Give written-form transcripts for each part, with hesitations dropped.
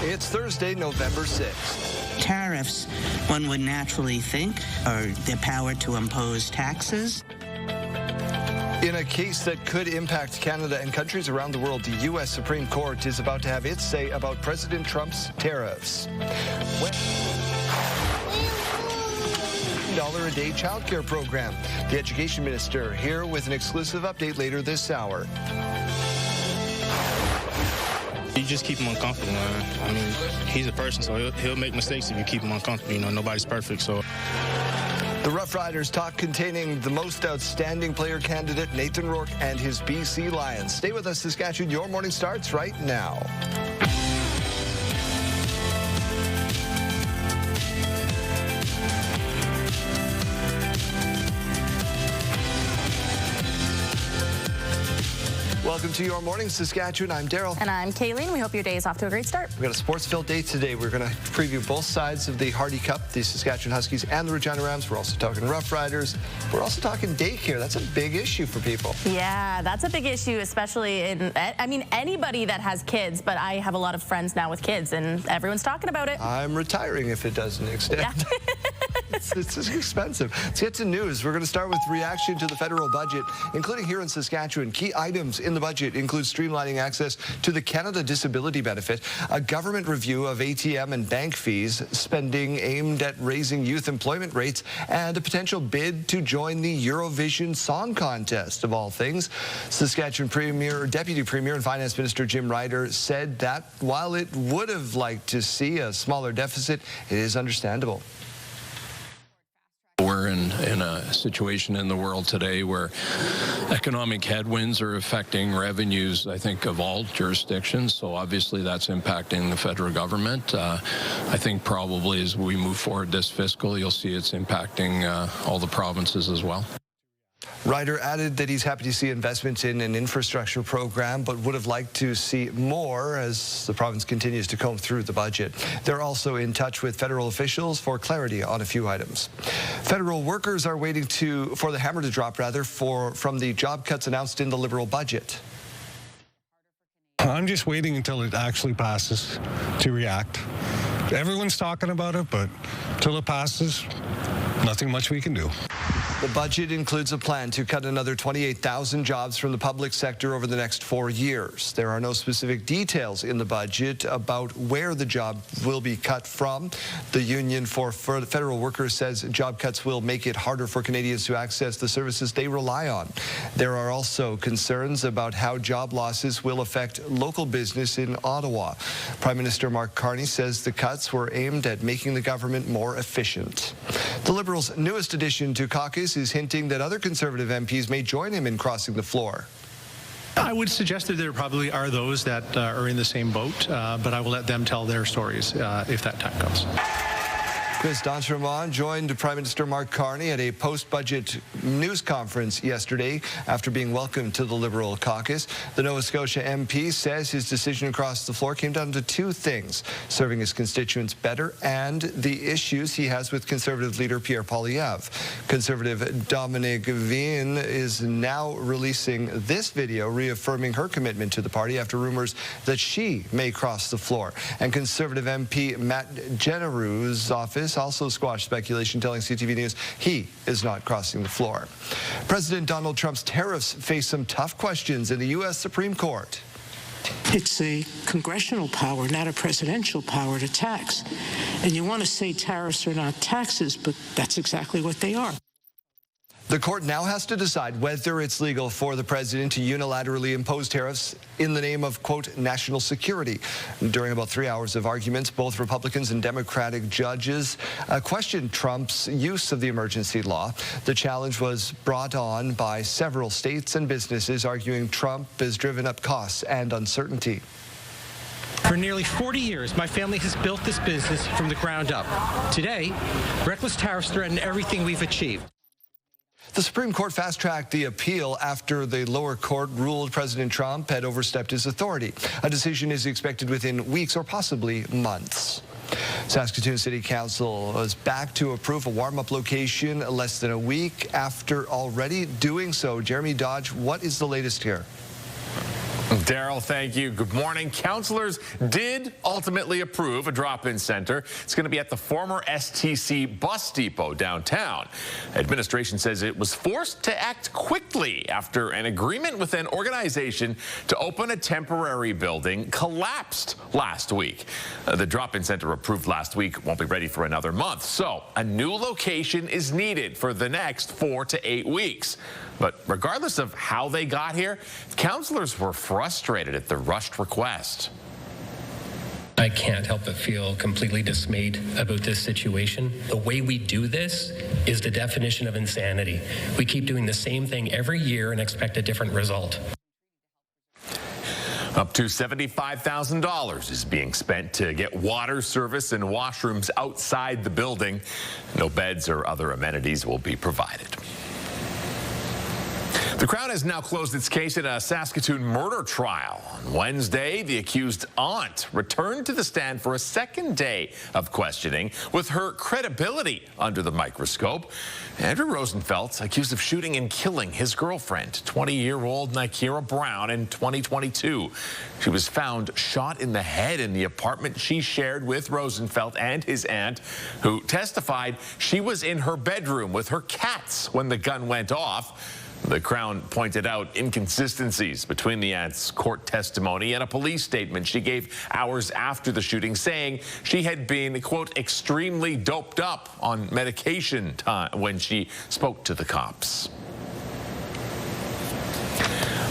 It's Thursday, November 6th. Tariffs, one would naturally think, are the power to impose taxes. In a case that could impact Canada and countries around the world, the U.S. Supreme Court is about to have its say about President Trump's tariffs. $1 a day childcare program. The education minister here with an exclusive update later this hour. You just keep him uncomfortable, man. I mean, he's a person, so he'll make mistakes if you keep him uncomfortable. You know, nobody's perfect, so. The Rough Riders talk containing the most outstanding player candidate, Nathan Rourke, and his BC Lions. Stay with us, Saskatchewan. Your morning starts right now. Welcome to Your Morning Saskatchewan. I'm Daryl. And I'm Kayleen. We hope your day is off to a great start. We've got a sports-filled day today. We're going to preview both sides of the Hardy Cup, the Saskatchewan Huskies and the Regina Rams. We're also talking Rough Riders. We're also talking daycare. That's a big issue for people. Yeah, that's a big issue, especially in, I mean, anybody that has kids, but I have a lot of friends now with kids, and everyone's talking about it. I'm retiring if it doesn't extend. Yeah. It's expensive. Let's get to news. We're going to start with reaction to the federal budget, including here in Saskatchewan. Key items in the budget include streamlining access to the Canada Disability Benefit, a government review of ATM and bank fees, spending aimed at raising youth employment rates, and a potential bid to join the Eurovision Song Contest, of all things. Saskatchewan Deputy Premier and Finance Minister Jim Ryder said that while it would have liked to see a smaller deficit, it is understandable. We're in a situation in the world today where economic headwinds are affecting revenues, I think, of all jurisdictions. So obviously that's impacting the federal government. I think probably as we move forward this fiscal, you'll see it's impacting all the provinces as well. Ryder added that he's happy to see investments in an infrastructure program, but would have liked to see more as the province continues to comb through the budget. They're also in touch with federal officials for clarity on a few items. Federal workers are waiting for the hammer to drop, from the job cuts announced in the Liberal budget. I'm just waiting until it actually passes to react. Everyone's talking about it, but until it passes, nothing much we can do. The budget includes a plan to cut another 28,000 jobs from the public sector over the next 4 years. There are no specific details in the budget about where the job will be cut from. The Union for Federal Workers says job cuts will make it harder for Canadians to access the services they rely on. There are also concerns about how job losses will affect local business in Ottawa. Prime Minister Mark Carney says the cuts were aimed at making the government more efficient. The Liberals' newest addition to caucus is hinting that other Conservative MPs may join him in crossing the floor. I would suggest that there probably are those that are in the same boat, but I will let them tell their stories if that time comes. Chris d'Entremont joined Prime Minister Mark Carney at a post-budget news conference yesterday after being welcomed to the Liberal caucus. The Nova Scotia MP says his decision to cross the floor came down to two things: serving his constituents better and the issues he has with Conservative leader Pierre Poilievre. Conservative Dominique Vien is now releasing this video reaffirming her commitment to the party after rumors that she may cross the floor. And Conservative MP Matt Generou's office also squashed speculation, telling CTV News he is not crossing the floor. President Donald Trump's tariffs face some tough questions in the U.S. Supreme Court. It's a congressional power, not a presidential power to tax. And you want to say tariffs are not taxes, but that's exactly what they are. The court now has to decide whether it's legal for the president to unilaterally impose tariffs in the name of, quote, national security. During about 3 hours of arguments, both Republicans and Democratic judges questioned Trump's use of the emergency law. The challenge was brought on by several states and businesses, arguing Trump has driven up costs and uncertainty. For nearly 40 years, my family has built this business from the ground up. Today, reckless tariffs threaten everything we've achieved. The Supreme Court fast-tracked the appeal after the lower court ruled President Trump had overstepped his authority. A decision is expected within weeks or possibly months. Saskatoon City Council was back to approve a warm-up location less than a week after already doing so. Jeremy Dodge, what is the latest here? Daryl, thank you. Good morning. Councillors did ultimately approve a drop-in center. It's going to be at the former STC bus depot downtown. Administration says it was forced to act quickly after an agreement with an organization to open a temporary building collapsed last week. The drop-in center approved last week won't be ready for another month. So a new location is needed for the next 4 to 8 weeks. But regardless of how they got here, councillors were frustrated at the rushed request. I can't help but feel completely dismayed about this situation. The way we do this is the definition of insanity. We keep doing the same thing every year and expect a different result. Up to $75,000 is being spent to get water service and washrooms outside the building. No beds or other amenities will be provided. The Crown has now closed its case in a Saskatoon murder trial. On Wednesday, the accused aunt returned to the stand for a second day of questioning with her credibility under the microscope. Andrew Rosenfeld, accused of shooting and killing his girlfriend, 20-year-old Nikera Brown, in 2022. She was found shot in the head in the apartment she shared with Rosenfeld and his aunt, who testified she was in her bedroom with her cats when the gun went off. The Crown pointed out inconsistencies between the aunt's court testimony and a police statement she gave hours after the shooting, saying she had been, quote, extremely doped up on medication when she spoke to the cops.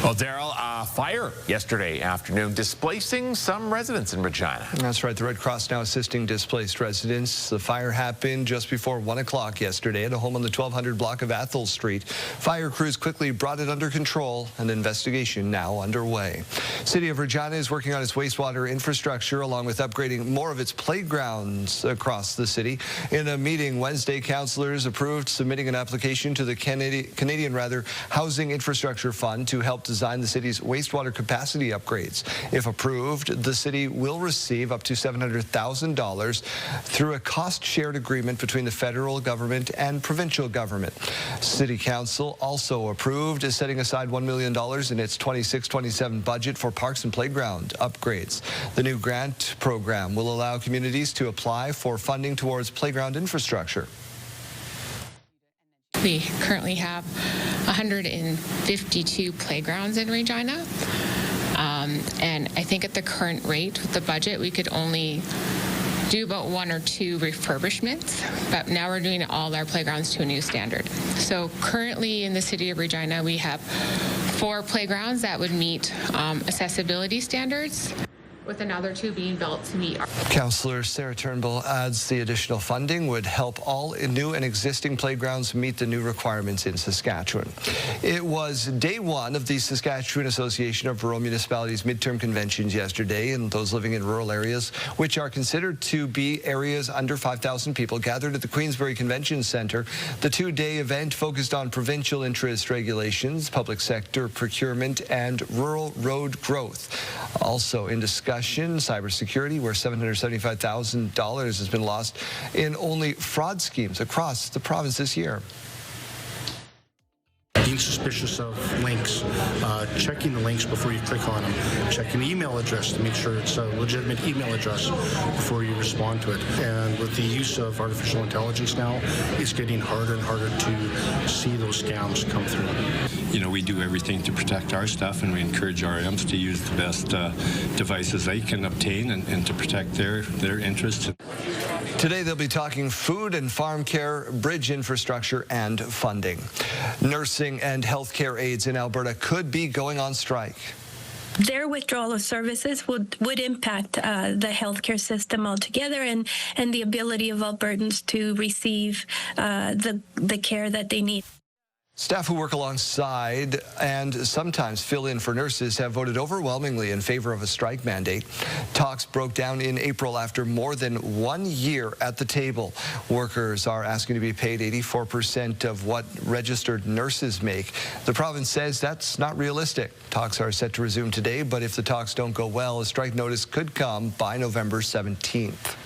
Well, Daryl, fire yesterday afternoon displacing some residents in Regina. That's right. The Red Cross now assisting displaced residents. The fire happened just before 1 o'clock yesterday at a home on the 1200 block of Athol Street. Fire crews quickly brought it under control. An investigation now underway. City of Regina is working on its wastewater infrastructure along with upgrading more of its playgrounds across the city. In a meeting Wednesday, councillors approved submitting an application to the Canadian Housing Infrastructure Fund to help design the city's wastewater capacity upgrades. If approved, the city will receive up to $700,000 through a cost-shared agreement between the federal government and provincial government. City Council also approved setting aside $1 million in its 26-27 budget for parks and playground upgrades. The new grant program will allow communities to apply for funding towards playground infrastructure. We currently have 152 playgrounds in Regina, and I think at the current rate with the budget, we could only do about 1 or 2 refurbishments, but now we're doing all our playgrounds to a new standard. So currently in the city of Regina, we have 4 playgrounds that would meet accessibility standards, with another 2 being built to meet. Councillor Sarah Turnbull adds the additional funding would help all new and existing playgrounds meet the new requirements in Saskatchewan. It was day 1 of the Saskatchewan Association of Rural Municipalities midterm conventions yesterday, and those living in rural areas, which are considered to be areas under 5,000 people, gathered at the Queensbury Convention Centre. The 2-day event focused on provincial interest regulations, public sector procurement, and rural road growth. Also in discussion, cybersecurity, where $775,000 has been lost in only fraud schemes across the province this year. Being suspicious of links, checking the links before you click on them, checking the email address to make sure it's a legitimate email address before you respond to it. And with the use of artificial intelligence now, it's getting harder and harder to see those scams come through. You know, we do everything to protect our stuff, and we encourage RMs to use the best devices they can obtain and to protect their interests. Today they'll be talking food and farm care, bridge infrastructure, and funding. Nursing and healthcare aides in Alberta could be going on strike. Their withdrawal of services would impact the healthcare system altogether and the ability of Albertans to receive the care that they need. Staff who work alongside and sometimes fill in for nurses have voted overwhelmingly in favor of a strike mandate. Talks broke down in April after more than 1 year at the table. Workers are asking to be paid 84% of what registered nurses make. The province says that's not realistic. Talks are set to resume today, but if the talks don't go well, a strike notice could come by November 17th.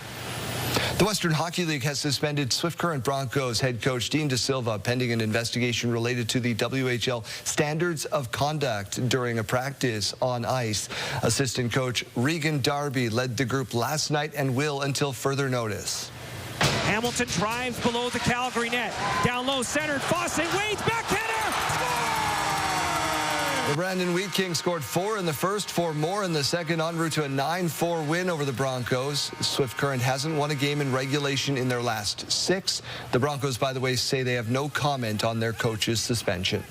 The Western Hockey League has suspended Swift Current Broncos head coach Dean De Silva pending an investigation related to the WHL standards of conduct during a practice on ice. Assistant coach Regan Darby led the group last night and will until further notice. Hamilton drives below the Calgary net. Down low, centered. Fawcett waits, backhander! The Brandon Wheat Kings scored 4 in the first, 4 more in the second, en route to a 9-4 win over the Broncos. Swift Current hasn't won a game in regulation in their last 6. The Broncos, by the way, say they have no comment on their coach's suspension.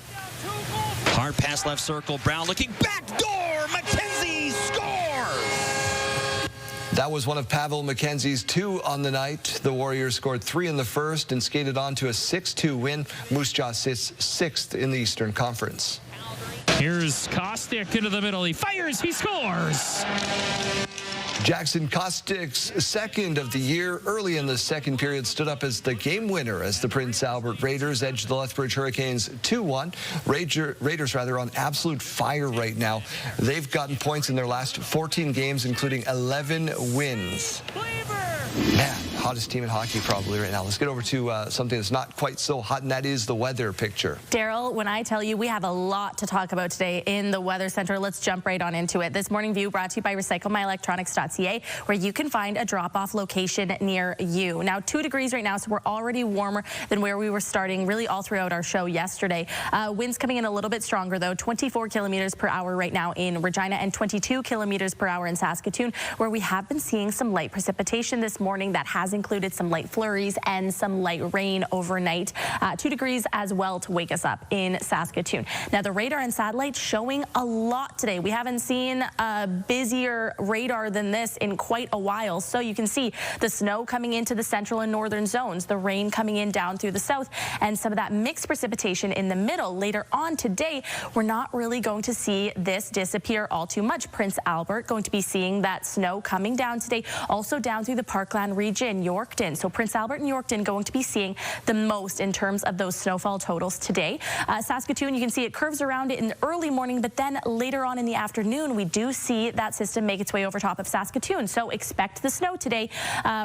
Hard pass left circle. Brown looking back door. McKenzie scores! That was one of Pavel McKenzie's 2 on the night. The Warriors scored 3 in the first and skated on to a 6-2 win. Moose Jaw sits 6th in the Eastern Conference. Here's Kostick into the middle. He fires. He scores. Jackson Kostick's second of the year early in the second period stood up as the game winner as the Prince Albert Raiders edged the Lethbridge Hurricanes 2-1. Raiders on absolute fire right now. They've gotten points in their last 14 games, including 11 wins. Man, hottest team in hockey probably right now. Let's get over to something that's not quite so hot, and that is the weather picture. Daryl, when I tell you we have a lot to talk about today in the Weather Center, let's jump right on into it. This Morning View brought to you by recyclemyelectronics.ca, where you can find a drop-off location near you. Now, 2 degrees right now, so we're already warmer than where we were starting really all throughout our show yesterday. Winds coming in a little bit stronger, though, 24 kilometers per hour right now in Regina and 22 kilometers per hour in Saskatoon, where we have been seeing some light precipitation this morning that has included some light flurries and some light rain overnight. 2 degrees as well to wake us up in Saskatoon. Now, the radar and satellite showing a lot today. We haven't seen a busier radar than this in quite a while. So you can see the snow coming into the central and northern zones, the rain coming in down through the south, and some of that mixed precipitation in the middle. Later on today, we're not really going to see this disappear all too much. Prince Albert going to be seeing that snow coming down today, also down through the Parkland region, Yorkton. So Prince Albert and Yorkton going to be seeing the most in terms of those snowfall totals today. Saskatoon, you can see it curves around it in the early morning, but then later on in the afternoon, we do see that system make its way over top of Saskatoon. So expect the snow today.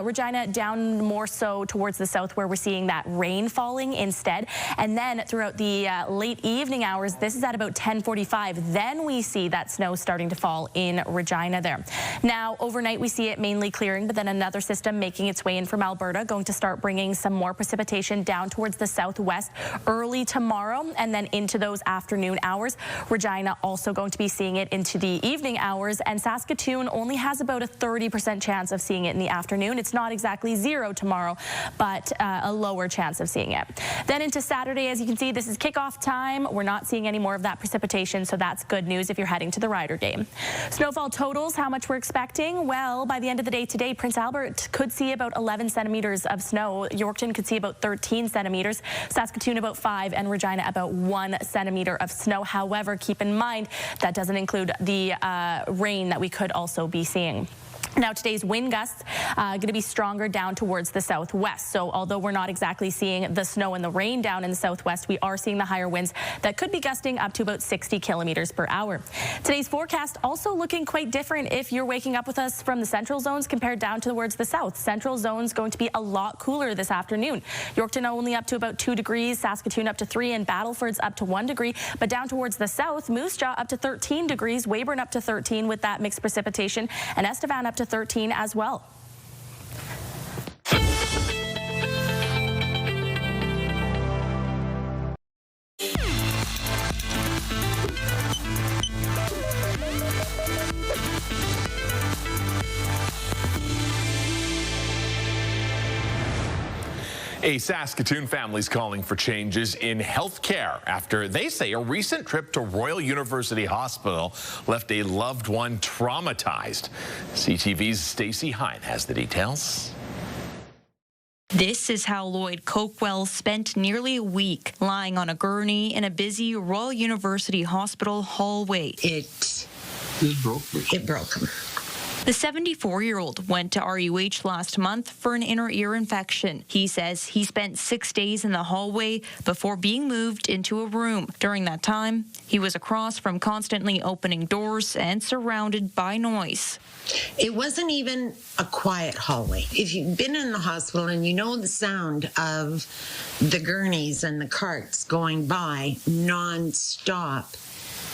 Regina down more so towards the south, where we're seeing that rain falling instead. And then throughout the late evening hours, this is at about 10:45. Then we see that snow starting to fall in Regina there. Now, overnight, we see it mainly clearing, but then another system making its way in from Alberta, going to start bringing some more precipitation down towards the southwest early tomorrow and then into those afternoon hours. Regina also going to be seeing it into the evening hours, and Saskatoon only has about a 30% chance of seeing it in the afternoon. It's not exactly 0 tomorrow, but a lower chance of seeing it. Then into Saturday, as you can see, this is kickoff time. We're not seeing any more of that precipitation, so that's good news if you're heading to the Rider game. Snowfall totals, how much we're expecting? Well, by the end of the day today, Prince Albert could see about 11 centimeters of snow. Yorkton could see about 13 centimeters. Saskatoon about 5, and Regina about 1 centimeter of snow. However, keep in mind that doesn't include the rain that we could also be seeing. Now, today's wind gusts going to be stronger down towards the southwest. So although we're not exactly seeing the snow and the rain down in the southwest, we are seeing the higher winds that could be gusting up to about 60 kilometers per hour. Today's forecast also looking quite different if you're waking up with us from the central zones compared down towards the south. Central zones going to be a lot cooler this afternoon. Yorkton only up to about 2 degrees, Saskatoon up to 3, and Battleford's up to 1 degree. But down towards the south, Moose Jaw up to 13 degrees, Weyburn up to 13 with that mixed precipitation, and Estevan up to 13 as well. A Saskatoon family's calling for changes in health care after they say a recent trip to Royal University Hospital left a loved one traumatized. CTV's Stacey Hine has the details. This is how Lloyd Cokewell spent nearly a week lying on a gurney in a busy Royal University Hospital hallway. It broke me. It broke him. The 74-year-old went to RUH last month for an inner ear infection. He says he spent 6 days in the hallway before being moved into a room. During that time, he was across from constantly opening doors and surrounded by noise. It wasn't even a quiet hallway. If you've been in the hospital and you know the sound of the gurneys and the carts going by non-stop,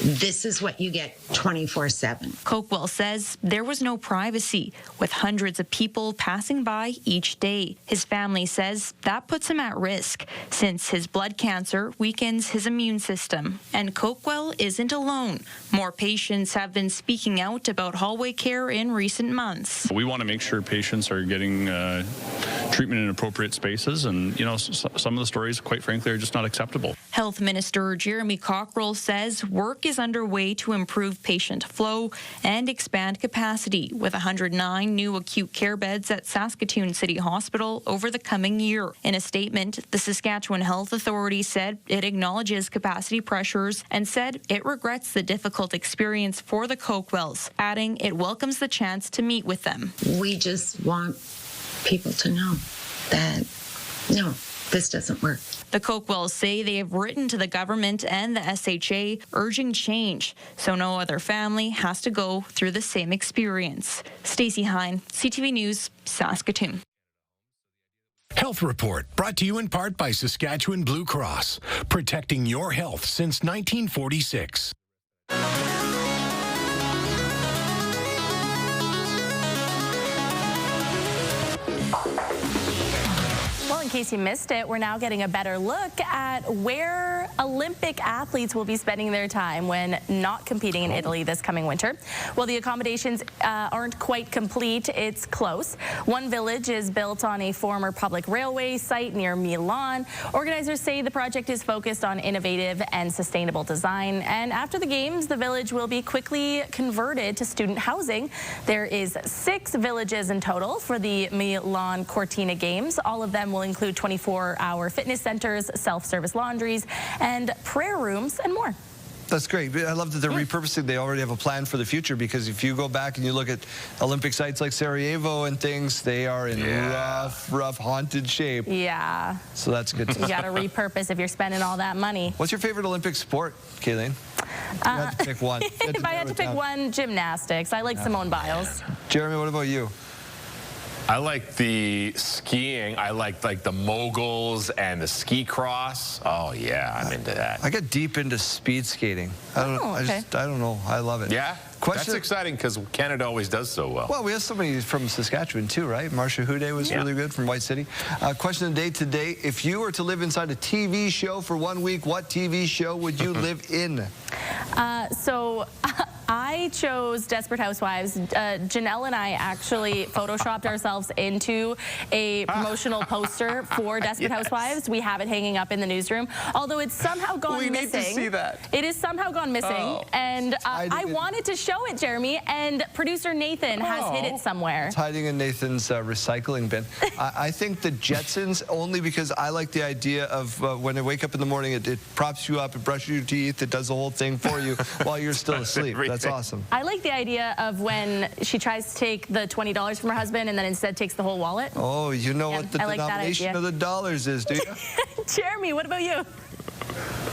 this is what you get 24/7. Cokewell says there was no privacy, with hundreds of people passing by each day. His family says that puts him at risk, since his blood cancer weakens his immune system. And Cokewell isn't alone. More patients have been speaking out about hallway care in recent months. We want to make sure patients are getting treatment in appropriate spaces, and some of the stories, quite frankly, are just not acceptable. Health Minister Jeremy Cockrell says work is underway to improve patient flow and expand capacity, with 109 new acute care beds at Saskatoon City Hospital over the coming year. In a statement, the Saskatchewan Health Authority said it acknowledges capacity pressures and said it regrets the difficult experience for the Cokewells, adding it welcomes the chance to meet with them. We just want people to know that, no, this doesn't work. The Cokewells say they have written to the government and the SHA urging change, so no other family has to go through the same experience. Stacey Hine, CTV News, Saskatoon. Health Report, brought to you in part by Saskatchewan Blue Cross, protecting your health since 1946. Well, in case you missed it, we're now getting a better look at where Olympic athletes will be spending their time when not competing in Italy this coming winter. Well, the accommodations aren't quite complete. It's close. One village is built on a former public railway site near Milan. Organizers say the project is focused on innovative and sustainable design. And after the games, the village will be quickly converted to student housing. There is 6 villages in total for the Milan Cortina Games. All of them will include 24-hour fitness centers, self-service laundries, and prayer rooms, and more. That's great. I love that they're repurposing. They already have a plan for the future, because if you go back and you look at Olympic sites like Sarajevo and things, they are in rough, haunted shape. Yeah. So that's good to see. You got to repurpose if you're spending all that money. What's your favorite Olympic sport, Kayleen? You had to pick one. If I had to pick one, gymnastics. I like Simone Biles. Jeremy, what about you? I like the skiing. I like the moguls and the ski cross. Oh yeah, I'm into that. I get deep into speed skating. I don't know. I love it. Yeah. That's exciting, because Canada always does so well. Well, we have somebody from Saskatchewan too, right? Marcia Houdet was really good from White City. Question of the day today: if you were to live inside a TV show for 1 week, what TV show would you live in? So I chose Desperate Housewives. Janelle and I actually photoshopped ourselves into a promotional poster for Desperate Housewives. We have it hanging up in the newsroom, although it's somehow gone missing. We need to see that. It is somehow gone missing, and I wanted to show it, Jeremy, and producer Nathan has hid it somewhere. It's hiding in Nathan's recycling bin. I think the Jetsons, only because I like the idea of when I wake up in the morning, it props you up, it brushes your teeth, it does the whole thing for you while you're still asleep. That's awesome. I like the idea of when she tries to take the $20 from her husband and then instead takes the whole wallet. Oh, you know what the denomination of the dollars is, do you? Jeremy, what about you?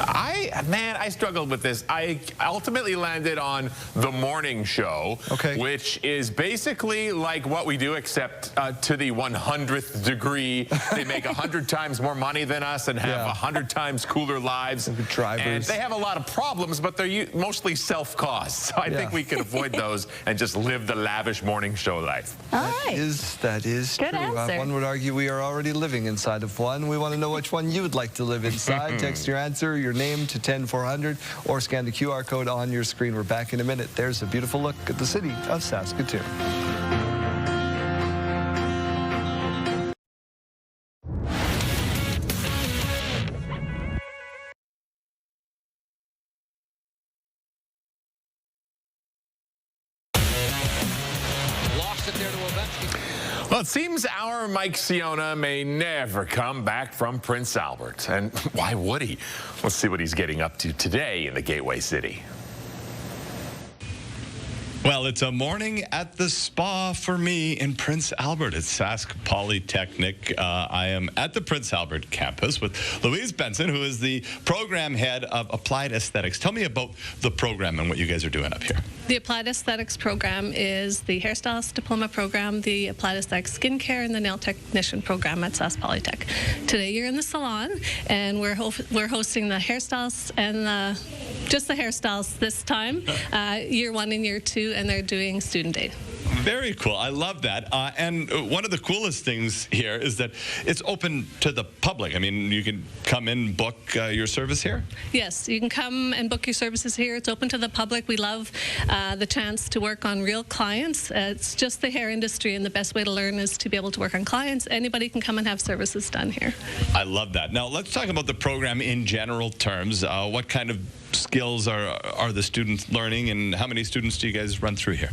I struggled with this. I ultimately landed on The Morning Show, which is basically like what we do, except to the 100th degree. They make 100 times more money than us and have 100 times cooler lives. And they have a lot of problems, but they're mostly self-caused. So I think we can avoid those and just live the lavish morning show life. All right. That is good true. Answer. One would argue we are already living inside of one. We want to know which one you would like to live inside. Text your answer, your name to 10400, or scan the QR code on your screen. We're back in a minute. There's a beautiful look at the city of Saskatoon. Well, it seems our Mike Siona may never come back from Prince Albert. And why would he? Let's see what he's getting up to today in the Gateway City. Well, it's a morning at the spa for me in Prince Albert at Sask Polytechnic. I am at the Prince Albert campus with Louise Benson, who is the program head of Applied Aesthetics. Tell me about the program and what you guys are doing up here. The Applied Aesthetics program is the hairstylist diploma program, the Applied Aesthetics skincare, and the nail technician program at Sask Polytech. Today you're in the salon, and we're hosting the hairstylists and just the hairstylists this time, year 1 and year 2, and they're doing student aid. Very cool. I love that. And one of the coolest things here is that it's open to the public. I mean, you can come in, book your service here? Yes, you can come and book your services here. It's open to the public. We love the chance to work on real clients. It's just the hair industry, and the best way to learn is to be able to work on clients. Anybody can come and have services done here. I love that. Now, let's talk about the program in general terms. What kind of skills are the students learning, and how many students do you guys run through here?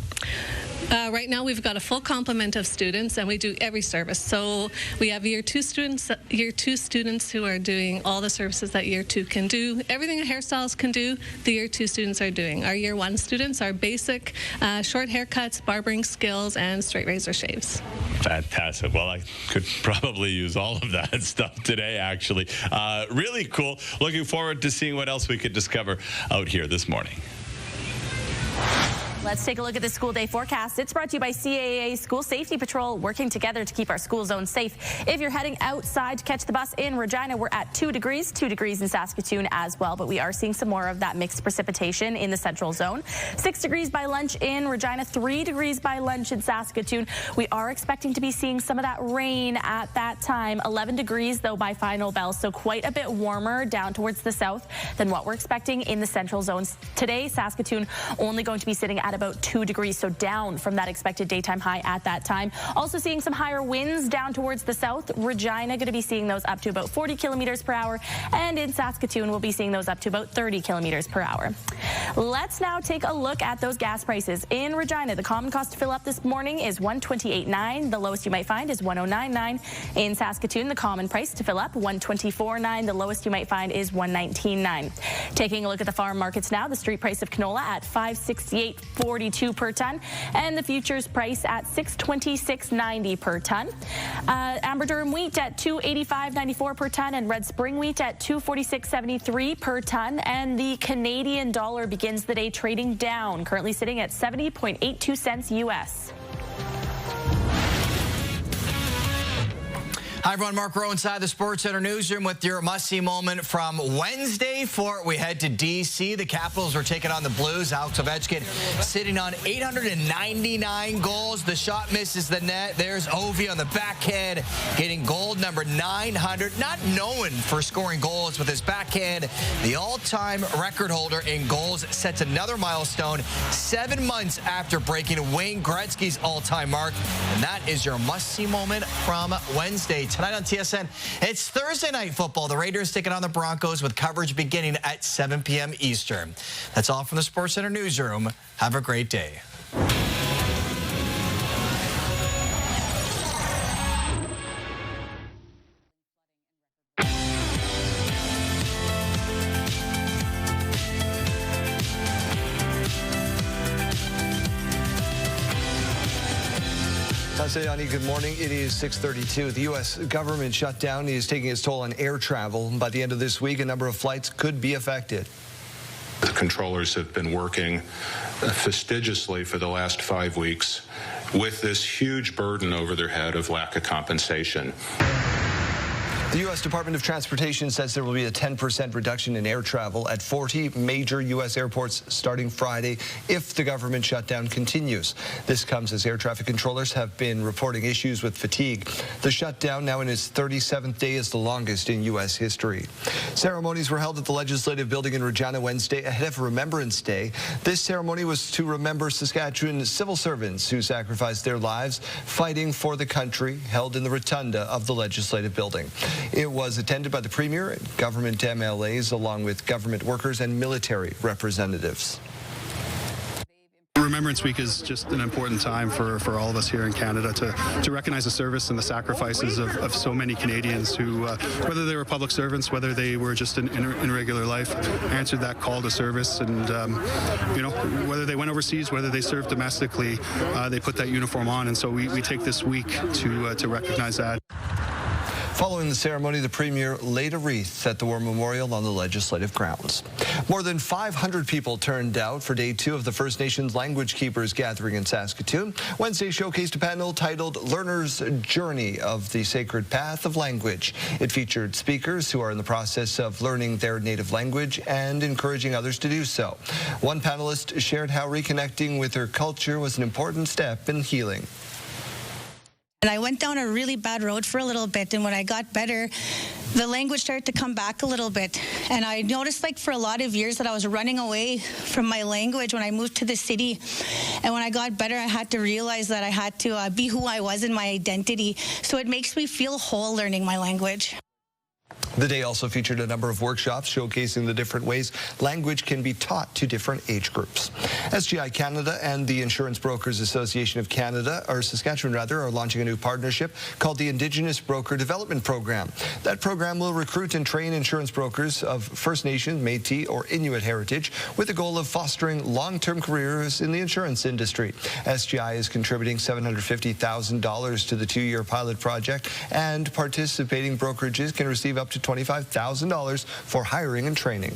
Right now we've got a full complement of students, and we do every service. So we have year 2 students who are doing all the services that year 2 can do. Everything a hairstylist can do, the year 2 students are doing. Our year 1 students are basic short haircuts, barbering skills, and straight razor shaves. Fantastic. Well, I could probably use all of that stuff today, actually. Really cool. Looking forward to seeing what else we could discover out here this morning. Let's take a look at the school day forecast. It's brought to you by CAA School Safety Patrol, working together to keep our school zone safe. If you're heading outside to catch the bus in Regina, we're at 2 degrees in Saskatoon as well, but we are seeing some more of that mixed precipitation in the central zone. 6 degrees by lunch in Regina, 3 degrees by lunch in Saskatoon. We are expecting to be seeing some of that rain at that time. 11 degrees, though, by final bell, so quite a bit warmer down towards the south than what we're expecting in the central zones. Today, Saskatoon only going to be sitting at about 2 degrees, so down from that expected daytime high at that time. Also seeing some higher winds down towards the south. Regina going to be seeing those up to about 40 kilometers per hour, and in Saskatoon we'll be seeing those up to about 30 kilometers per hour. Let's now take a look at those gas prices. In Regina, the common cost to fill up this morning is $128.9. The lowest you might find is $109.9. In Saskatoon, the common price to fill up $124.9. The lowest you might find is $119.9. Taking a look at the farm markets now, the street price of canola at $568.42 per ton, and the futures price at $626.90 per ton. Amber durum wheat at $285.94 per ton, and red spring wheat at $246.73 per ton. And the Canadian dollar begins the day trading down, currently sitting at 70.82 cents US. Hi, everyone. Mark Rowe inside the Sports Center newsroom with your must-see moment from Wednesday. Before we head to D.C., the Capitals are taking on the Blues. Alex Ovechkin sitting on 899 goals. The shot misses the net. There's Ovi on the backhand, getting goal number 900. Not known for scoring goals with his backhand. The all-time record holder in goals sets another milestone 7 months after breaking Wayne Gretzky's all-time mark. And that is your must-see moment from Wednesday. Tonight on TSN, it's Thursday night football. The Raiders taking on the Broncos with coverage beginning at 7 p.m. Eastern. That's all from the Sports Center newsroom. Have a great day. Sayani, good morning. It is 6:32. The U.S. government shutdown is taking its toll on air travel. By the end of this week, a number of flights could be affected. The controllers have been working fastidiously for the last 5 weeks with this huge burden over their head of lack of compensation. The U.S. Department of Transportation says there will be a 10% reduction in air travel at 40 major U.S. airports starting Friday if the government shutdown continues. This comes as air traffic controllers have been reporting issues with fatigue. The shutdown, now in its 37th day, is the longest in U.S. history. Ceremonies were held at the Legislative Building in Regina Wednesday ahead of Remembrance Day. This ceremony was to remember Saskatchewan civil servants who sacrificed their lives fighting for the country, held in the rotunda of the Legislative Building. It was attended by the Premier and government MLAs, along with government workers and military representatives. Remembrance Week is just an important time for all of us here in Canada to recognize the service and the sacrifices of so many Canadians who, whether they were public servants, whether they were just in regular life, answered that call to service. And, whether they went overseas, whether they served domestically, they put that uniform on. And so we take this week to recognize that. Following the ceremony, the Premier laid a wreath at the War Memorial on the Legislative grounds. More than 500 people turned out for Day 2 of the First Nations Language Keepers Gathering in Saskatoon. Wednesday showcased a panel titled Learner's Journey of the Sacred Path of Language. It featured speakers who are in the process of learning their native language and encouraging others to do so. One panelist shared how reconnecting with her culture was an important step in healing. And I went down a really bad road for a little bit, and when I got better, the language started to come back a little bit. And I noticed, like, for a lot of years that I was running away from my language when I moved to the city. And when I got better, I had to realize that I had to be who I was in my identity. So it makes me feel whole learning my language. The day also featured a number of workshops showcasing the different ways language can be taught to different age groups. SGI Canada and the Insurance Brokers Association of Canada, or Saskatchewan rather, are launching a new partnership called the Indigenous Broker Development Program. That program will recruit and train insurance brokers of First Nation, Métis, or Inuit heritage with the goal of fostering long-term careers in the insurance industry. SGI is contributing $750,000 to the 2-year pilot project, and participating brokerages can receive up to $25,000 for hiring and training.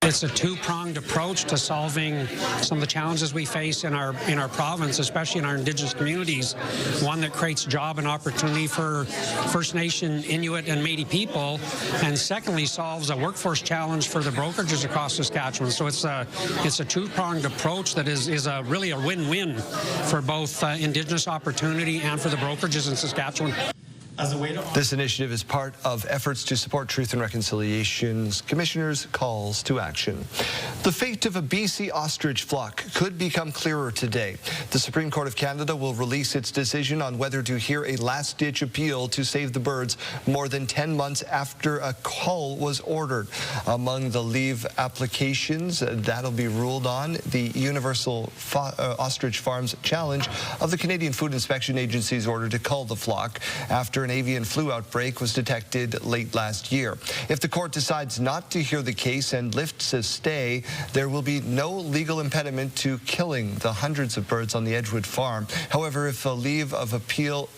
It's a two-pronged approach to solving some of the challenges we face in our province, especially in our Indigenous communities. One that creates job and opportunity for First Nation, Inuit, and Métis people, and secondly solves a workforce challenge for the brokerages across Saskatchewan. So it's a two-pronged approach that is really a win-win for both Indigenous opportunity and for the brokerages in Saskatchewan. This initiative is part of efforts to support Truth and Reconciliation's Commissioner's calls to action. The fate of a BC ostrich flock could become clearer today. The Supreme Court of Canada will release its decision on whether to hear a last-ditch appeal to save the birds more than 10 months after a cull was ordered. Among the leave applications that'll be ruled on, the Universal Ostrich Farms challenge of the Canadian Food Inspection Agency's order to cull the flock after an avian flu outbreak was detected late last year. If the court decides not to hear the case and lifts a stay, there will be no legal impediment to killing the hundreds of birds on the Edgewood farm. However, if a leave of appeal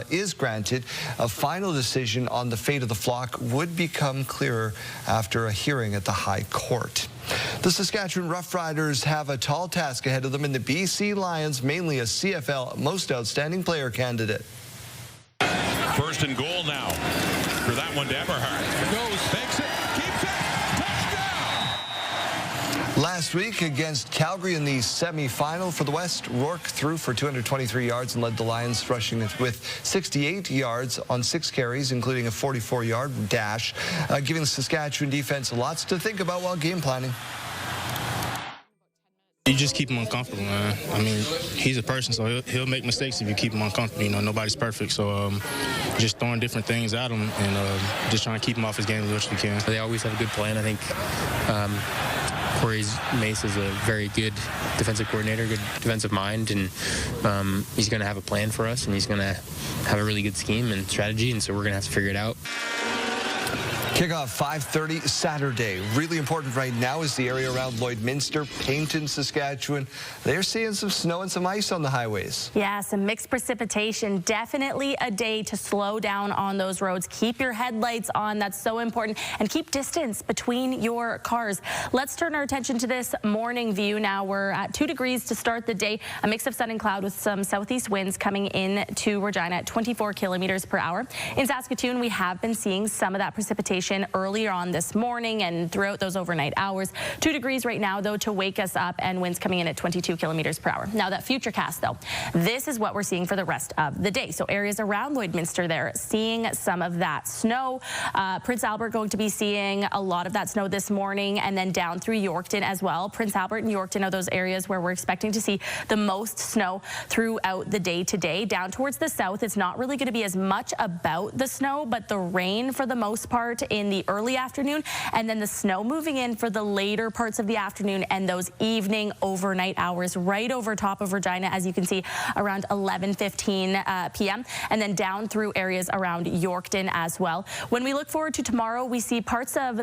is granted, a final decision on the fate of the flock would become clearer after a hearing at the High Court. The Saskatchewan Roughriders have a tall task ahead of them in the BC Lions, mainly a CFL Most Outstanding Player candidate. First and goal now for that one to Eberhardt. Goes, takes it, keeps it, touchdown! Last week against Calgary in the semi-final for the West, Rourke threw for 223 yards and led the Lions, rushing it with 68 yards on 6 carries, including a 44-yard dash, giving the Saskatchewan defense lots to think about while game planning. You just keep him uncomfortable, man. I mean, he's a person, so he'll make mistakes if you keep him uncomfortable. You know, nobody's perfect, so just throwing different things at him and just trying to keep him off his game as much as we can. They always have a good plan. I think Corey Mace is a very good defensive coordinator, good defensive mind, and he's going to have a plan for us, and he's going to have a really good scheme and strategy, and so we're going to have to figure it out. Kickoff 5:30 Saturday. Really important right now is the area around Lloydminster, Payton, Saskatchewan. They're seeing some snow and some ice on the highways. Yeah, some mixed precipitation. Definitely a day to slow down on those roads. Keep your headlights on. That's so important. And keep distance between your cars. Let's turn our attention to this morning view now. We're at 2 degrees to start the day. A mix of sun and cloud with some southeast winds coming in to Regina at 24 kilometers per hour. In Saskatoon, we have been seeing some of that precipitation earlier on this morning and throughout those overnight hours. 2 degrees right now, though, to wake us up, and winds coming in at 22 kilometers per hour. Now, that future cast, though, this is what we're seeing for the rest of the day. So areas around Lloydminster there seeing some of that snow. Prince Albert going to be seeing a lot of that snow this morning, and then down through Yorkton as well. Prince Albert and Yorkton are those areas where we're expecting to see the most snow throughout the day today. Down towards the south, it's not really going to be as much about the snow, but the rain for the most part in the early afternoon, and then the snow moving in for the later parts of the afternoon and those evening overnight hours right over top of Regina, as you can see, around 11:15 p.m. and then down through areas around Yorkton as well. When we look forward to tomorrow, we see parts of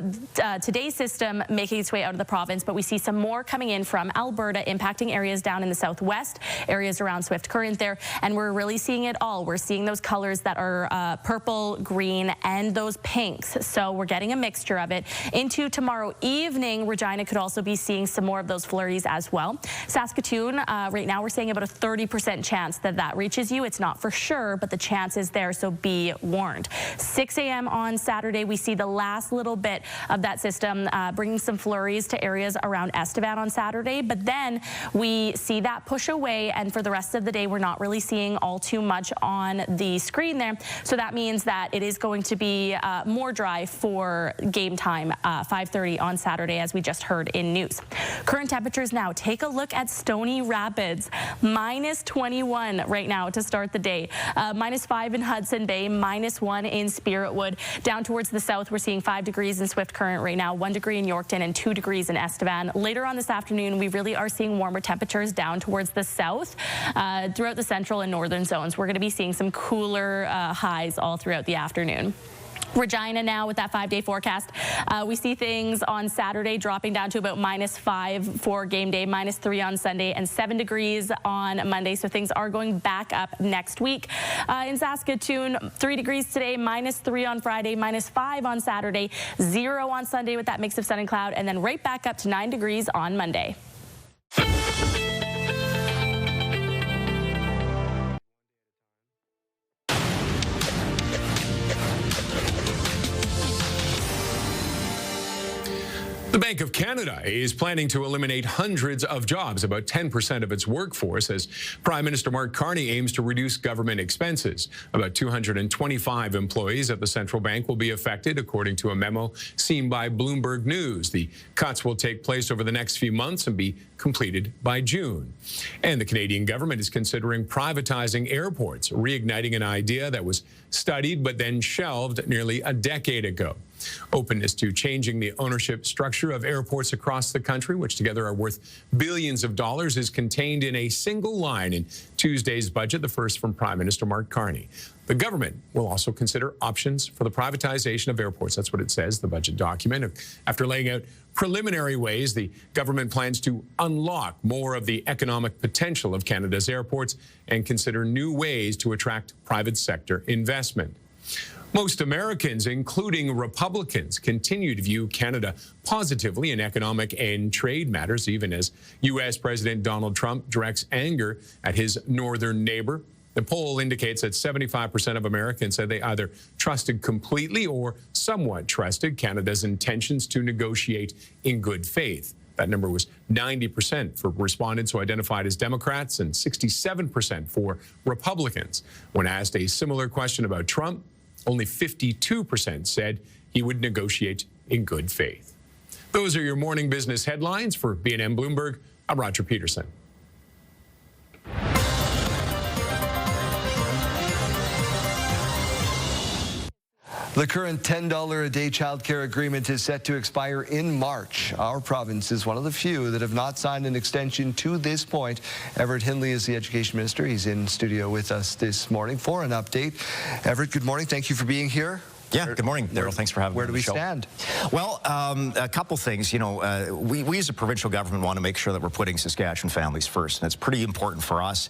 today's system making its way out of the province, but we see some more coming in from Alberta, impacting areas down in the southwest, areas around Swift Current there, and we're really seeing it all. We're seeing those colors that are purple, green, and those pinks. So we're getting a mixture of it. Into tomorrow evening, Regina could also be seeing some more of those flurries as well. Saskatoon, right now we're saying about a 30% chance that that reaches you. It's not for sure, but the chance is there, so be warned. 6 a.m. on Saturday, we see the last little bit of that system bringing some flurries to areas around Estevan on Saturday, but then we see that push away, and for the rest of the day, we're not really seeing all too much on the screen there. So that means that it is going to be more dry for game time, 5:30 on Saturday, as we just heard in news. Current temperatures now. Take a look at Stony Rapids. -21 right now to start the day. -5 in Hudson Bay, -1 in Spiritwood. Down towards the south, we're seeing 5 degrees in Swift Current right now, 1 degree in Yorkton, and 2 degrees in Estevan. Later on this afternoon, we really are seeing warmer temperatures down towards the south. Throughout the central and northern zones, we're going to be seeing some cooler highs all throughout the afternoon. Regina now with that 5-day forecast. We see things on Saturday dropping down to about -5 for game day, -3 on Sunday, and 7 degrees on Monday. So things are going back up next week. In Saskatoon, 3 degrees today, -3 on Friday, -5 on Saturday, 0 on Sunday with that mix of sun and cloud, and then right back up to 9 degrees on Monday. The Bank of Canada is planning to eliminate hundreds of jobs, about 10% of its workforce, as Prime Minister Mark Carney aims to reduce government expenses. About 225 employees at the central bank will be affected, according to a memo seen by Bloomberg News. The cuts will take place over the next few months and be completed by June. And the Canadian government is considering privatizing airports, reigniting an idea that was studied but then shelved nearly a decade ago. Openness to changing the ownership structure of airports across the country, which together are worth billions of dollars, is contained in a single line in Tuesday's budget, the first from Prime Minister Mark Carney. The government will also consider options for the privatization of airports. That's what it says, the budget document. After laying out preliminary ways, the government plans to unlock more of the economic potential of Canada's airports and consider new ways to attract private sector investment. Most Americans, including Republicans, continue to view Canada positively in economic and trade matters, even as U.S. President Donald Trump directs anger at his northern neighbor. The poll indicates that 75% of Americans said they either trusted completely or somewhat trusted Canada's intentions to negotiate in good faith. That number was 90% for respondents who identified as Democrats and 67% for Republicans. When asked a similar question about Trump, only 52% said he would negotiate in good faith. Those are your morning business headlines. For BNN Bloomberg, I'm Roger Peterson. The current $10 a day childcare agreement is set to expire in March. Our province is one of the few that have not signed an extension to this point. Everett Hindley is the education minister. He's in studio with us this morning for an update. Everett, good morning. Thank you for being here. Yeah, good morning, Daryl. Thanks for having me. Where do we stand? Well, a couple things. You know, we as a provincial government want to make sure that we're putting Saskatchewan families first, and it's pretty important for us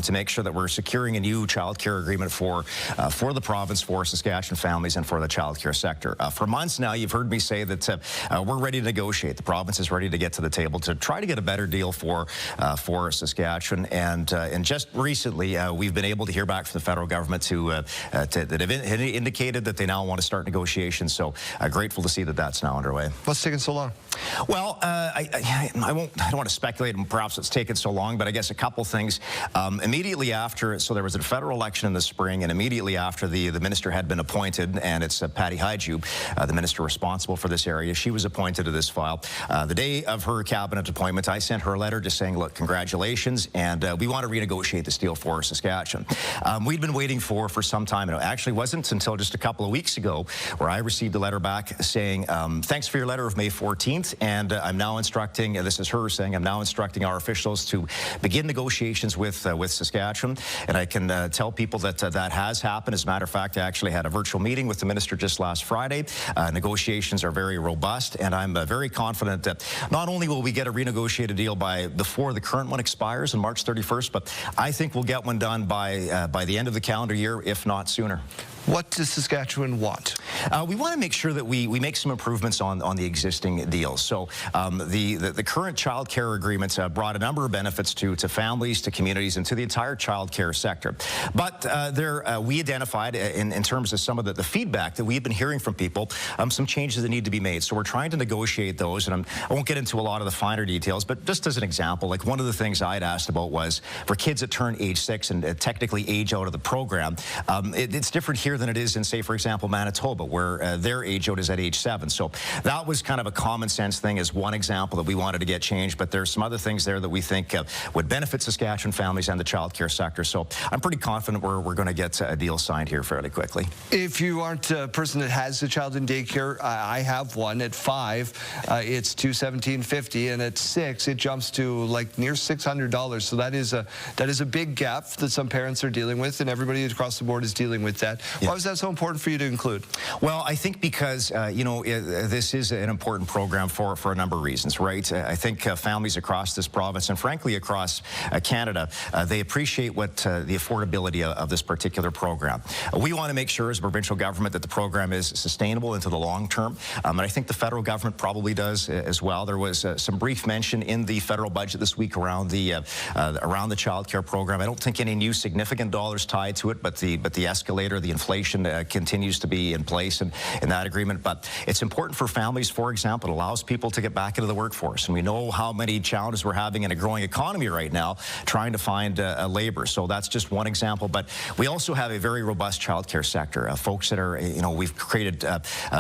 to make sure that we're securing a new child care agreement for the province, for Saskatchewan families, and for the child care sector. For months now, you've heard me say that we're ready to negotiate. The province is ready to get to the table to try to get a better deal for Saskatchewan, and just recently we've been able to hear back from the federal government that have indicated that they now want to start negotiations. So grateful to see that that's now underway. What's taking so long? Well, I don't want to speculate on perhaps what's taken so long, but I guess a couple things. Immediately after, so there was a federal election in the spring, and immediately after the minister had been appointed, and it's Patty Hyjube, the minister responsible for this area. She was appointed to this file. The day of her cabinet appointment, I sent her a letter just saying, look, congratulations, and we want to renegotiate this deal for Saskatchewan. We'd been waiting for some time, and it actually wasn't until just a couple of weeks weeks ago, where I received a letter back saying, thanks for your letter of May 14th, and I'm now instructing, this is her saying, I'm now instructing our officials to begin negotiations with Saskatchewan. And I can tell people that that has happened. As a matter of fact, I actually had a virtual meeting with the minister just last Friday. Negotiations are very robust, and I'm very confident that not only will we get a renegotiated deal before the current one expires on March 31st, but I think we'll get one done by the end of the calendar year, if not sooner. What does Saskatchewan want? We want to make sure that we make some improvements on the existing deals. So the current child care agreements brought a number of benefits to families, to communities, and to the entire child care sector. But we identified in terms of some of the feedback that we've been hearing from people, some changes that need to be made. So we're trying to negotiate those, and I won't get into a lot of the finer details, but just as an example, like one of the things I'd asked about was for kids that turn age 6 and technically age out of the program, it's different here than it is in, say, for example, Manitoba, where their age out is at age 7. So that was kind of a common sense thing as one example that we wanted to get changed, but there's some other things there that we think would benefit Saskatchewan families and the child care sector. So I'm pretty confident we're going to get a deal signed here fairly quickly. If you aren't a person that has a child in daycare, I have one. At 5, it's $217.50, and at 6, it jumps to like near $600. So that is a big gap that some parents are dealing with, and everybody across the board is dealing with that. Yeah. Why was that so important for you to include? Well, I think because, this is an important program for a number of reasons, right? I think families across this province and, frankly, across Canada, they appreciate what the affordability of this particular program. We want to make sure as a provincial government that the program is sustainable into the long term, and I think the federal government probably does as well. There was some brief mention in the federal budget this week around the child care program. I don't think any new significant dollars tied to it, but the escalator, the inflation continues to be in place in that agreement. But it's important for families, for example. It allows people to get back into the workforce. And we know how many challenges we're having in a growing economy right now trying to find labor. So that's just one example. But we also have a very robust child care sector. Folks that are, we've created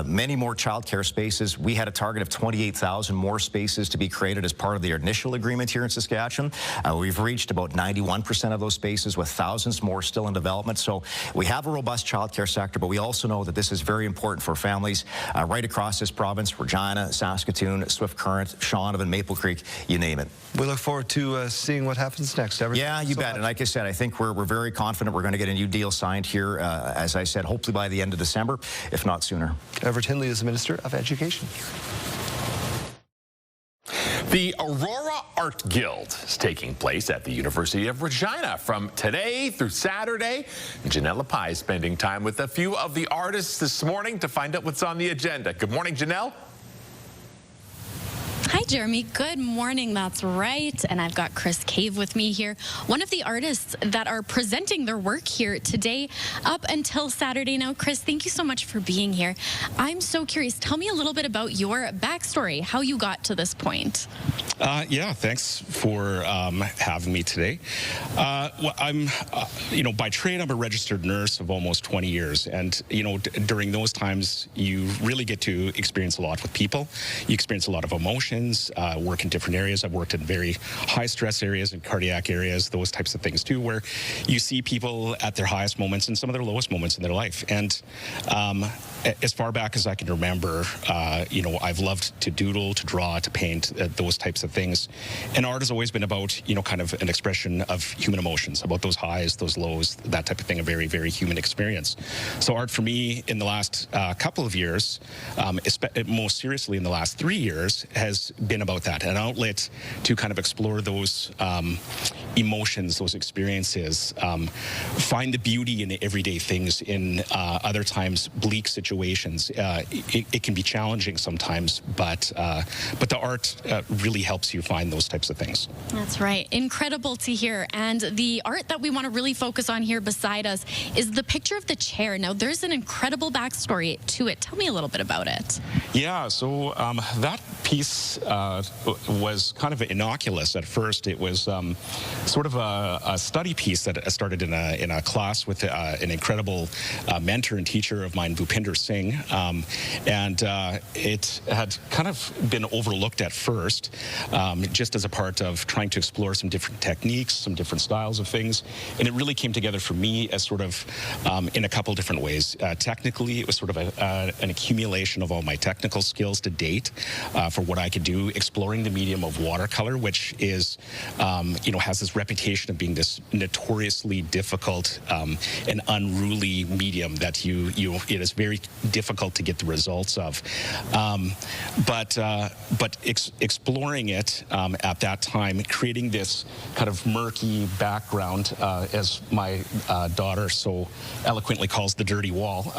many more child care spaces. We had a target of 28,000 more spaces to be created as part of the initial agreement here in Saskatchewan. We've reached about 91% of those spaces, with thousands more still in development. So we have a robust child care sector, but we also know that this is very important for families right across this province: Regina, Saskatoon, Swift Current, Shaunavon, Maple Creek, you name it. We look forward to seeing what happens next. Yeah, you bet. And like I said, I think we're very confident we're going to get a new deal signed here, as I said, hopefully by the end of December, if not sooner. Everett Hindley is the Minister of Education. The Aurora Art Guild is taking place at the University of Regina from today through Saturday. Janelle Pai is spending time with a few of the artists this morning to find out what's on the agenda. Good morning, Janelle. Hi, Jeremy. Good morning. That's right. And I've got Chris Cave with me here, one of the artists that are presenting their work here today up until Saturday. Now, Chris, thank you so much for being here. I'm so curious. Tell me a little bit about your backstory, how you got to this point. Yeah, thanks for having me today. Well, I'm, by trade, I'm a registered nurse of almost 20 years. And, during those times, you really get to experience a lot with people. You experience a lot of emotions. Work in different areas. I've worked in very high stress areas and cardiac areas, those types of things too, where you see people at their highest moments and some of their lowest moments in their life. And as far back as I can remember, I've loved to doodle, to draw, to paint, those types of things. And art has always been about, kind of an expression of human emotions, about those highs, those lows, that type of thing, a very, very human experience. So art for me in the last couple of years, most seriously in the last 3 years, has been about that, an outlet to kind of explore those emotions, those experiences, find the beauty in the everyday things, in other times bleak situations. It can be challenging sometimes, but the art really helps you find those types of things. That's right. Incredible to hear. And the art that we want to really focus on here beside us is the picture of the chair. Now, there's an incredible backstory to it. Tell me a little bit about it. Yeah, so that piece was kind of innocuous at first. It was sort of a study piece that I started in a class with an incredible mentor and teacher of mine, Bhupinder Singh, and it had kind of been overlooked at first, just as a part of trying to explore some different techniques, some different styles of things, and it really came together for me as sort of in a couple different ways. Technically, it was sort of an accumulation of all my technical skills to date for what I could do, exploring the medium of watercolor, which is, has this reputation of being this notoriously difficult and unruly medium that it is very difficult to get the results of. But exploring it at that time, creating this kind of murky background, as my daughter so eloquently calls the dirty wall,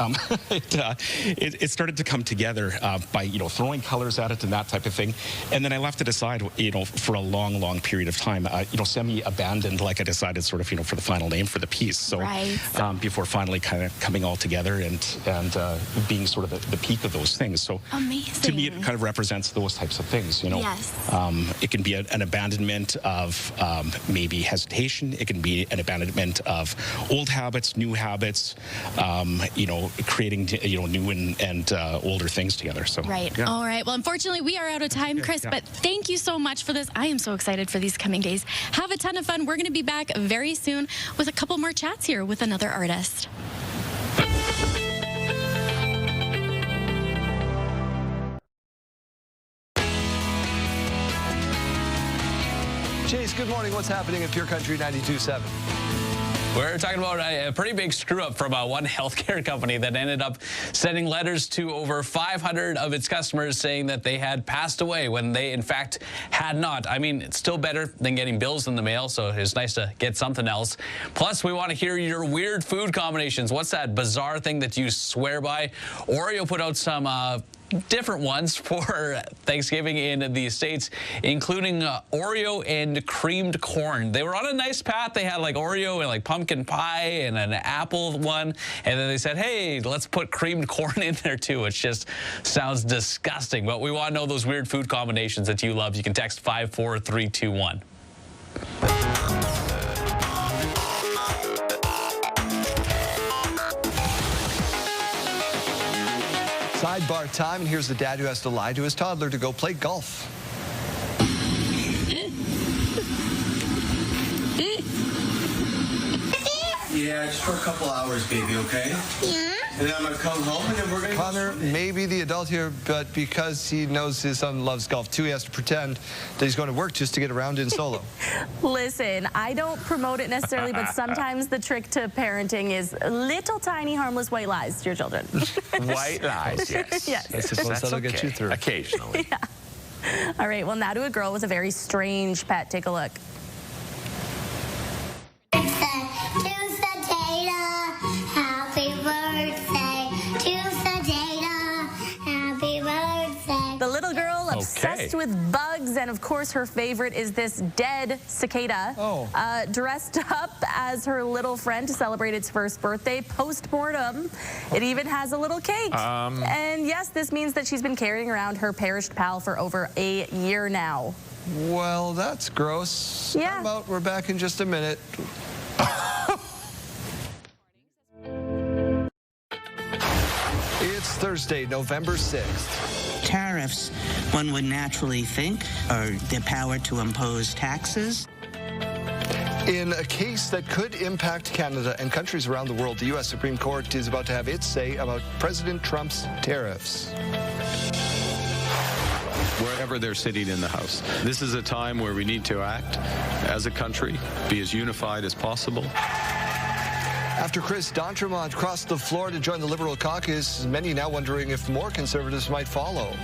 it started to come together by throwing colors at it and that type of thing. And then I left it aside, for a long period of time, semi-abandoned, like I decided sort of, for the final name for the piece. So before finally kind of coming all together and being sort of the peak of those things. So amazing. To me, it kind of represents those types of things, Yes. It can be an abandonment of maybe hesitation. It can be an abandonment of old habits, new habits, creating, new and older things together. So Right. Yeah. All right. Well, unfortunately, we are out of time, Chris, but thank you so much for this. I am so excited for these coming days. Have a ton of fun. We're going to be back very soon with a couple more chats here with another artist. Chase, good morning. What's happening at Pure Country 92.7? We're talking about a pretty big screw-up from one healthcare company that ended up sending letters to over 500 of its customers saying that they had passed away when they, in fact, had not. I mean, it's still better than getting bills in the mail, so it's nice to get something else. Plus, we want to hear your weird food combinations. What's that bizarre thing that you swear by? Oreo put out some different ones for Thanksgiving in the States, including Oreo and creamed corn. They were on a nice path. They had like Oreo and like pumpkin pie and an apple one. And then they said, hey, let's put creamed corn in there too. It just sounds disgusting. But we want to know those weird food combinations that you love. You can text 54321. Sidebar time, and here's the dad who has to lie to his toddler to go play golf. Yeah, just for a couple hours, baby, okay? Yeah. And then I'm going to come home, and then we're going to... Connor may be the adult here, but because he knows his son loves golf too, he has to pretend that he's going to work just to get around in solo. Listen, I don't promote it necessarily, but sometimes the trick to parenting is little tiny harmless white lies to your children. White lies, yes. Yes. I suppose that'll get you through. Occasionally. Yeah. All right, well, now to a girl with a very strange pet. Take a look. The little girl obsessed with bugs, and of course her favorite is this dead cicada. Dressed up as her little friend to celebrate its first birthday post-mortem. It even has a little cake. And yes, this means that she's been carrying around her perished pal for over a year now. Well, that's gross. Yeah. How about we're back in just a minute. It's Thursday, November 6th. Tariffs, one would naturally think, are the power to impose taxes. In a case that could impact Canada and countries around the world, the U.S. Supreme Court is about to have its say about President Trump's tariffs. Wherever they're sitting in the House. This is a time where we need to act as a country, be as unified as possible. After Chris D'Entremont crossed the floor to join the Liberal caucus, many now wondering if more Conservatives might follow.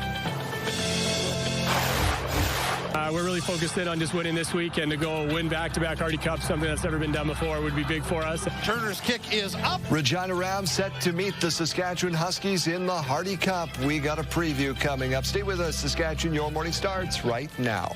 We're really focused in on just winning this week, and to go win back-to-back Hardy Cup, something that's never been done before, would be big for us. Turner's kick is up. Regina Rams set to meet the Saskatchewan Huskies in the Hardy Cup. We got a preview coming up. Stay with us. Saskatchewan, your morning starts right now.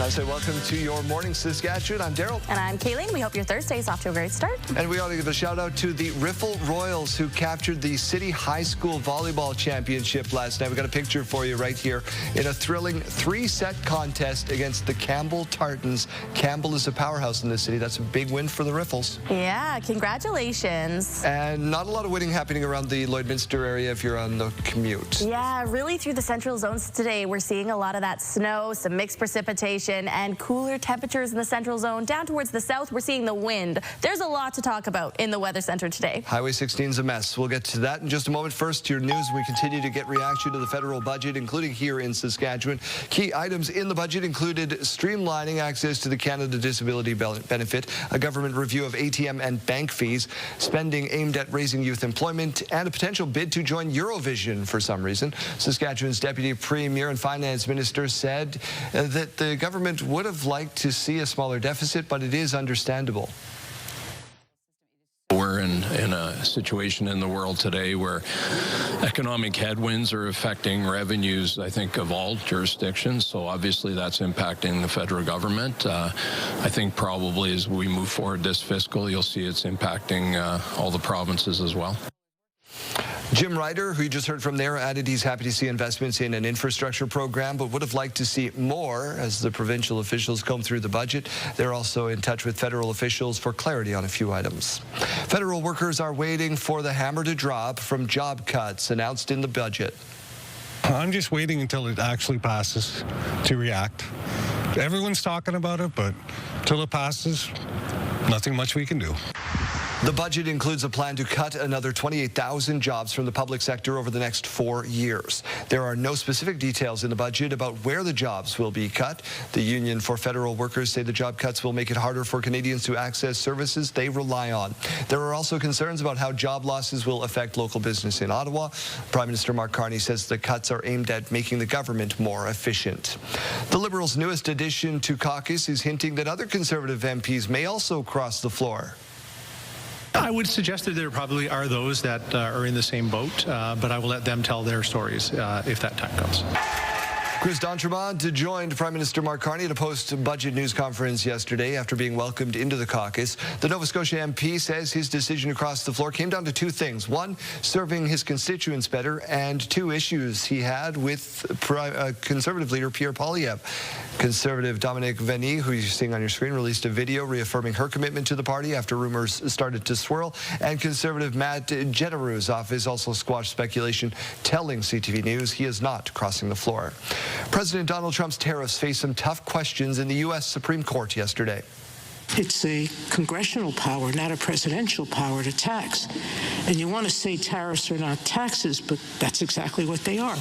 I say welcome to Your Morning Saskatchewan. I'm Daryl. And I'm Kayleen. We hope your Thursday is off to a great start. And we ought to give a shout out to the Riffle Royals who captured the City High School Volleyball Championship last night. We got a picture for you right here in a thrilling 3-set contest against the Campbell Tartans. Campbell is a powerhouse in the city. That's a big win for the Riffles. Yeah, congratulations. And not a lot of winning happening around the Lloydminster area if you're on the commute. Yeah, really through the central zones today, we're seeing a lot of that snow, some mixed precipitation, and cooler temperatures in the central zone. Down towards the south, we're seeing the wind. There's a lot to talk about in the weather center today. Highway 16's a mess. We'll get to that in just a moment. First, to your news. We continue to get reaction to the federal budget, including here in Saskatchewan. Key items in the budget included streamlining access to the Canada Disability Benefit, a government review of ATM and bank fees, spending aimed at raising youth employment, and a potential bid to join Eurovision for some reason. Saskatchewan's Deputy Premier and Finance Minister said that the government would have liked to see a smaller deficit, but it is understandable. We're in a situation in the world today where economic headwinds are affecting revenues, I think, of all jurisdictions. So obviously that's impacting the federal government. I think probably as we move forward this fiscal, you'll see it's impacting all the provinces as well. Jim Ryder, who you just heard from there, added he's happy to see investments in an infrastructure program, but would have liked to see more as the provincial officials comb through the budget. They're also in touch with federal officials for clarity on a few items. Federal workers are waiting for the hammer to drop from job cuts announced in the budget. I'm just waiting until it actually passes to react. Everyone's talking about it, but until it passes, nothing much we can do. The budget includes a plan to cut another 28,000 jobs from the public sector over the next 4 years. There are no specific details in the budget about where the jobs will be cut. The Union for Federal Workers say the job cuts will make it harder for Canadians to access services they rely on. There are also concerns about how job losses will affect local business in Ottawa. Prime Minister Mark Carney says the cuts are aimed at making the government more efficient. The Liberals' newest addition to caucus is hinting that other Conservative MPs may also cross the floor. I would suggest that there probably are those that are in the same boat, but I will let them tell their stories if that time comes. Chris D'Entremont joined Prime Minister Mark Carney at a post-budget news conference yesterday after being welcomed into the caucus. The Nova Scotia MP says his decision to cross the floor came down to two things. One, serving his constituents better, and two, issues he had with Conservative leader Pierre Poilievre. Conservative Dominic Venny, who you're seeing on your screen, released a video reaffirming her commitment to the party after rumors started to swirl. And Conservative Matt Jeterou's office also squashed speculation, telling CTV News he is not crossing the floor. President Donald Trump's tariffs faced some tough questions in the U.S. Supreme Court yesterday. It's a congressional power, not a presidential power to tax. And you want to say tariffs are not taxes, but that's exactly what they are.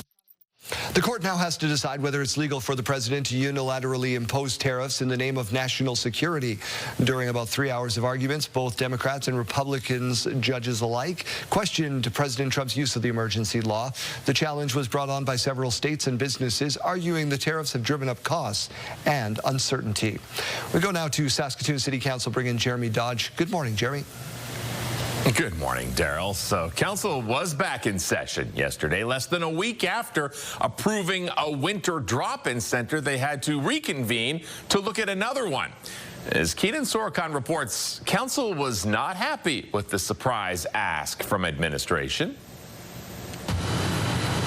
The court now has to decide whether it's legal for the president to unilaterally impose tariffs in the name of national security. During about 3 hours of arguments, both Democrats and Republicans, judges alike, questioned President Trump's use of the emergency law. The challenge was brought on by several states and businesses, arguing the tariffs have driven up costs and uncertainty. We go now to Saskatoon City Council. Bring in Jeremy Dodge. Good morning, Jeremy. Good morning, Daryl. So council was back in session yesterday. Less than a week after approving a winter drop-in center, they had to reconvene to look at another one. As Keenan Sorokhan reports, council was not happy with the surprise ask from administration.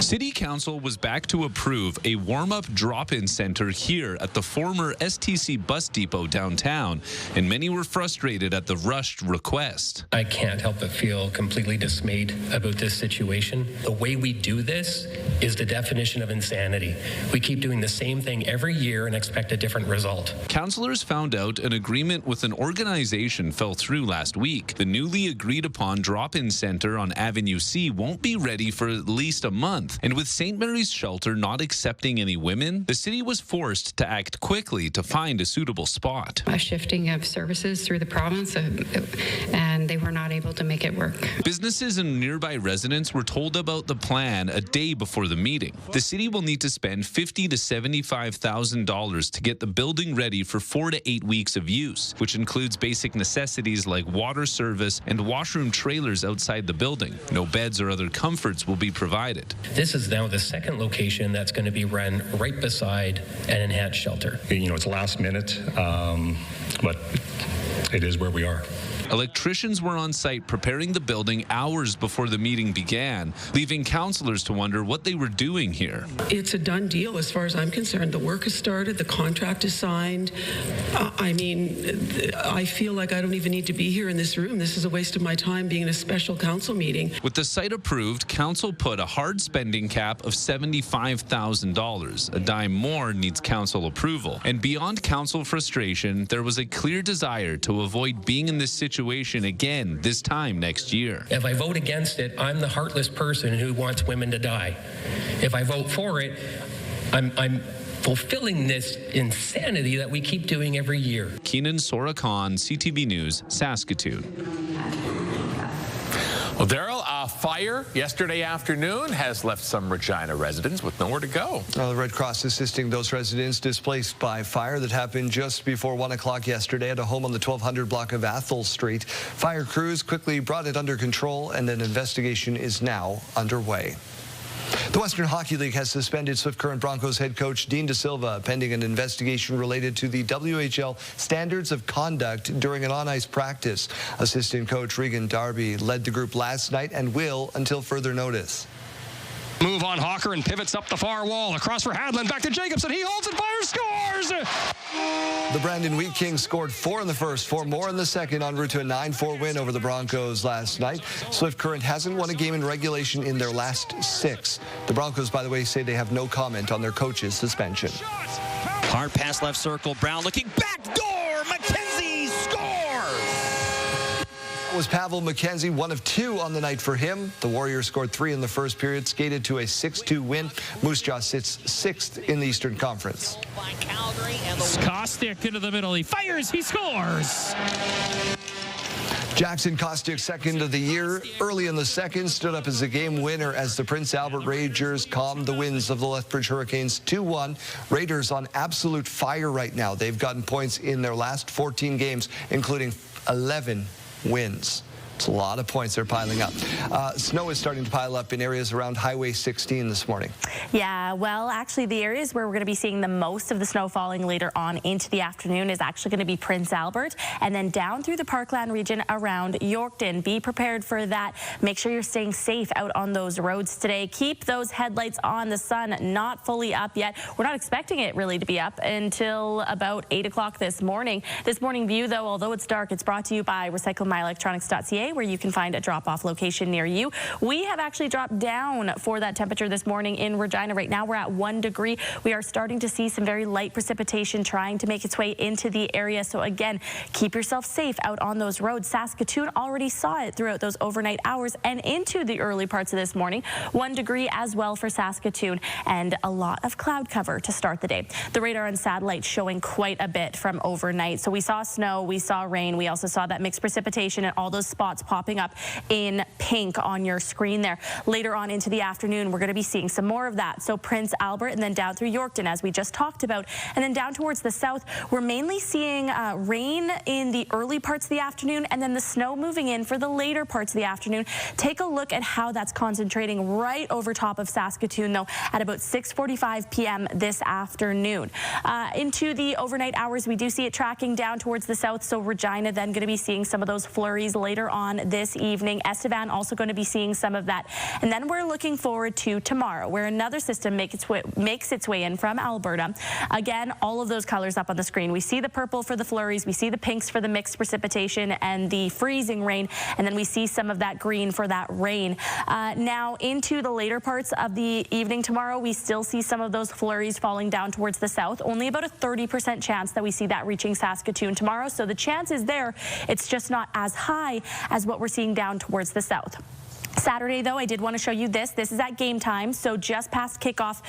City Council was back to approve a warm-up drop-in center here at the former STC bus depot downtown, and many were frustrated at the rushed request. I can't help but feel completely dismayed about this situation. The way we do this is the definition of insanity. We keep doing the same thing every year and expect a different result. Councillors found out an agreement with an organization fell through last week. The newly agreed-upon drop-in center on Avenue C won't be ready for at least a month. And with St. Mary's Shelter not accepting any women, the city was forced to act quickly to find a suitable spot. A shifting of services through the province, and they were not able to make it work. Businesses and nearby residents were told about the plan a day before the meeting. The city will need to spend $50,000 to $75,000 to get the building ready for 4 to 8 weeks of use, which includes basic necessities like water service and washroom trailers outside the building. No beds or other comforts will be provided. This is now the second location that's going to be run right beside an enhanced shelter. You know, it's last minute, but it is where we are. Electricians were on site preparing the building hours before the meeting began, leaving councillors to wonder what they were doing here. It's a done deal as far as I'm concerned. The work has started, the contract is signed. I mean, I feel like I don't even need to be here in this room. This is a waste of my time being in a special council meeting. With the site approved, council put a hard spending cap of $75,000. A dime more needs council approval. And beyond council frustration, there was a clear desire to avoid being in this situation again this time next year. If I vote against it, I'm the heartless person who wants women to die. If I vote for it, I'm fulfilling this insanity that we keep doing every year. Keenan Sora Khan, CTV News, Saskatoon. Well, Daryl, a fire yesterday afternoon has left some Regina residents with nowhere to go. The Red Cross assisting those residents displaced by fire that happened just before 1 o'clock yesterday at a home on the 1200 block of Athol Street. Fire crews quickly brought it under control, and an investigation is now underway. The Western Hockey League has suspended Swift Current Broncos head coach Dean De Silva pending an investigation related to the WHL standards of conduct during an on-ice practice. Assistant coach Regan Darby led the group last night and will until further notice. Move on Hawker and pivots up the far wall. Across for Hadland. Back to Jacobson. He holds it, fires, scores! The Brandon Wheat Kings scored 4 in the first, 4 more in the second, en route to a 9-4 win over the Broncos last night. Swift Current hasn't won a game in regulation in their last 6. The Broncos, by the way, say they have no comment on their coach's suspension. Hard pass left circle. Brown looking back door. McKenzie scores! Was Pavel McKenzie, 1 of 2 on the night for him. The Warriors scored 3 in the first period, skated to a 6-2 win. Moose Jaw sits 6th in the Eastern Conference. Kostick into the middle. He fires. He scores. Jackson Kostick, second of the year, early in the second, stood up as a game winner as the Prince Albert Rangers calmed the winds of the Lethbridge Hurricanes 2-1. Raiders on absolute fire right now. They've gotten points in their last 14 games, including 11 wins. It's a lot of points they're piling up. Snow is starting to pile up in areas around Highway 16 this morning. Yeah, well, actually, the areas where we're going to be seeing the most of the snow falling later on into the afternoon is actually going to be Prince Albert and then down through the Parkland region around Yorkton. Be prepared for that. Make sure you're staying safe out on those roads today. Keep those headlights on. The sun not fully up yet. We're not expecting it really to be up until about 8 o'clock this morning. This morning view, though, although it's dark, it's brought to you by recyclemyelectronics.ca, where you can find a drop-off location near you. We have actually dropped down for that temperature this morning in Regina. Right now we're at 1 degree. We are starting to see some very light precipitation trying to make its way into the area. So again, keep yourself safe out on those roads. Saskatoon already saw it throughout those overnight hours and into the early parts of this morning. 1 degree as well for Saskatoon and a lot of cloud cover to start the day. The radar and satellite showing quite a bit from overnight. So we saw snow, we saw rain, we also saw that mixed precipitation and all those spots popping up in pink on your screen there. Later on into the afternoon, we're going to be seeing some more of that. So Prince Albert and then down through Yorkton, as we just talked about. And then down towards the south, we're mainly seeing rain in the early parts of the afternoon and then the snow moving in for the later parts of the afternoon. Take a look at how that's concentrating right over top of Saskatoon, though, at about 6:45 p.m. this afternoon. Into the overnight hours, we do see it tracking down towards the south. So Regina then going to be seeing some of those flurries later on this evening. Estevan also going to be seeing some of that. And then we're looking forward to tomorrow, where another system makes its way in from Alberta. Again, all of those colors up on the screen. We see the purple for the flurries, we see the pinks for the mixed precipitation and the freezing rain, and then we see some of that green for that rain. Now into the later parts of the evening tomorrow, we still see some of those flurries falling down towards the south. Only about a 30% chance that we see that reaching Saskatoon tomorrow. So the chance is there. It's just not as high as what we're seeing down towards the south. Saturday, though, I did want to show you this. This is at game time, so just past kickoff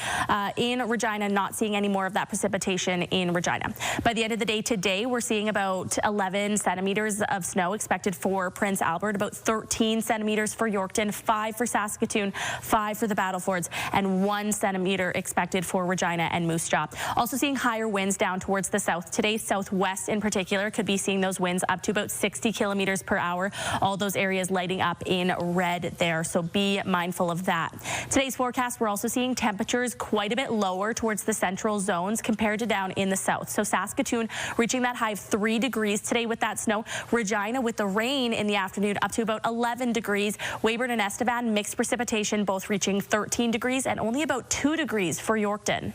in Regina, not seeing any more of that precipitation in Regina. By the end of the day today, we're seeing about 11 centimeters of snow expected for Prince Albert, about 13 centimeters for Yorkton, 5 for Saskatoon, 5 for the Battlefords, and 1 centimeter expected for Regina and Moose Jaw. Also seeing higher winds down towards the south today. Southwest in particular could be seeing those winds up to about 60 kilometers per hour. All those areas lighting up in red there. there, so be mindful of that. Today's forecast, we're also seeing temperatures quite a bit lower towards the central zones compared to down in the south. So Saskatoon reaching that high of 3 degrees today with that snow. Regina with the rain in the afternoon up to about 11 degrees. Weyburn and Estevan mixed precipitation both reaching 13 degrees and only about 2 degrees for Yorkton.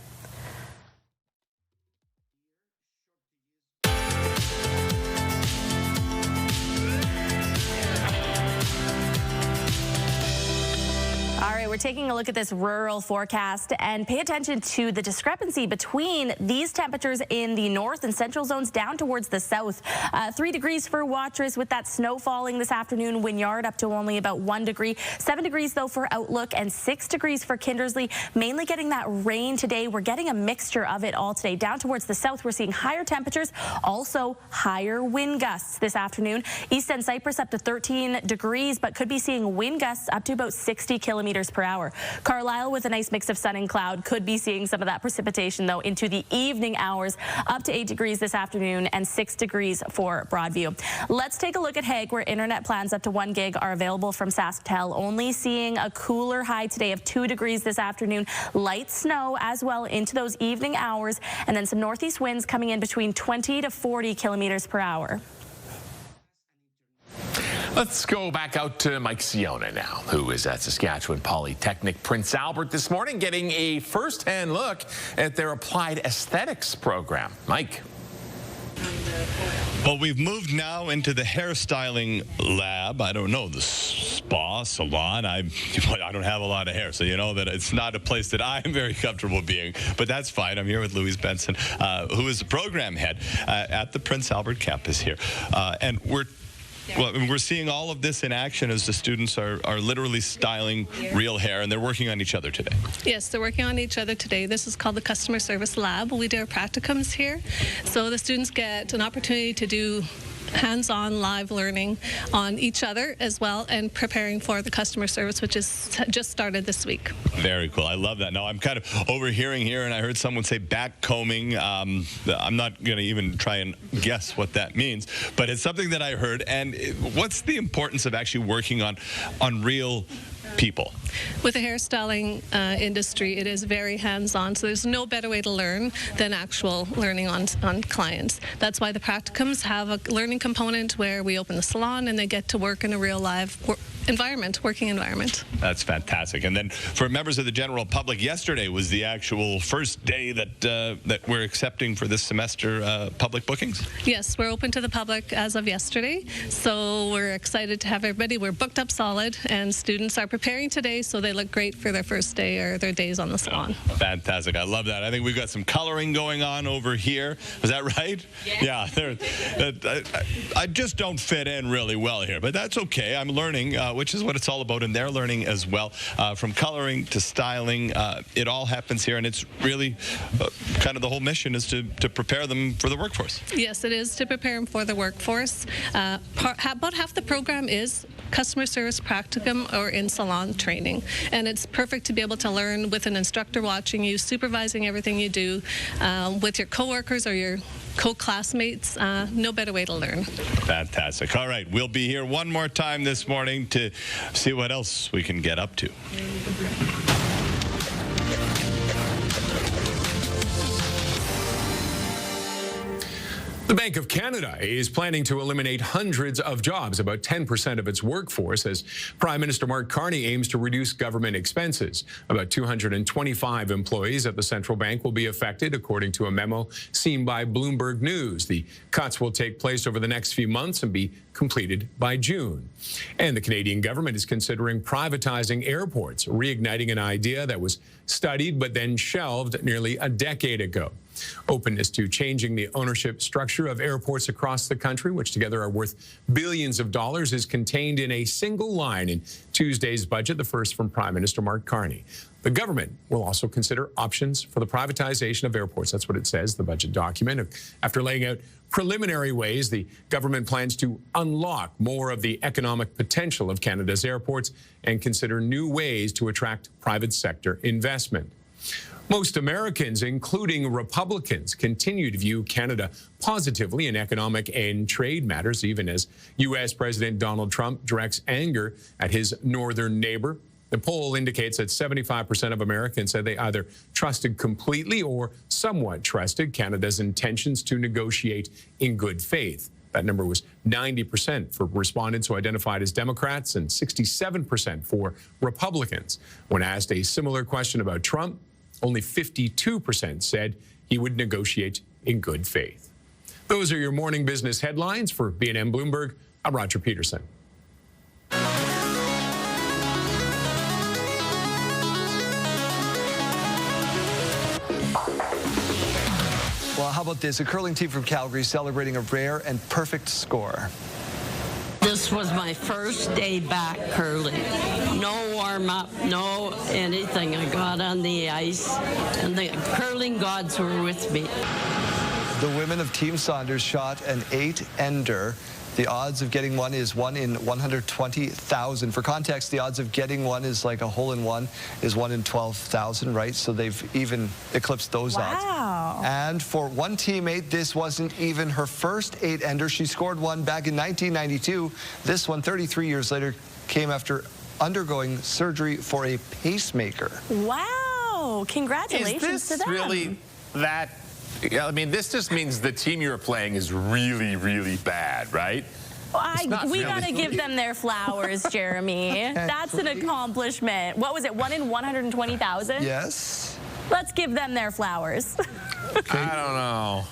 We're taking a look at this rural forecast and pay attention to the discrepancy between these temperatures in the north and central zones down towards the south. 3 degrees for Watrous with that snow falling this afternoon. Wynyard up to only about 1 degree. 7 degrees though for Outlook and 6 degrees for Kindersley. Mainly getting that rain today. We're getting a mixture of it all today. Down towards the south, we're seeing higher temperatures, also higher wind gusts this afternoon. East End Cypress up to 13 degrees, but could be seeing wind gusts up to about 60 kilometers per hour. Carlisle with a nice mix of sun and cloud could be seeing some of that precipitation though into the evening hours, up to 8 degrees this afternoon and 6 degrees for Broadview. Let's take a look at Hague, where internet plans up to 1 gig are available from SaskTel. Only seeing a cooler high today of 2 degrees this afternoon. Light snow as well into those evening hours, and then some northeast winds coming in between 20 to 40 kilometers per hour. Let's go back out to Mike Siona now, who is at Saskatchewan Polytechnic Prince Albert this morning, getting a first-hand look at their applied aesthetics program. Mike. Well, we've moved now into the hairstyling lab. I don't know, the spa, salon. I don't have a lot of hair, so you know that it's not a place that I'm very comfortable being, but that's fine. I'm here with Louise Benson, who is the program head at the Prince Albert campus here. And we're seeing all of this in action as the students are literally styling real hair, and they're working on each other today. Yes, they're working on each other today. This is called the Customer Service Lab. We do our practicums here. So the students get an opportunity to do hands-on live learning on each other as well, and preparing for the customer service, which is just started this week. Very cool. I love that. Now, I'm kind of overhearing here, and I heard someone say back combing. I'm not going to even try and guess what that means, but it's something that I heard. And what's the importance of actually working on real people? With the hairstyling industry, it is very hands-on, so there's no better way to learn than actual learning on clients. That's why the practicums have a learning component where we open the salon and they get to work in a real live working environment. That's fantastic. And then for members of the general public, yesterday was the actual first day that we're accepting for this semester public bookings? Yes, we're open to the public as of yesterday, so we're excited to have everybody. We're booked up solid, and students are preparing today, so they look great for their first day or their days on the salon. Oh, fantastic. I love that. I think we've got some coloring going on over here. Is that right? Yeah. I just don't fit in really well here, but that's okay. I'm learning, which is what it's all about, and they're learning as well. From coloring to styling, it all happens here, and it's really kind of the whole mission is to prepare them for the workforce. Yes, it is to prepare them for the workforce. About half the program is customer service practicum or in-salon training, and it's perfect to be able to learn with an instructor watching you, supervising everything you do with your coworkers or your co-classmates. No better way to learn. Fantastic. All right, we'll be here one more time this morning to see what else we can get up to. The Bank of Canada is planning to eliminate hundreds of jobs, about 10% of its workforce, as Prime Minister Mark Carney aims to reduce government expenses. About 225 employees at the central bank will be affected, according to a memo seen by Bloomberg News. The cuts will take place over the next few months and be completed by June. And the Canadian government is considering privatizing airports, reigniting an idea that was studied but then shelved nearly a decade ago. Openness to changing the ownership structure of airports across the country, which together are worth billions of dollars, is contained in a single line in Tuesday's budget, the first from Prime Minister Mark Carney. The government will also consider options for the privatization of airports. That's what it says, the budget document. After laying out preliminary ways the government plans to unlock more of the economic potential of Canada's airports and consider new ways to attract private sector investment. Most Americans, including Republicans, continue to view Canada positively in economic and trade matters, even as U.S. President Donald Trump directs anger at his northern neighbor. The poll indicates that 75% of Americans said they either trusted completely or somewhat trusted Canada's intentions to negotiate in good faith. That number was 90% for respondents who identified as Democrats and 67% for Republicans. When asked a similar question about Trump, only 52% said he would negotiate in good faith. Those are your morning business headlines. For B&M Bloomberg, I'm Roger Peterson. Well, how about this? A curling team from Calgary celebrating a rare and perfect score. This was my first day back curling. No warm-up, no anything. I got on the ice, and the curling gods were with me. The women of Team Saunders shot an 8-ender. The odds of getting one is 1 in 120,000. For context, the odds of getting one is like a hole-in-one is 1 in 12,000, right? So they've even eclipsed those odds. Wow. And for one teammate, this wasn't even her first 8-ender. She scored one back in 1992. This one, 33 years later, came after undergoing surgery for a pacemaker. Wow. Congratulations to them. Really that? I mean, this just means the team you're playing is really, really bad, right? We got to give them their flowers, Jeremy. That's an accomplishment. What was it, 1 in 120,000? Yes. Let's give them their flowers. I don't know.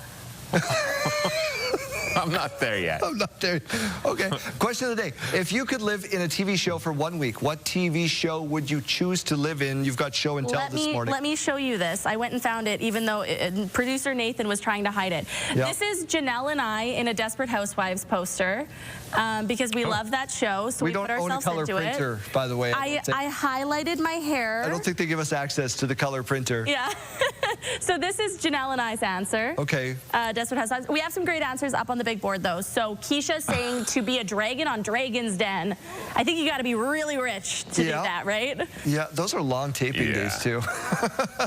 I'm not there yet. I'm not there. Okay. Question of the day. If you could live in a TV show for 1 week, what TV show would you choose to live in? You've got show and tell this morning. Let me show you this. I went and found it, even though producer Nathan was trying to hide it. Yep. This is Janelle and I in a Desperate Housewives poster because we love that show, so we put ourselves into it. We don't own a color printer, by the way. I highlighted my hair. I don't think they give us access to the color printer. Yeah. So this is Janelle and I's answer. Okay. Desperate Housewives. We have some great answers up on the big board, though. So Keisha saying to be a dragon on Dragon's Den. I think you got to be really rich to do that, right? Yeah, those are long taping days, too.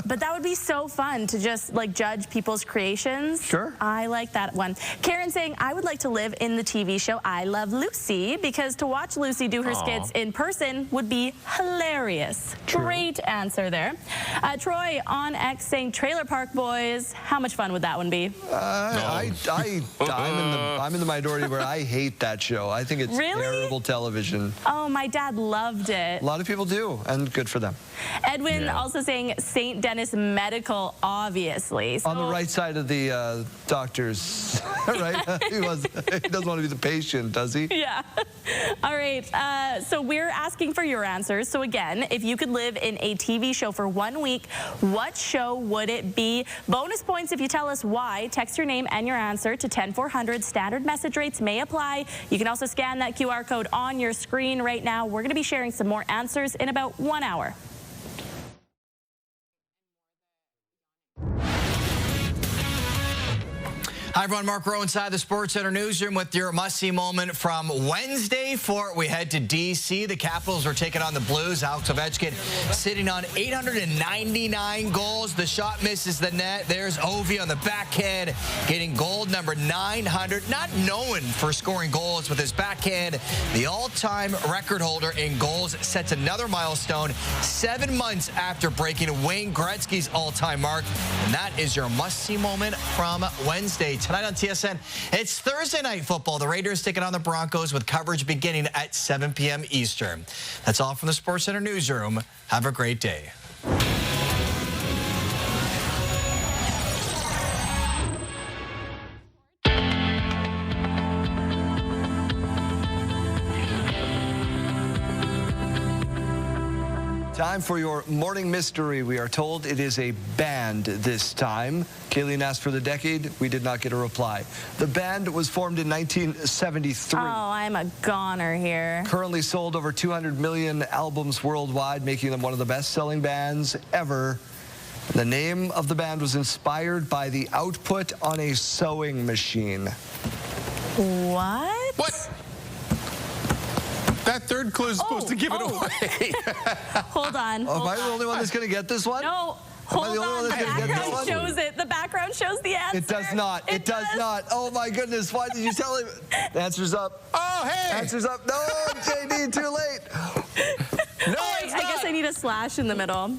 But that would be so fun to just, like, judge people's creations. Sure. I like that one. Karen saying, I would like to live in the TV show I Love Lucy, because to watch Lucy do her skits in person would be hilarious. True. Great answer there. Troy on X saying, Trailer Park Boys. How much fun would that one be? I'm in the minority where I hate that show. I think it's terrible television. Oh, my dad loved it. A lot of people do, and good for them. Edwin also saying St. Denis Medical, obviously. So, on the right side of the doctors, right? He doesn't want to be the patient, does he? Yeah. All right. So we're asking for your answers. So again, if you could live in a TV show for 1 week, what show would it be? Bonus points if you tell us why. Text your name and your answer to 10400. Standard message rates may apply. You can also scan that QR code on your screen right now. We're going to be sharing some more answers in about 1 hour. Hi, everyone. Mark Rowe inside the Sports Center newsroom with your must-see moment from Wednesday. Before we head to D.C., the Capitals are taking on the Blues. Alex Ovechkin sitting on 899 goals. The shot misses the net. There's Ovi on the backhand getting goal number 900. Not known for scoring goals with his backhand. The all-time record holder in goals sets another milestone 7 months after breaking Wayne Gretzky's all-time mark. And that is your must-see moment from Wednesday. Tonight on TSN, it's Thursday Night Football. The Raiders taking on the Broncos with coverage beginning at 7 p.m. Eastern. That's all from the Sports Center newsroom. Have a great day. Time for your morning mystery. We are told it is a band this time. Kayleen asked for the decade. We did not get a reply. The band was formed in 1973. Oh, I'm a goner here. Currently sold over 200 million albums worldwide, making them one of the best-selling bands ever. The name of the band was inspired by the output on a sewing machine. What? What? That third clue is supposed to give it away. Hold on. Am I the only one that's going to get this one? No. Hold on, the background shows it. The background shows the answer. It does not. It does not. Oh, my goodness. Why did you tell him? The answer's up. Oh, hey. Answer's up. No, JD, too late. No, I guess I need a slash in the middle.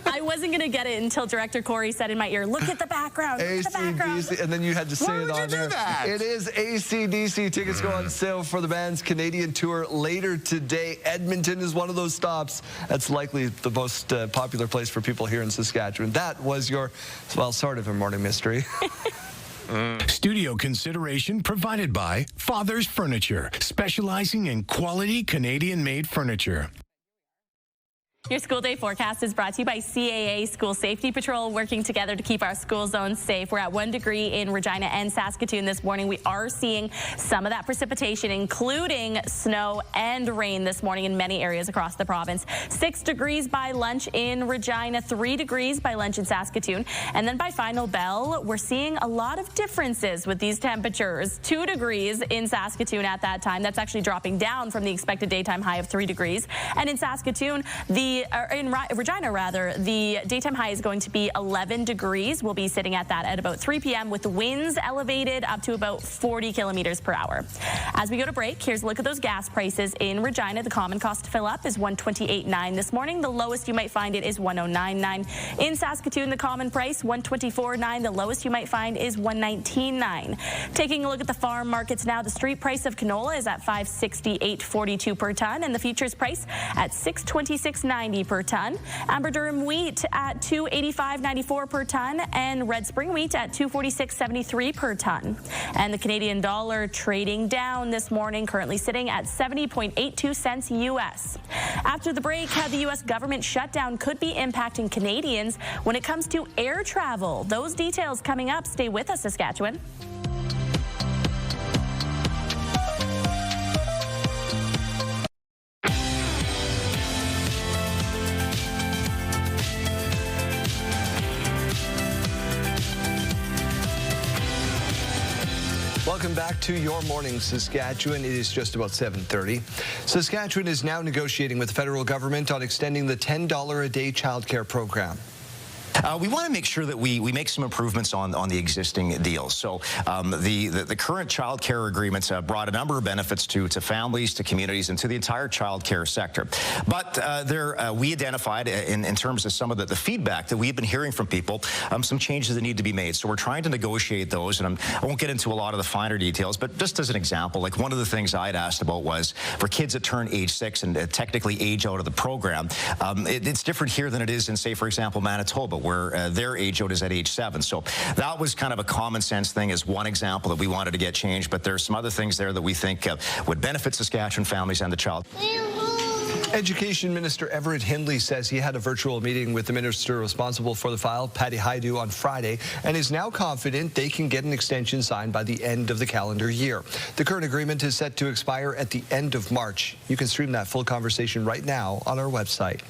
I wasn't going to get it until Director Corey said in my ear, look at the background, look at the background. And then you had to say Why it would on you do there. that? It is AC/DC. Tickets go on sale for the band's Canadian tour later today. Edmonton is one of those stops. That's likely the most popular place for people here in Saskatchewan. That was your, well, sort of a morning mystery. Studio consideration provided by Father's Furniture, specializing in quality Canadian-made furniture. Your school day forecast is brought to you by CAA School Safety Patrol, working together to keep our school zones safe. We're at 1 degree in Regina and Saskatoon this morning. We are seeing some of that precipitation, including snow and rain this morning in many areas across the province. 6 degrees by lunch in Regina, 3 degrees by lunch in Saskatoon. And then by final bell, we're seeing a lot of differences with these temperatures. 2 degrees in Saskatoon at that time. That's actually dropping down from the expected daytime high of 3 degrees. And in Saskatoon, in Regina, the daytime high is going to be 11 degrees. We'll be sitting at that at about 3 p.m. with the winds elevated up to about 40 kilometers per hour. As we go to break, here's a look at those gas prices in Regina. The common cost to fill up is $128.9 this morning. The lowest you might find it is $109.9. In Saskatoon, the common price $124.9. The lowest you might find is $119.9. Taking a look at the farm markets now, the street price of canola is at $568.42 per ton, and the futures price at $626.90 per ton. Amber durum wheat at $285.94 per ton, and red spring wheat at $246.73 per ton. And the Canadian dollar trading down this morning, currently sitting at 70.82 cents US. After the break, how the U.S. government shutdown could be impacting Canadians when it comes to air travel. Those details coming up. Stay with us, Saskatchewan. Welcome back to Your Morning Saskatchewan. It is just about 7:30. Saskatchewan is now negotiating with the federal government on extending the $10 a day childcare program. We want to make sure that we make some improvements on the existing deals. So the current child care agreements brought a number of benefits to families, to communities, and to the entire child care sector. But we identified in terms of some of the feedback that we've been hearing from people, some changes that need to be made. So we're trying to negotiate those, and I won't get into a lot of the finer details, but just as an example, like one of the things I'd asked about was for kids that turn age 6 and technically age out of the program, it's different here than it is in, say, for example, Manitoba, where their age out is at age 7. So that was kind of a common sense thing as one example that we wanted to get changed, but there's some other things there that we think would benefit Saskatchewan families and the child. Education Minister Everett Hindley says he had a virtual meeting with the minister responsible for the file, Patty Haidu, on Friday, and is now confident they can get an extension signed by the end of the calendar year. The current agreement is set to expire at the end of March. You can stream that full conversation right now on our website.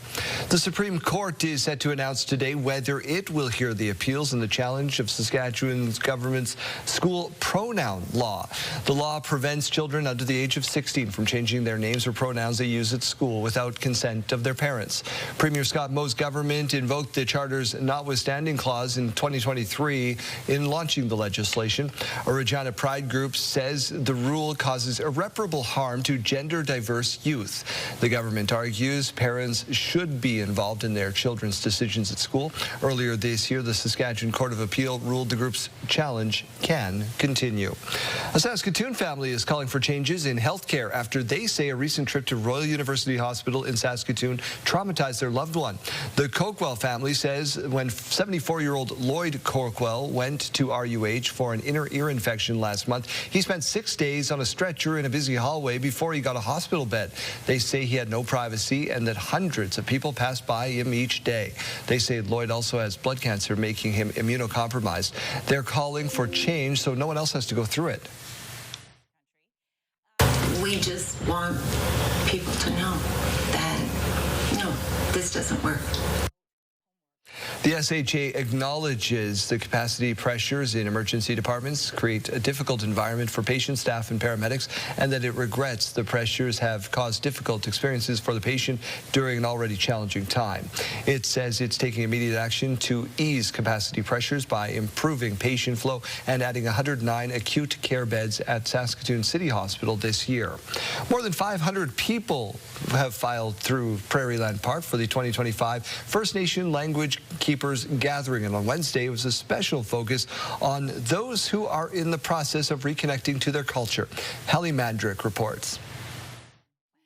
The Supreme Court is set to announce today whether it will hear the appeals and the challenge of Saskatchewan's government's school pronoun law. The law prevents children under the age of 16 from changing their names or pronouns they use at school without consent of their parents. Premier Scott Moe's government invoked the Charter's notwithstanding clause in 2023 in launching the legislation. A Regina Pride group says the rule causes irreparable harm to gender-diverse youth. The government argues parents should be involved in their children's decisions at school. Earlier this year, the Saskatchewan Court of Appeal ruled the group's challenge can continue. A Saskatoon family is calling for changes in health care after they say a recent trip to Royal University Hospital in Saskatoon traumatized their loved one. The Coquel family says when 74-year-old Lloyd Coquel went to RUH for an inner ear infection last month, he spent 6 days on a stretcher in a busy hallway before he got a hospital bed. They say he had no privacy and that hundreds of people passed by him each day. They say Lloyd also has blood cancer, making him immunocompromised. They're calling for change so no one else has to go through it. We just want people to know that, no, this doesn't work. The SHA acknowledges the capacity pressures in emergency departments create a difficult environment for patient, staff, and paramedics, and that it regrets the pressures have caused difficult experiences for the patient during an already challenging time. It says it's taking immediate action to ease capacity pressures by improving patient flow and adding 109 acute care beds at Saskatoon City Hospital this year. More than 500 people have filed through Prairieland Park for the 2025 First Nation Language Keepers Gathering, and on Wednesday it was a special focus on those who are in the process of reconnecting to their culture. Hallie Mandrick reports.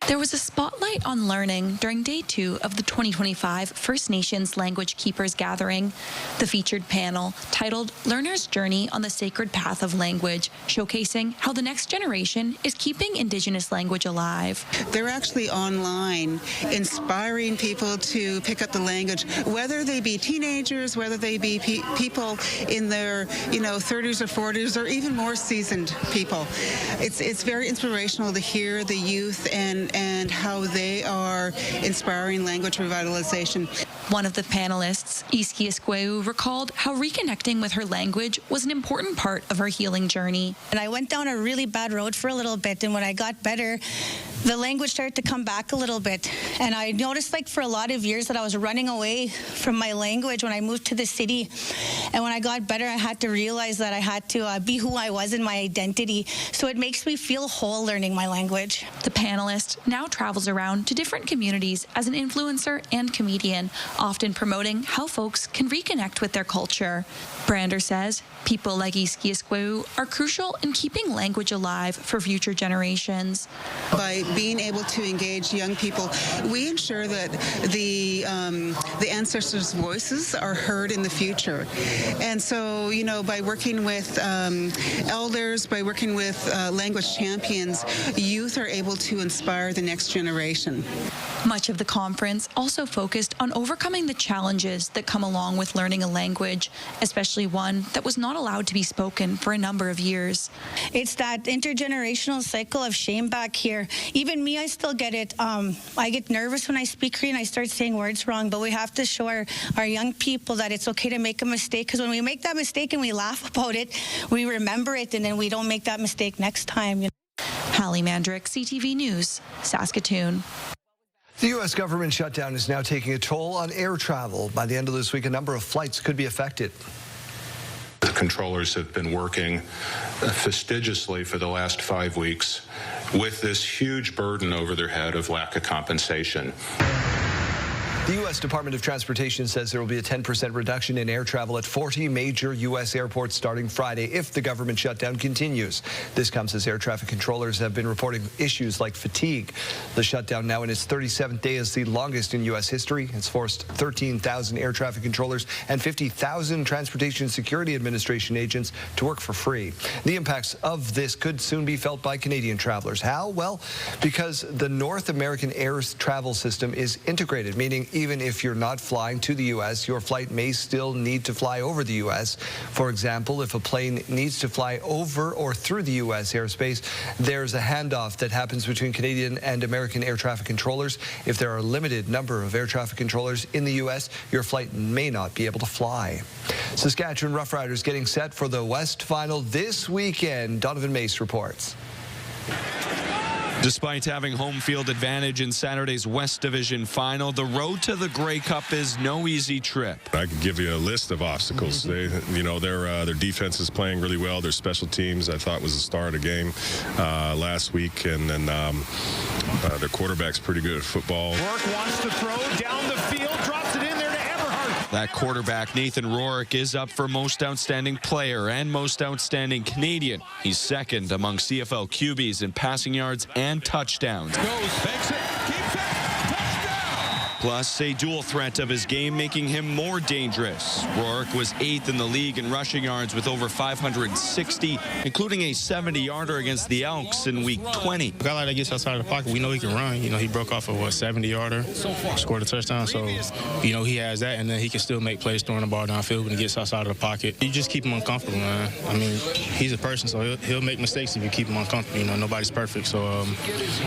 There was a spotlight on learning during day 2 of the 2025 First Nations Language Keepers Gathering. The featured panel, titled Learner's Journey on the Sacred Path of Language, showcasing how the next generation is keeping Indigenous language alive. They're actually online, inspiring people to pick up the language, whether they be teenagers, whether they be people in their 30s or 40s, or even more seasoned people. It's very inspirational to hear the youth and how they are inspiring language revitalization. One of the panelists, Iski Esqueu, recalled how reconnecting with her language was an important part of her healing journey. And I went down a really bad road for a little bit, and when I got better, the language started to come back a little bit. And I noticed, like, for a lot of years that I was running away from my language when I moved to the city. And when I got better, I had to realize that I had to be who I was in my identity. So it makes me feel whole learning my language. The panelist now travels around to different communities as an influencer and comedian, often promoting how folks can reconnect with their culture. Brander says people like Iski Esqueu are crucial in keeping language alive for future generations. By being able to engage young people, we ensure that the ancestors' voices are heard in the future. And so, by working with elders, by working with language champions, youth are able to inspire the next generation. Much of the conference also focused on overcoming the challenges that come along with learning a language, especially one that was not allowed to be spoken for a number of years. It's that intergenerational cycle of shame back here. Even me, I still get it. I get nervous when I speak Korean. I start saying words wrong, but we have to show our young people that it's okay to make a mistake, because when we make that mistake and we laugh about it, we remember it, and then we don't make that mistake next time. Hallie Mandrick, CTV News, Saskatoon. The U.S. government shutdown is now taking a toll on air travel. By the end of this week, a number of flights could be affected. The controllers have been working fastidiously for the last 5 weeks with this huge burden over their head of lack of compensation. The U.S. Department of Transportation says there will be a 10% reduction in air travel at 40 major U.S. airports starting Friday if the government shutdown continues. This comes as air traffic controllers have been reporting issues like fatigue. The shutdown, now in its 37th day, is the longest in U.S. history. It's forced 13,000 air traffic controllers and 50,000 Transportation Security Administration agents to work for free. The impacts of this could soon be felt by Canadian travelers. How? Well, because the North American air travel system is integrated, meaning even if you're not flying to the U.S., your flight may still need to fly over the U.S. For example, if a plane needs to fly over or through the U.S. airspace, there's a handoff that happens between Canadian and American air traffic controllers. If there are a limited number of air traffic controllers in the U.S., your flight may not be able to fly. Saskatchewan Roughriders getting set for the West Final this weekend. Donovan Mace reports. Despite having home field advantage in Saturday's West Division Final, the road to the Grey Cup is no easy trip. I could give you a list of obstacles. Their defense is playing really well. Their special teams, I thought, was the star of the game last week, and then their quarterback's pretty good at football. Rourke wants to throw down the field, drops it in there to Eberhardt. That quarterback, Nathan Rourke, is up for Most Outstanding Player and Most Outstanding Canadian. He's second among CFL QBs in passing yards and touchdowns. Fakes it, keeps it, touchdown! Plus, a dual threat of his game, making him more dangerous. Rourke was 8th in the league in rushing yards with over 560, including a 70-yarder against the Elks in Week 20. A guy like that gets outside of the pocket, we know he can run. He broke off a 70-yarder, scored a touchdown. So, he has that, and then he can still make plays throwing the ball downfield when he gets outside of the pocket. You just keep him uncomfortable, man. I mean, he's a person, so he'll make mistakes if you keep him uncomfortable. Nobody's perfect, so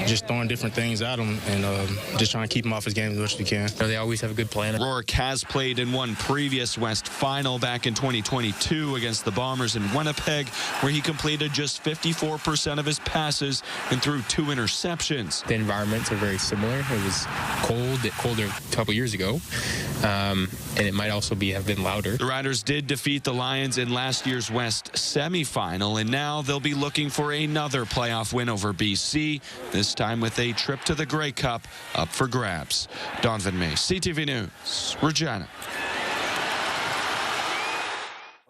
just throwing different things at him and just trying to keep him off his game as much as we can. They always have a good plan. Rourke has played in one previous West final back in 2022 against the Bombers in Winnipeg, where he completed just 54% of his passes and threw 2 interceptions. The environments are very similar. It was colder a couple years ago, and it might also have been louder. The Riders did defeat the Lions in last year's West semifinal, and now they'll be looking for another playoff win over BC, this time with a trip to the Grey Cup up for grabs. Donovan May, CTV News, Regina.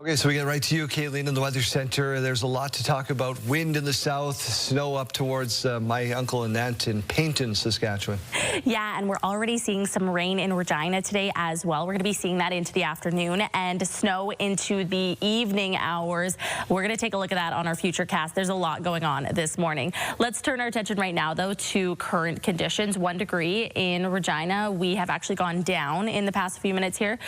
Okay, so we get right to you, Kayleen, in the Weather Center. There's a lot to talk about. Wind in the south, snow up towards my uncle and aunt in Paynton, Saskatchewan. Yeah, and we're already seeing some rain in Regina today as well. We're going to be seeing that into the afternoon and snow into the evening hours. We're going to take a look at that on our future cast. There's a lot going on this morning. Let's turn our attention right now, though, to current conditions. 1 degree in Regina. We have actually gone down in the past few minutes here.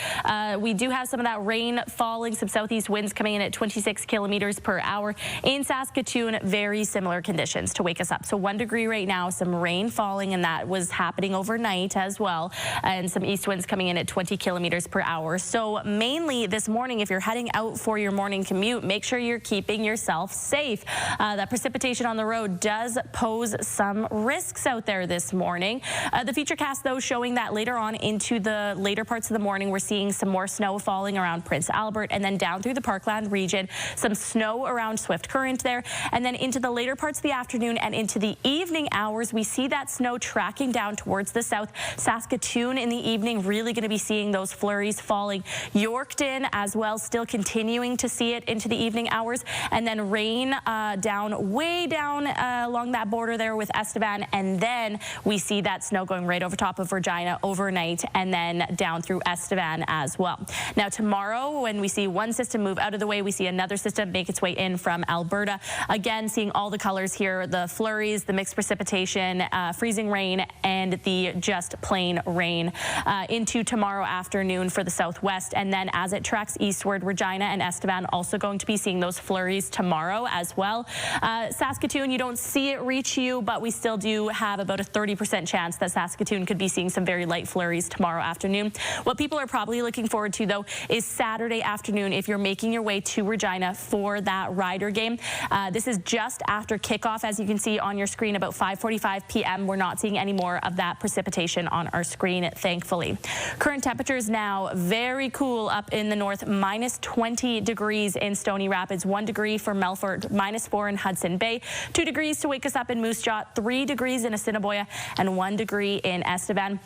We do have some of that rain falling, some southeast winds coming in at 26 kilometers per hour. In Saskatoon, very similar conditions to wake us up. So 1 degree right now, some rain falling, and that was happening overnight as well. And some east winds coming in at 20 kilometers per hour. So mainly this morning, if you're heading out for your morning commute, make sure you're keeping yourself safe. That precipitation on the road does pose some risks out there this morning. The future cast, though, showing that later on into the later parts of the morning, we're seeing some more snow falling around Prince Albert and then down through the Parkland region, some snow around Swift Current there, and then into the later parts of the afternoon and into the evening hours, we see that snow tracking down towards the south. Saskatoon in the evening, really going to be seeing those flurries falling. Yorkton as well, still continuing to see it into the evening hours, and then rain way down along that border there with Estevan, and then we see that snow going right over top of Regina overnight and then down through Estevan as well. Now tomorrow, when we see one system move out of the way, we see another system make its way in from Alberta. Again, seeing all the colors here, the flurries, the mixed precipitation, freezing rain, and the just plain rain into tomorrow afternoon for the southwest. And then as it tracks eastward, Regina and Estevan also going to be seeing those flurries tomorrow as well. Saskatoon, you don't see it reach you, but we still do have about a 30% chance that Saskatoon could be seeing some very light flurries tomorrow afternoon. What people are probably looking forward to, though, is Saturday afternoon if you're making your way to Regina for that Rider game. This is just after kickoff, as you can see on your screen, about 5:45 p.m. We're not seeing any more of that precipitation on our screen, thankfully. Current temperatures now very cool up in the north, minus 20 degrees in Stony Rapids, 1 degree for Melfort, minus 4 in Hudson Bay, 2 degrees to wake us up in Moose Jaw, 3 degrees in Assiniboia, and 1 degree in Estevan.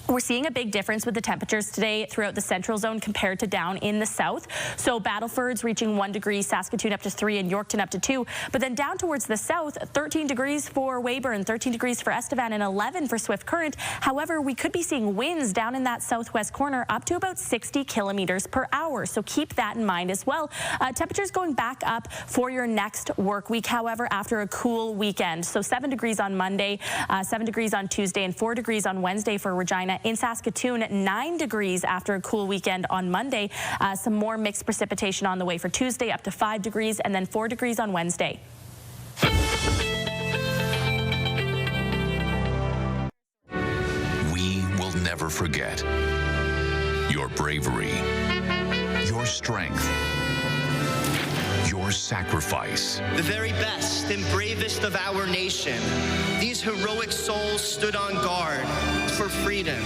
We're seeing a big difference with the temperatures today throughout the central zone compared to down in the south. So Battleford's reaching 1 degree, Saskatoon up to 3, and Yorkton up to 2. But then down towards the south, 13 degrees for Weyburn, 13 degrees for Estevan, and 11 for Swift Current. However, we could be seeing winds down in that southwest corner up to about 60 kilometers per hour. So keep that in mind as well. Temperatures going back up for your next work week, however, after a cool weekend. So 7 degrees on Monday, 7 degrees on Tuesday, and 4 degrees on Wednesday for Regina. In Saskatoon, 9 degrees after a cool weekend on Monday. Some more mixed precipitation on the way for Tuesday, up to 5 degrees, and then 4 degrees on Wednesday. We will never forget your bravery, your strength, your sacrifice. The very best and bravest of our nation, these heroic souls stood on guard for freedom.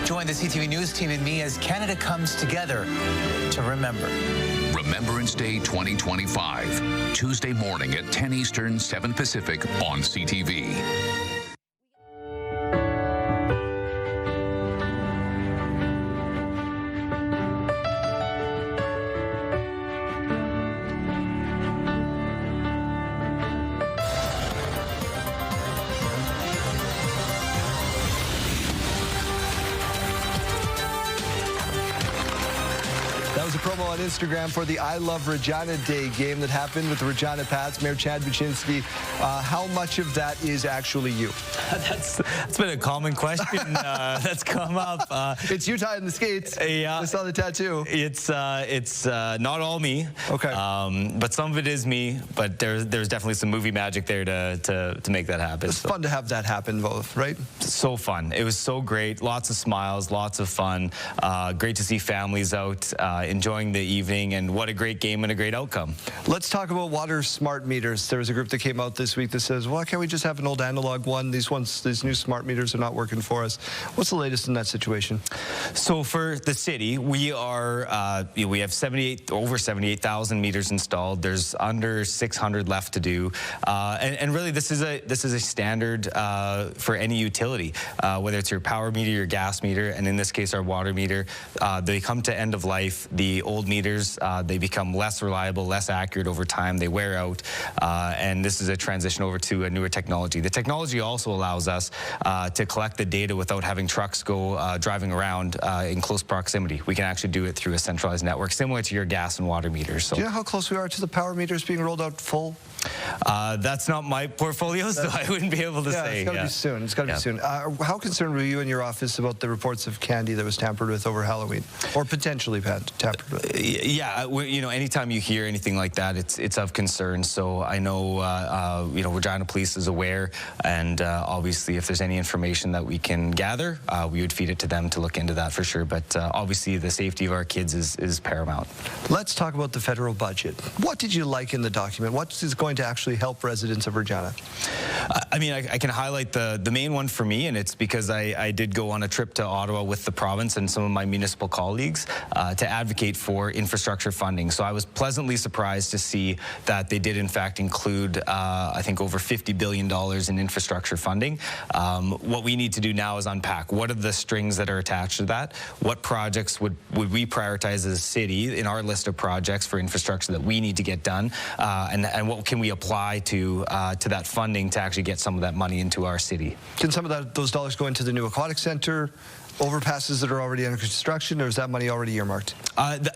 Join the CTV News team and me as Canada comes together to remember. Remembrance Day 2025, Tuesday morning at 10 Eastern, 7 Pacific on CTV. a promo on Instagram for the I Love Regina Day game that happened with the Regina Pats. Mayor Chad Buczynski, how much of that is actually you? That's been a common question that's come up. It's you tying the skates. Yeah. I saw the tattoo. It's not all me. Okay. But some of it is me. But there's definitely some movie magic there to make that happen. It's fun to have that happen, both, right? So fun. It was so great. Lots of smiles, lots of fun. Great to see families out enjoying the evening, and what a great game and a great outcome. Let's talk about water smart meters. There was a group that came out this week that says, why can't we just have an old analog one? These new smart meters are not working for us. What's the latest in that situation? So for the city, we are we have over 78,000 meters installed. There's under 600 left to do, and really this is a standard for any utility, whether it's your power meter, your gas meter, and in this case our water meter. They come to end of life. The old meters, they become less reliable, less accurate over time. They wear out, and this is a transition over to a newer technology. The technology also allows us to collect the data without having trucks go driving around in close proximity. We can actually do it through a centralized network, similar to your gas and water meters. So, do you know how close we are to the power meters being rolled out full? That's not my portfolio, so I wouldn't be able to say. It's got to be soon. It's got to be soon. How concerned were you in your office about the reports of candy that was tampered with over Halloween, or potentially tampered with? Yeah, you know, anytime you hear anything like that, it's of concern. So I know, you know, Regina Police is aware, and obviously, if there's any information that we can gather, we would feed it to them to look into that for sure. But obviously, the safety of our kids is paramount. Let's talk about the federal budget. What did you like in the document? What is going to actually help residents of Regina? I mean, I can highlight the main one for me, and it's because I did go on a trip to Ottawa with the province and some of my municipal colleagues to advocate for infrastructure funding. So I was pleasantly surprised to see that they did in fact include, I think, over $50 billion in infrastructure funding. What we need to do now is unpack what are the strings that are attached to that, what projects would we prioritize as a city in our list of projects for infrastructure that we need to get done, and what can we apply to that funding to actually get some of that money into our city. Can some of those dollars go into the new aquatic center, overpasses that are already under construction, or is that money already earmarked?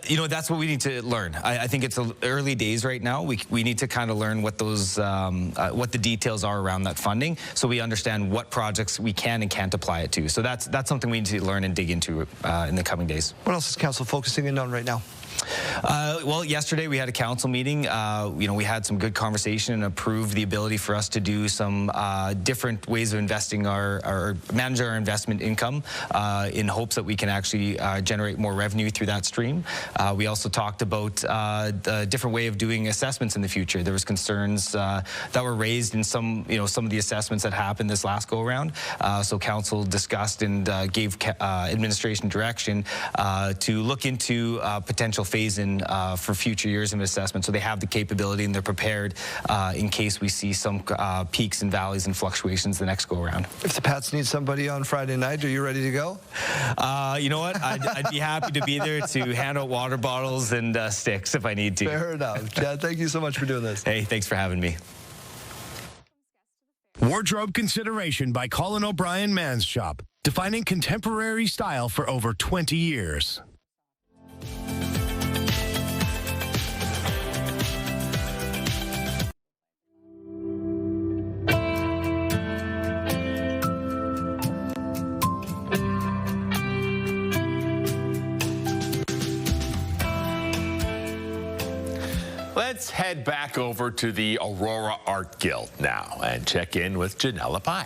You know, that's what we need to learn. I think it's early days right now. We need to kind of learn what those what the details are around that funding, so we understand what projects we can and can't apply it to. So that's something we need to learn and dig into in the coming days. What else is council focusing in on right now? Well, yesterday we had a council meeting. You know, we had some good conversation and approved the ability for us to do some different ways of investing or manage our investment income in hopes that we can actually generate more revenue through that stream. We also talked about a different way of doing assessments in the future. There was concerns that were raised in some of the assessments that happened this last go around. So council discussed and gave administration direction to look into potential phase-in for future years of assessment, so they have the capability and they're prepared in case we see some peaks and valleys and fluctuations the next go-around. If the Pats need somebody on Friday night, are you ready to go? You know what? I'd be happy to be there to hand out water bottles and sticks if I need to. Fair enough. Chad, thank you so much for doing this. Hey, thanks for having me. Wardrobe consideration by Colin O'Brien Man's Shop, defining contemporary style for over 20 years. Let's head back over to the Aurora Art Guild now and check in with Janella Pai.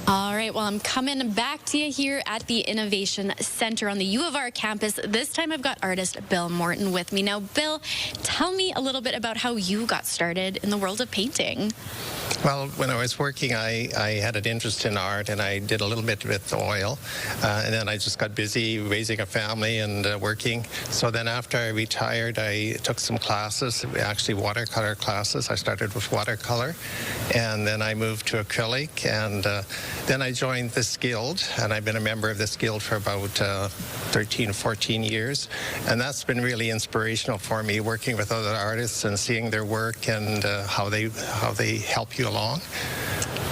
All right, well, I'm coming back to you here at the Innovation Center on the U of R campus. This time I've got artist Bill Morton with me. Now, Bill, tell me a little bit about how you got started in the world of painting. Well, when I was working, I had an interest in art, and I did a little bit with oil. And then I just got busy raising a family and working. So then after I retired, I took some classes, actually watercolor classes. I started with watercolor, and then I moved to acrylic, and then I joined this guild, and I've been a member of this guild for about 13, 14 years. And that's been really inspirational for me, working with other artists and seeing their work and how they help you along.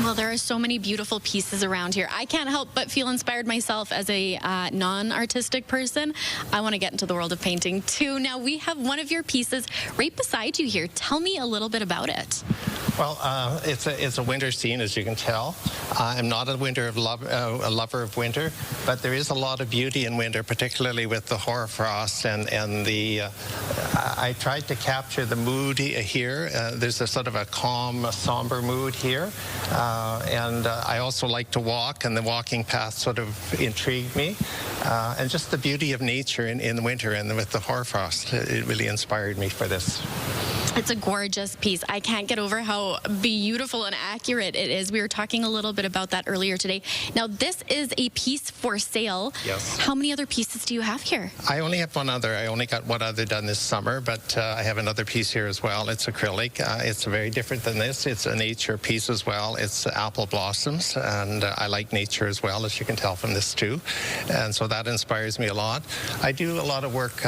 Well, there are so many beautiful pieces around here. I can't help but feel inspired myself as a non-artistic person. I want to get into the world of painting too. Now, we have one of your pieces right beside you here. Tell me a little bit about it. Well, it's a winter scene, as you can tell. I'm not a lover of winter, but there is a lot of beauty in winter, particularly with the hoarfrost and the. I tried to capture the mood here. There's a sort of a calm, somber mood here, and I also like to walk, and the walking path sort of intrigued me, and just the beauty of nature in the winter and with the hoarfrost. It really inspired me for this. It's a gorgeous piece. I can't get over how beautiful and accurate it is. We were talking a little bit about that earlier today. Now, this is a piece for sale. Yes. How many other pieces do you have here? I only have one other. I only got one other done this summer, but I have another piece here as well. It's acrylic. It's very different than this. It's a nature piece as well. It's apple blossoms, and I like nature as well, as you can tell from this too. And so that inspires me a lot. I do a lot of work,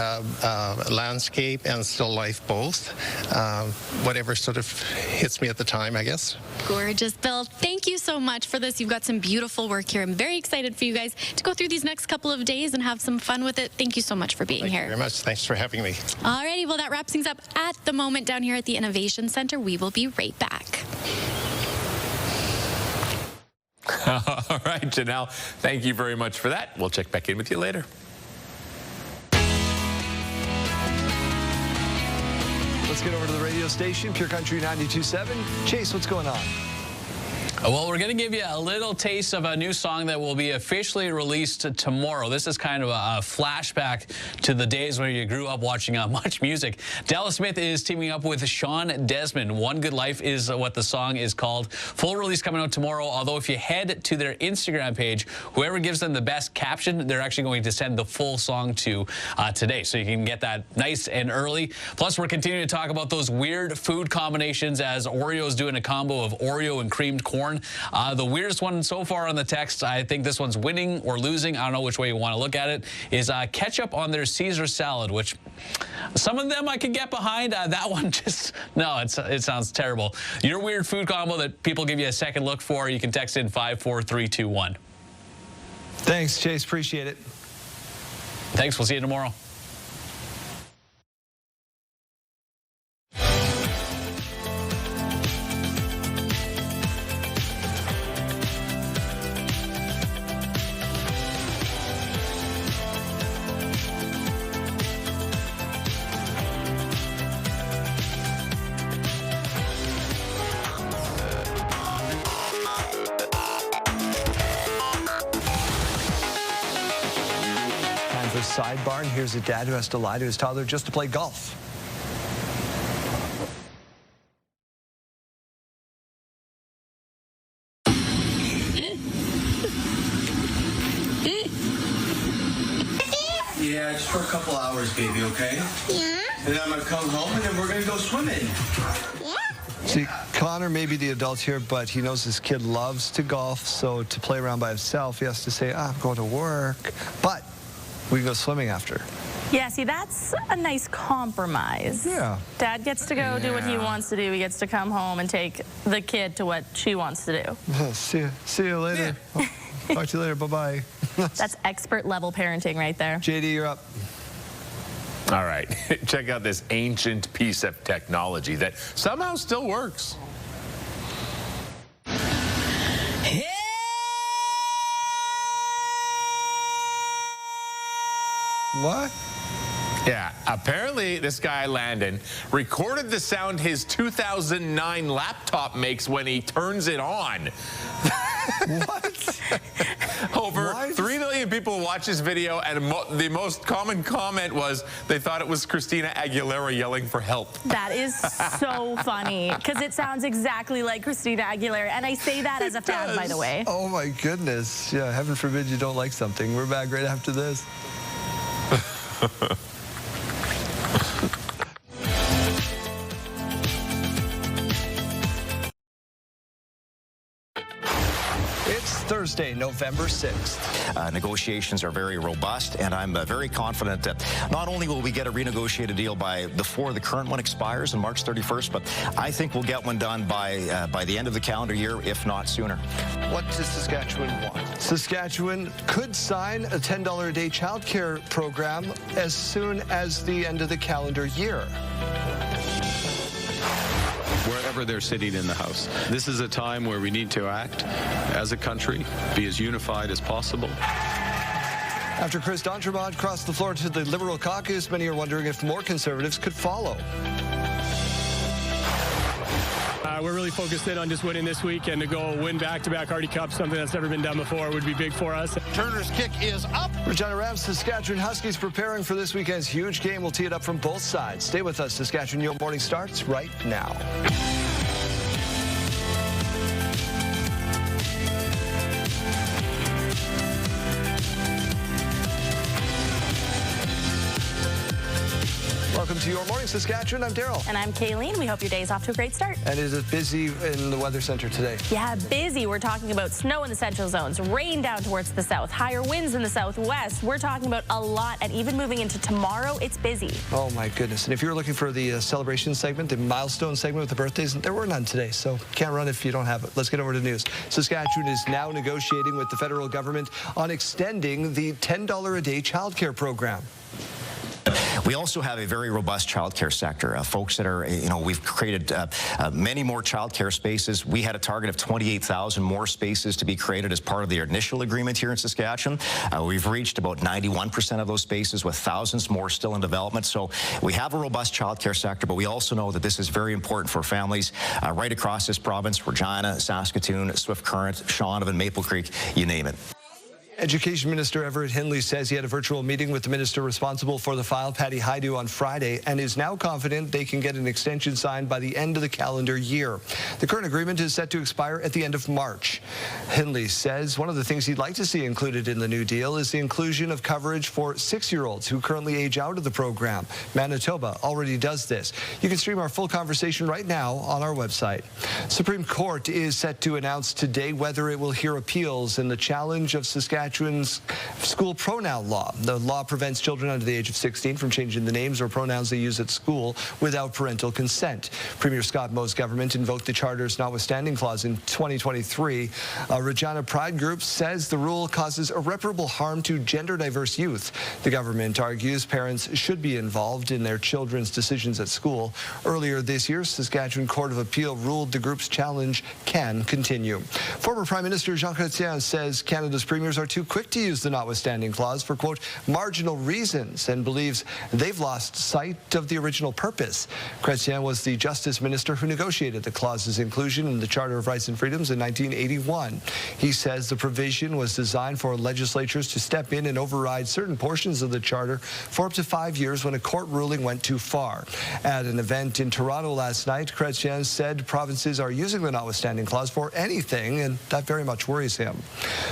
landscape and still life both. Whatever sort of hits me at the time, I guess. Gorgeous, Bill. Thank you so much for this. You've got some beautiful work here. I'm very excited for you guys to go through these next couple of days and have some fun with it. Thank you so much for being here. Thank you very much. Thanks for having me. Alrighty, well, that wraps things up at the moment down here at the Innovation Center. We will be right back. All right, Janelle, thank you very much for that. We'll check back in with you later. Let's get over to the radio station, Pure Country 92.7. Chase, what's going on? Well, we're going to give you a little taste of a new song that will be officially released tomorrow. This is kind of a flashback to the days when you grew up watching Much Music. Della Smith is teaming up with Sean Desmond. One Good Life is what the song is called. Full release coming out tomorrow, although if you head to their Instagram page, whoever gives them the best caption, they're actually going to send the full song to today. So you can get that nice and early. Plus, we're continuing to talk about those weird food combinations as Oreo's doing a combo of Oreo and creamed corn. The weirdest one so far on the text, I think this one's winning or losing, I don't know which way you want to look at it, is ketchup on their Caesar salad, which some of them I could get behind. That one just, no, it sounds terrible. Your weird food combo that people give you a second look for, you can text in 54321. Thanks, Chase. Appreciate it. Thanks. We'll see you tomorrow. Sidebar, and here's a dad who has to lie to his toddler just to play golf. Yeah, just for a couple hours, baby, okay? Yeah. And then I'm gonna come home and then we're gonna go swimming. Yeah. See, Connor may be the adult here, but he knows his kid loves to golf, so to play around by himself, he has to say, I'm going to work, but we can go swimming after. Yeah, see, that's a nice compromise. Yeah. Dad gets to go do what he wants to do. He gets to come home and take the kid to what she wants to do. See you later. Yeah. Talk to you later. Bye-bye. That's expert level parenting right there. JD, you're up. All right. Check out this ancient piece of technology that somehow still works. What? Yeah, apparently this guy, Landon, recorded the sound his 2009 laptop makes when he turns it on. What? Over 3 million people watch this video, and the most common comment was they thought it was Christina Aguilera yelling for help. That is so funny, because it sounds exactly like Christina Aguilera, and I say that as a fan, by the way. Oh, my goodness. Yeah, heaven forbid you don't like something. We're back right after this. It's Thursday. Thursday, November 6th. Negotiations are very robust, and I'm very confident that not only will we get a renegotiated deal before the current one expires on March 31st, but I think we'll get one done by the end of the calendar year, if not sooner. What does Saskatchewan want? Saskatchewan could sign a $10 a day childcare program as soon as the end of the calendar year. Wherever they're sitting in the House. This is a time where we need to act as a country, be as unified as possible. After Chris D'Entremont crossed the floor to the Liberal caucus, many are wondering if more Conservatives could follow. We're really focused in on just winning this week, and to go win back-to-back Hardy Cup, something that's never been done before, would be big for us. Turner's kick is up. Regina Rams, Saskatchewan Huskies preparing for this weekend's huge game. We'll tee it up from both sides. Stay with us. Saskatchewan Your Morning starts right now. Welcome to Your Morning Saskatchewan. I'm Daryl. And I'm Kayleen. We hope your day is off to a great start. And it is busy in the weather center today. Yeah, busy. We're talking about snow in the central zones, rain down towards the south, higher winds in the southwest. We're talking about a lot, and even moving into tomorrow, it's busy. Oh, my goodness. And if you're looking for the celebration segment, the milestone segment with the birthdays, there were none today, so can't run if you don't have it. Let's get over to news. Saskatchewan is now negotiating with the federal government on extending the $10 a day childcare program. We also have a very robust childcare sector. Folks that are, we've created many more childcare spaces. We had a target of 28,000 more spaces to be created as part of the initial agreement here in Saskatchewan. We've reached about 91% of those spaces, with thousands more still in development. So we have a robust childcare sector, but we also know that this is very important for families right across this province: Regina, Saskatoon, Swift Current, Shaunavon, Maple Creek, you name it. Education Minister Everett Hindley says he had a virtual meeting with the minister responsible for the file, Patty Haidu, on Friday, and is now confident they can get an extension signed by the end of the calendar year. The current agreement is set to expire at the end of March. Hindley says one of the things he'd like to see included in the new deal is the inclusion of coverage for 6-year-olds who currently age out of the program. Manitoba already does this. You can stream our full conversation right now on our website. Supreme Court is set to announce today whether it will hear appeals in the challenge of Saskatchewan's school pronoun law. The law prevents children under the age of 16 from changing the names or pronouns they use at school without parental consent. Premier Scott Moe's government invoked the Charter's notwithstanding clause in 2023. Regina Pride Group says the rule causes irreparable harm to gender-diverse youth. The government argues parents should be involved in their children's decisions at school. Earlier this year, Saskatchewan Court of Appeal ruled the group's challenge can continue. Former Prime Minister Jean Chrétien says Canada's premiers are too quick to use the notwithstanding clause for, quote, marginal reasons, and believes they've lost sight of the original purpose. Chrétien was the Justice Minister who negotiated the clause's inclusion in the Charter of Rights and Freedoms in 1981. He says the provision was designed for legislatures to step in and override certain portions of the Charter for up to 5 years when a court ruling went too far. At an event in Toronto last night, Chrétien said provinces are using the notwithstanding clause for anything, and that very much worries him.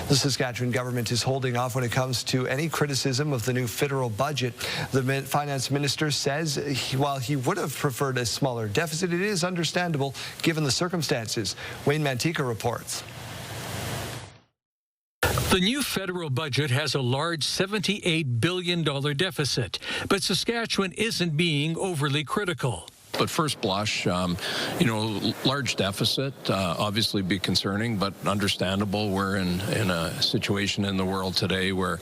The Saskatchewan government is holding off when it comes to any criticism of the new federal budget. The finance minister says while he would have preferred a smaller deficit, it is understandable given the circumstances. Wayne Mantika reports. The new federal budget has a large $78 billion deficit, but Saskatchewan isn't being overly critical. But first blush, large deficit, obviously be concerning, but understandable. We're in a situation in the world today where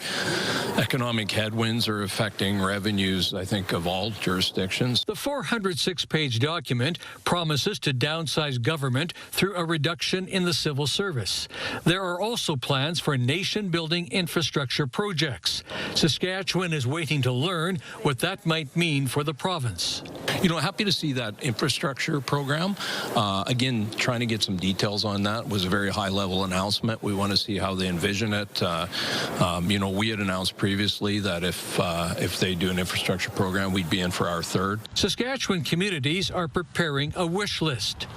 economic headwinds are affecting revenues, I think, of all jurisdictions. The 406-page document promises to downsize government through a reduction in the civil service. There are also plans for nation-building infrastructure projects. Saskatchewan is waiting to learn what that might mean for the province. Happy to see that infrastructure program. Again, trying to get some details on that. Was a very high-level announcement. We want to see how they envision it. We had announced previously that if they do an infrastructure program, we'd be in for our third. Saskatchewan communities are preparing a wish list.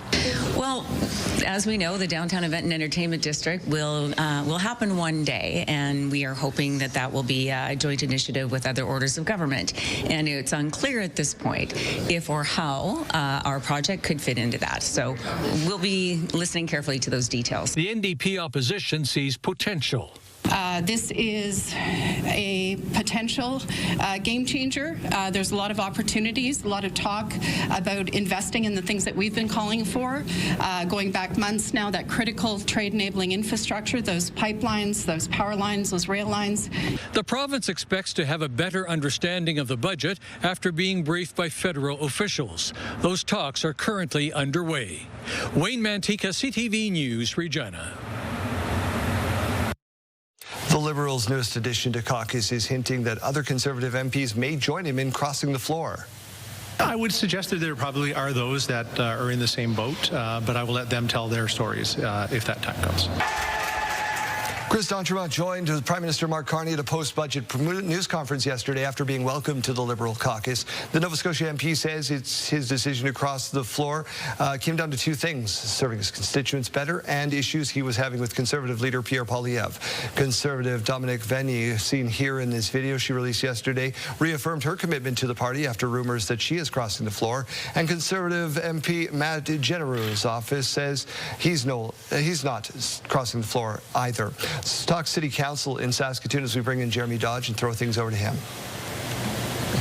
Well, as we know, the Downtown Event and Entertainment District will happen one day, and we are hoping that will be a joint initiative with other orders of government. And it's unclear at this point if or how how our project could fit into that. So we'll be listening carefully to those details. The NDP opposition sees potential. This is a potential game changer. There's a lot of opportunities, a lot of talk about investing in the things that we've been calling for, going back months now, that critical trade-enabling infrastructure, those pipelines, those power lines, those rail lines. The province expects to have a better understanding of the budget after being briefed by federal officials. Those talks are currently underway. Wayne Mantika, CTV News, Regina. The Liberals' newest addition to caucus is hinting that other Conservative MPs may join him in crossing the floor. I would suggest that there probably are those that are in the same boat, but I will let them tell their stories if that time comes. Chris D'Entremont joined Prime Minister Mark Carney at a post-budget news conference yesterday after being welcomed to the Liberal caucus. The Nova Scotia MP says it's his decision to cross the floor came down to two things: serving his constituents better and issues he was having with Conservative leader Pierre Poilievre. Conservative Dominic Venny, seen here in this video she released yesterday, reaffirmed her commitment to the party after rumors that she is crossing the floor. And Conservative MP Matt Genereux's office says he's not crossing the floor either. Let's talk City Council in Saskatoon as we bring in Jeremy Dodge and throw things over to him.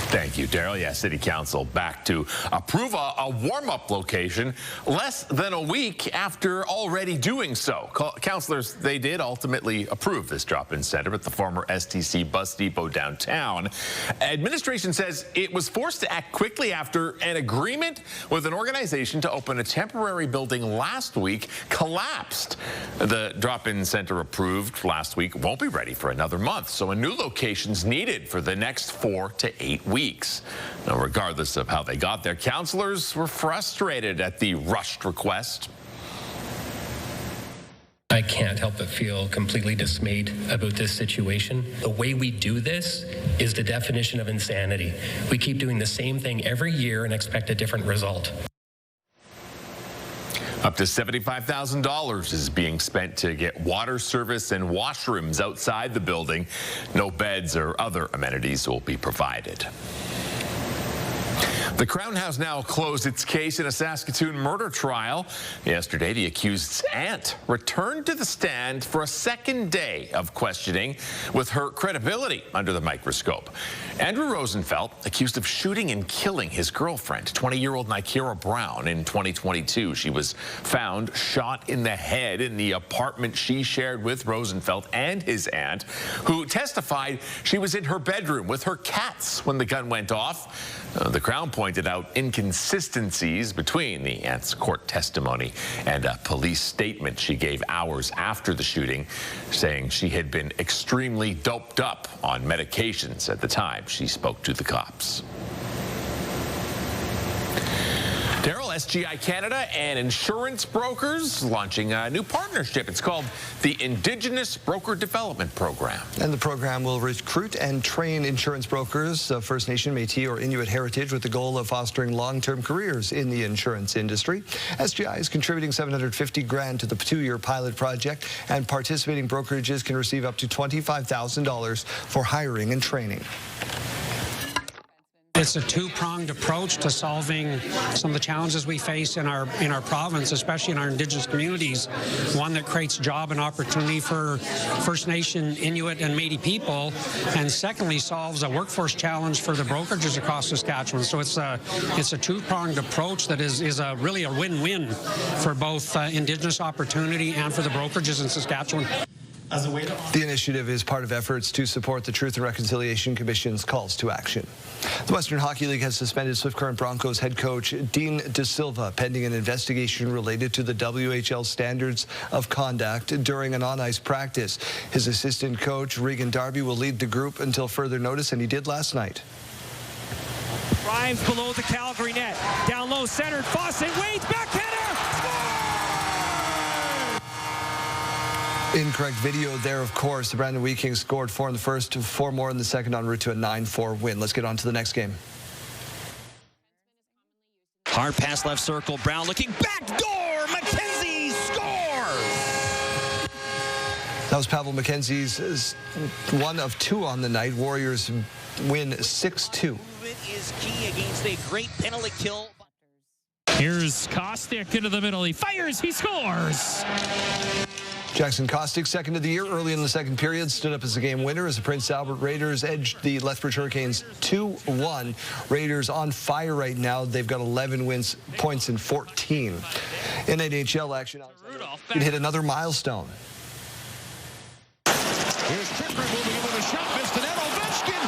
Thank you, Daryl. Yeah, City Council back to approve a warm-up location less than a week after already doing so. Councillors, they did ultimately approve this drop-in center at the former STC bus depot downtown. Administration says it was forced to act quickly after an agreement with an organization to open a temporary building last week collapsed. The drop-in center approved last week won't be ready for another month, so a new location's needed for the next 4 to 8 weeks. Now, regardless of how they got there, councillors were frustrated at the rushed request. I can't help but feel completely dismayed about this situation. The way we do this is the definition of insanity. We keep doing the same thing every year and expect a different result. Up to $75,000 is being spent to get water service and washrooms outside the building. No beds or other amenities will be provided. The Crown has now closed its case in a Saskatoon murder trial. Yesterday, the accused's aunt returned to the stand for a second day of questioning with her credibility under the microscope. Andrew Rosenfeld, accused of shooting and killing his girlfriend, 20-year-old Nikera Brown, in 2022. She was found shot in the head in the apartment she shared with Rosenfeld and his aunt, who testified she was in her bedroom with her cats when the gun went off. The Crown pointed out inconsistencies between the aunt's court testimony and a police statement she gave hours after the shooting, saying she had been extremely doped up on medications at the time she spoke to the cops. Daryl, SGI Canada and insurance brokers launching a new partnership. It's called the Indigenous Broker Development Program. And the program will recruit and train insurance brokers of First Nation, Métis, or Inuit heritage with the goal of fostering long-term careers in the insurance industry. SGI is contributing $750,000 to the 2-year pilot project, and participating brokerages can receive up to $25,000 for hiring and training. It's a two-pronged approach to solving some of the challenges we face in our province, especially in our Indigenous communities. One that creates job and opportunity for First Nation, Inuit, and Métis people, and secondly solves a workforce challenge for the brokerages across Saskatchewan. So it's a two-pronged approach that is really a win-win for both Indigenous opportunity and for the brokerages in Saskatchewan. The initiative is part of efforts to support the Truth and Reconciliation Commission's calls to action. The Western Hockey League has suspended Swift Current Broncos head coach Dean De Silva pending an investigation related to the WHL standards of conduct during an on-ice practice. His assistant coach, Regan Darby, will lead the group until further notice, and he did last night. Rhymes below the Calgary net. Down low, centered. Fawcett, Wade's backhander. Incorrect video there, of course. The Brandon Wheat Kings scored 4 in the first, 4 more in the second, en route to a 9-4 win. Let's get on to the next game. Hard pass left circle. Brown looking back door. McKenzie scores! That was Pavel McKenzie's 1 of 2 on the night. Warriors win 6-2. Is key against a great penalty kill. Here's Kostick into the middle. He fires. He scores. Jackson Kostick, second of the year, early in the second period, stood up as the game winner as the Prince Albert Raiders edged the Lethbridge Hurricanes 2-1. Raiders on fire right now. They've got 11 points in 14. In NHL action, it hit another milestone. Here's Tripper moving in with a shot. Missed the net. Ovechkin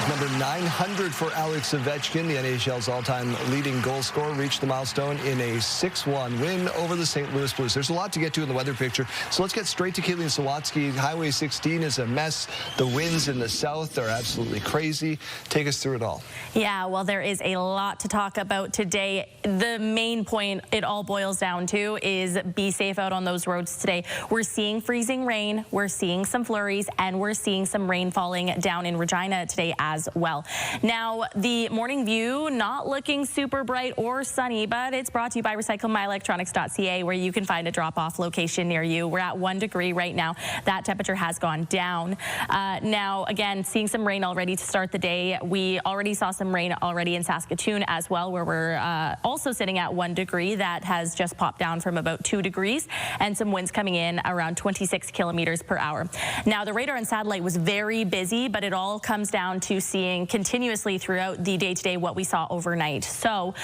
Number 900 for Alex Ovechkin, the NHL's all-time leading goal scorer, reached the milestone in a 6-1 win over the St. Louis Blues. There's a lot to get to in the weather picture, so let's get straight to Caitlin Sawatsky. Highway 16 is a mess. The winds in the south are absolutely crazy. Take us through it all. Yeah, well, there is a lot to talk about today. The main point it all boils down to is be safe out on those roads today. We're seeing freezing rain, we're seeing some flurries, and we're seeing some rain falling down in Regina today as well. Now, the morning view not looking super bright or sunny, but it's brought to you by recyclemyelectronics.ca, where you can find a drop-off location near you. We're at 1 degree right now. That temperature has gone down. Now, again, seeing some rain already to start the day. We already saw some rain already in Saskatoon as well, where we're also sitting at 1 degree. That has just popped down from about 2 degrees, and some winds coming in around 26 kilometers per hour. Now, the radar and satellite was very busy, but it all comes down to seeing continuously throughout the day-to-day what we saw overnight. So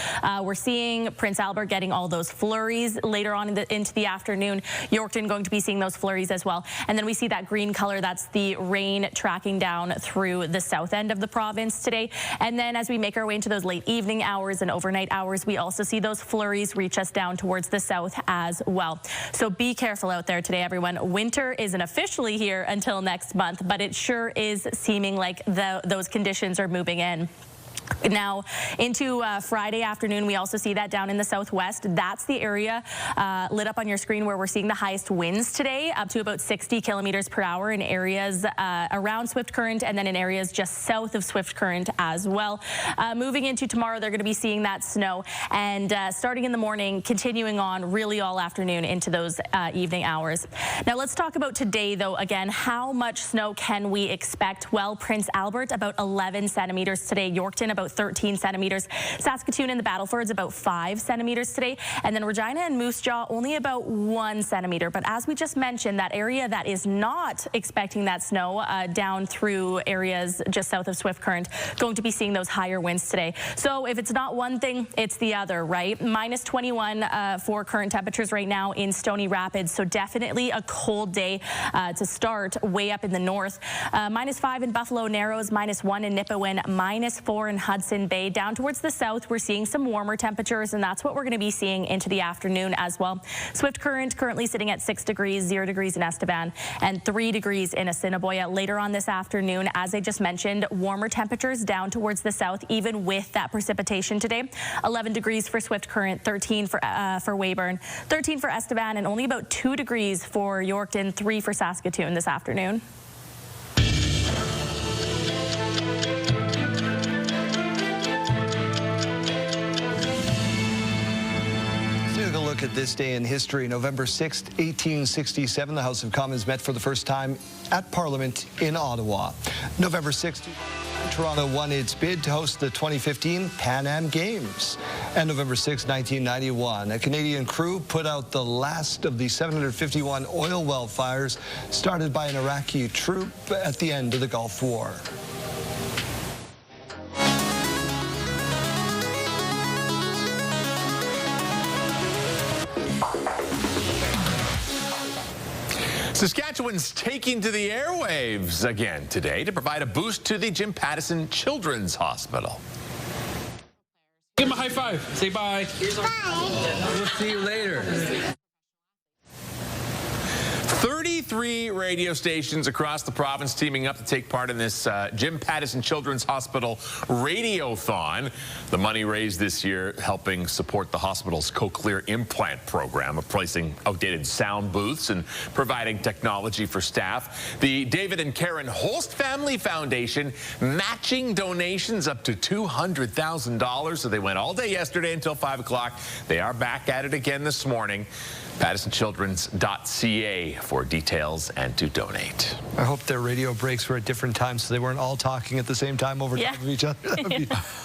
we're seeing Prince Albert getting all those flurries later on into the afternoon. Yorkton going to be seeing those flurries as well. And then we see that green color, that's the rain tracking down through the south end of the province today. And then as we make our way into those late evening hours and overnight hours, we also see those flurries reach us down towards the south as well. So be careful out there today, everyone. Winter isn't officially here until next month, but it sure is seeming like those conditions are moving in. Now, into Friday afternoon, we also see that down in the southwest. That's the area lit up on your screen where we're seeing the highest winds today, up to about 60 kilometers per hour in areas around Swift Current, and then in areas just south of Swift Current as well. Moving into tomorrow, they're going to be seeing that snow, and starting in the morning, continuing on really all afternoon into those evening hours. Now, let's talk about today, though. Again, how much snow can we expect? Well, Prince Albert, about 11 centimeters today. Yorkton, about 13 centimeters. Saskatoon and the Battlefords, about 5 centimeters today. And then Regina and Moose Jaw, only about 1 centimeter. But as we just mentioned, that area that is not expecting that snow down through areas just south of Swift Current, going to be seeing those higher winds today. So if it's not one thing, it's the other, right? Minus 21 for current temperatures right now in Stony Rapids. So definitely a cold day to start way up in the north. Minus 5 in Buffalo Narrows, minus 1 in Nipawin, minus 4 in Hudson Bay. Down towards the south, we're seeing some warmer temperatures, and that's what we're going to be seeing into the afternoon as well. Swift Current currently sitting at 6 degrees, 0 degrees in Estevan, and 3 degrees in Assiniboia. Later on this afternoon, as I just mentioned, warmer temperatures down towards the south, even with that precipitation today. 11 degrees for Swift Current, 13 for Weyburn, 13 for Estevan, and only about 2 degrees for Yorkton, 3 for Saskatoon this afternoon. Look at this day in history. November 6th, 1867, the House of Commons met for the first time at Parliament in Ottawa. November 6th, Toronto won its bid to host the 2015 Pan Am Games. And November 6, 1991, a Canadian crew put out the last of the 751 oil well fires started by an Iraqi troop at the end of the Gulf War. Saskatchewan's taking to the airwaves again today to provide a boost to the Jim Pattison Children's Hospital. Give him a high five. Say bye. Bye. We'll see you later. 33 radio stations across the province teaming up to take part in this Jim Pattison Children's Hospital Radiothon. The money raised this year helping support the hospital's cochlear implant program, replacing outdated sound booths and providing technology for staff. The David and Karen Holst Family Foundation matching donations up to $200,000. So they went all day yesterday until 5 o'clock. They are back at it again this morning. PatersonChildren's.ca for details and to donate. I hope their radio breaks were at different times so they weren't all talking at the same time over top of each other.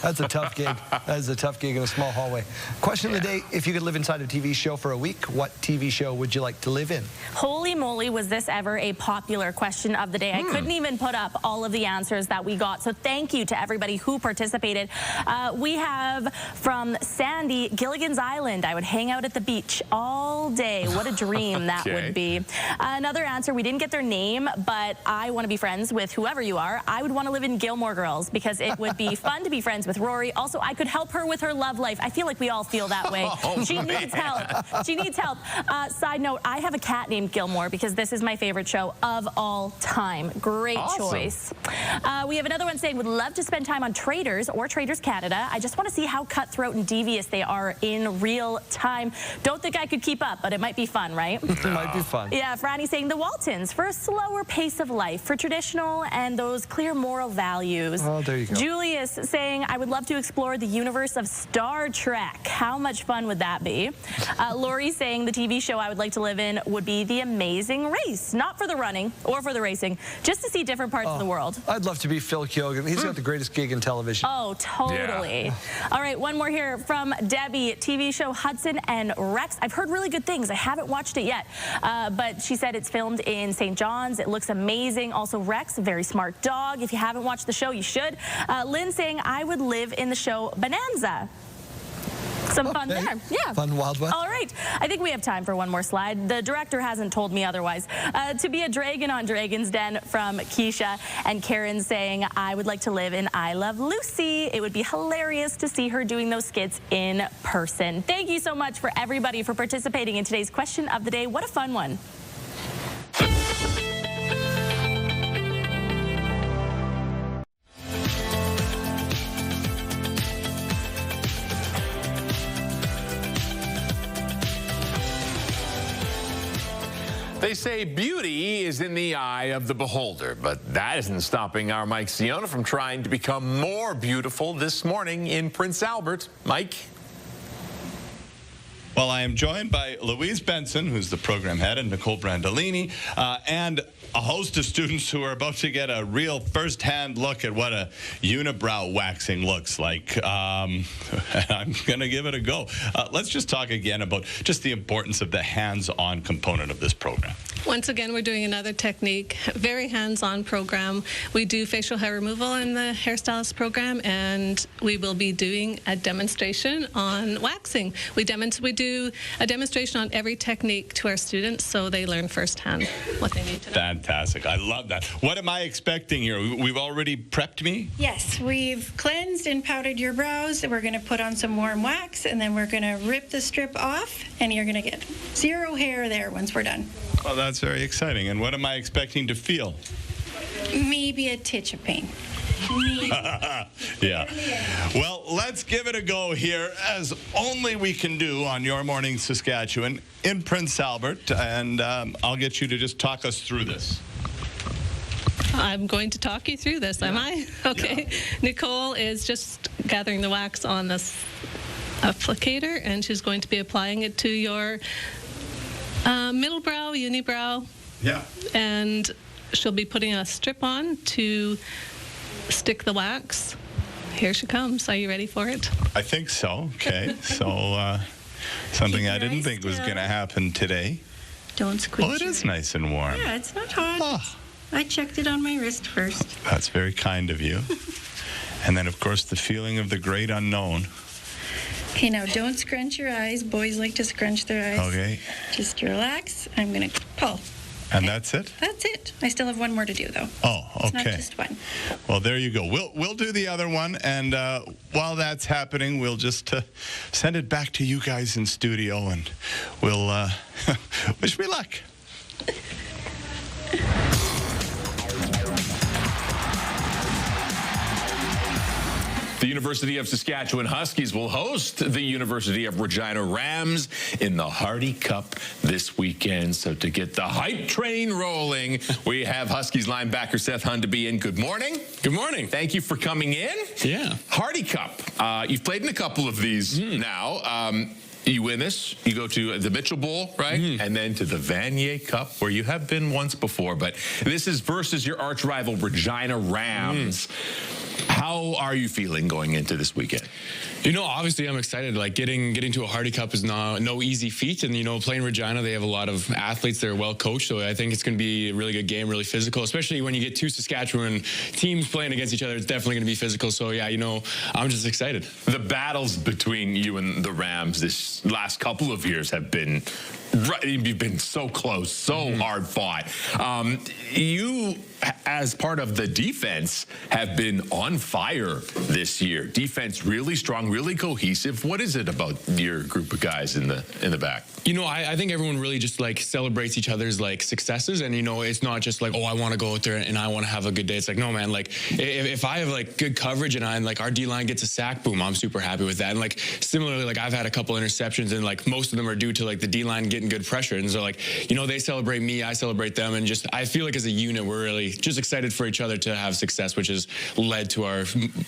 That's a tough gig. That is a tough gig in a small hallway. Question of the day, if you could live inside a TV show for a week, what TV show would you like to live in? Holy moly, was this ever a popular question of the day. I couldn't even put up all of the answers that we got. So thank you to everybody who participated. We have from Sandy, Gilligan's Island. I would hang out at the beach all day. What a dream that would be. Another answer, we didn't get their name, but I want to be friends with whoever you are. I would want to live in Gilmore Girls because it would be fun to be friends with Rory. Also, I could help her with her love life. I feel like we all feel that way. She needs help. She needs help. Side note, I have a cat named Gilmore because this is my favorite show of all time. Great choice. We have another one saying, would love to spend time on Traders or Traders Canada. I just want to see how cutthroat and devious they are in real time. Don't think I could keep up, but it might be fun, right? It might be fun. Yeah, Franny saying the Waltons for a slower pace of life, for traditional and those clear moral values. Oh, there you go. Julius saying, I would love to explore the universe of Star Trek. How much fun would that be? Lori saying the TV show I would like to live in would be The Amazing Race. Not for the running or for the racing, just to see different parts of the world. I'd love to be Phil Keoghan. He's got the greatest gig in television. Oh, totally. Yeah. All right, one more here from Debbie. TV show Hudson and Rex. I've heard really good things. I haven't watched it yet, but she said it's filmed in St. John's. It looks amazing. Also, Rex, a very smart dog. If you haven't watched the show, you should. Lynn saying, I would live in the show Bonanza. Some fun there. Yeah. Fun Wild West. All right. I think we have time for one more slide. The director hasn't told me otherwise. To be a dragon on Dragon's Den from Keisha, and Karen saying, I would like to live in I Love Lucy. It would be hilarious to see her doing those skits in person. Thank you so much for everybody for participating in today's question of the day. What a fun one. They say beauty is in the eye of the beholder, but that isn't stopping our Mike Siona from trying to become more beautiful this morning in Prince Albert. Mike? Well, I am joined by Louise Benson, who's the program head, and Nicole Brandolini, and a host of students who are about to get a real first-hand look at what a unibrow waxing looks like. I'm going to give it a go. Let's just talk again about just the importance of the hands-on component of this program. Once again, we're doing another technique, very hands-on program. We do facial hair removal in the hairstylist program, and we will be doing a demonstration on waxing. We do a demonstration on every technique to our students so they learn firsthand what they need to know. Fantastic. I love that. What am I expecting here? We've already prepped me? Yes, we've cleansed and powdered your brows. We're going to put on some warm wax, and then we're going to rip the strip off, and you're going to get zero hair there once we're done. Well, that's very exciting. And what am I expecting to feel? Maybe a titch of pain. Yeah. Well, let's give it a go here, as only we can do on Your Morning Saskatchewan in Prince Albert. And I'll get you to just talk us through this. I'm going to talk you through this, am I? Okay. Yeah. Nicole is just gathering the wax on this applicator, and she's going to be applying it to your middle brow, unibrow. Yeah. And she'll be putting a strip on to stick the wax. Here she comes. Are you ready for it? I think so. Okay. So something I didn't think was going to happen today. Don't squeeze. Well, it is nice and warm. Yeah, it's not hot. Oh. I checked it on my wrist first. That's very kind of you. And then, of course, the feeling of the great unknown. Okay, now don't scrunch your eyes. Boys like to scrunch their eyes. Okay. Just relax. I'm going to pull. And that's it? That's it. I still have one more to do, though. Oh, okay. It's not just one. Well, there you go. We'll do the other one, and while that's happening, we'll just send it back to you guys in studio, and we'll wish me luck. The University of Saskatchewan Huskies will host the University of Regina Rams in the Hardy Cup this weekend. So to get the hype train rolling, we have Huskies linebacker Seth Hundaby in. Good morning. Good morning. Thank you for coming in. Yeah. Hardy Cup. You've played in a couple of these now. You win this, you go to the Mitchell Bowl, right? And then to the Vanier Cup, where you have been once before. But this is versus your arch rival, Regina Rams. How are you feeling going into this weekend? You know, obviously I'm excited. Like getting to a Hardy Cup is no easy feat, and you know, playing Regina, they have a lot of athletes. They're well coached, so I think it's going to be a really good game, really physical. Especially when you get two Saskatchewan teams playing against each other, it's definitely going to be physical. So yeah, you know, I'm just excited. The battles between you and the Rams this last couple of years have been. You've been so close, so hard fought. You, as part of the defense, have been on fire this year. Defense really strong, really cohesive. What is it about your group of guys in the back? You know, I think everyone really just like celebrates each other's like successes, and you know, it's not just like, oh, I want to go out there and I want to have a good day. It's like, no, man, like if I have like good coverage and like our D-line gets a sack, boom, I'm super happy with that. And like similarly, like I've had a couple interceptions, and like most of them are due to like the D-line getting good pressure. And so like, you know, they celebrate me, I celebrate them, and just I feel like as a unit we're really just excited for each other to have success, which has led to our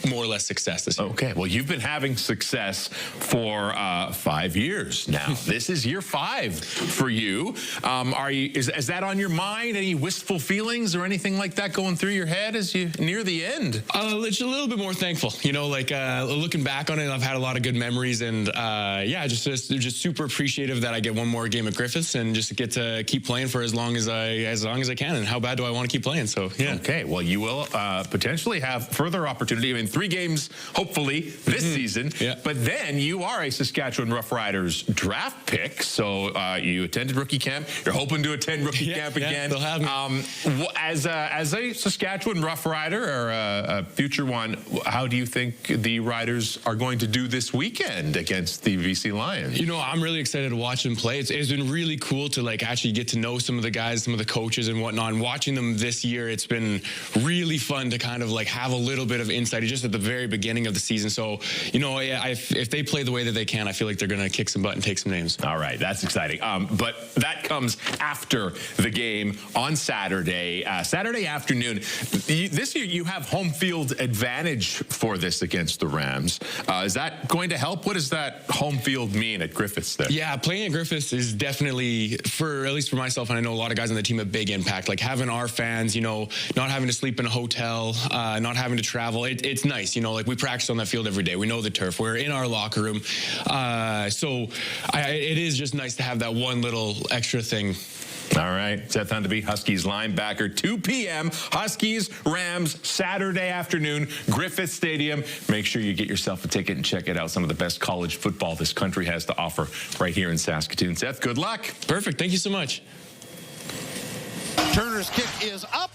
more or less success this year. Okay, well, you've been having success for 5 years now. This is year 5 for you. Is that on your mind? Any wistful feelings or anything like that going through your head as you near the end? It's a little bit more thankful. You know, like looking back on it, I've had a lot of good memories, and yeah, just super appreciative that I get one more game at Griffiths and just get to keep playing for as long as I can. And how bad do I want to keep playing? So yeah. Okay, well, you will potentially have further opportunity. I mean, 3 games, hopefully, this season. Yeah. But then you are a Saskatchewan Roughriders draft pick. So you attended rookie camp. You're hoping to attend rookie camp again. They'll have me. As a Saskatchewan Roughrider or a future one, how do you think the Riders are going to do this weekend against the BC Lions? You know, I'm really excited to watch them play. It's been really cool to like actually get to know some of the guys, some of the coaches and whatnot. And watching them this year, it's been really fun to kind of like have a little bit of insight just at the very beginning of the season. So, you know, if they play the way that they can, I feel like they're going to kick some butt and take some names. All right, that's exciting. But that comes after the game on Saturday afternoon. This year you have home field advantage for this against the Rams. Is that going to help? What does that home field mean at Griffiths there? Yeah, playing at Griffiths is definitely, at least for myself, and I know a lot of guys on the team, a big impact. Like having our fans, you know, not having to sleep in a hotel, not having to travel. It's nice, you know, like we practice on that field every day. We know the turf. We're in our locker room. So it is just nice to have that one little extra thing. All right, Seth Hundaby, Huskies linebacker, 2 p.m. Huskies, Rams, Saturday afternoon, Griffith Stadium. Make sure you get yourself a ticket and check it out. Some of the best college football this country has to offer right here in Saskatoon. Seth, good luck. Perfect. Thank you so much. Turner's kick is up.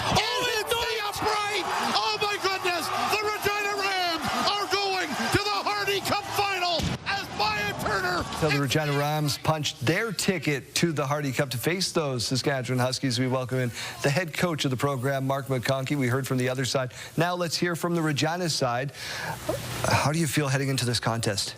Oh, it's the upright! Oh, my goodness! The Regina Rams are going to the Hardy Cup final as Maya Turner. So the Regina Rams punched their ticket to the Hardy Cup to face those Saskatchewan Huskies. We welcome in the head coach of the program, Mark McConkey. We heard from the other side. Now let's hear from the Regina side. How do you feel heading into this contest?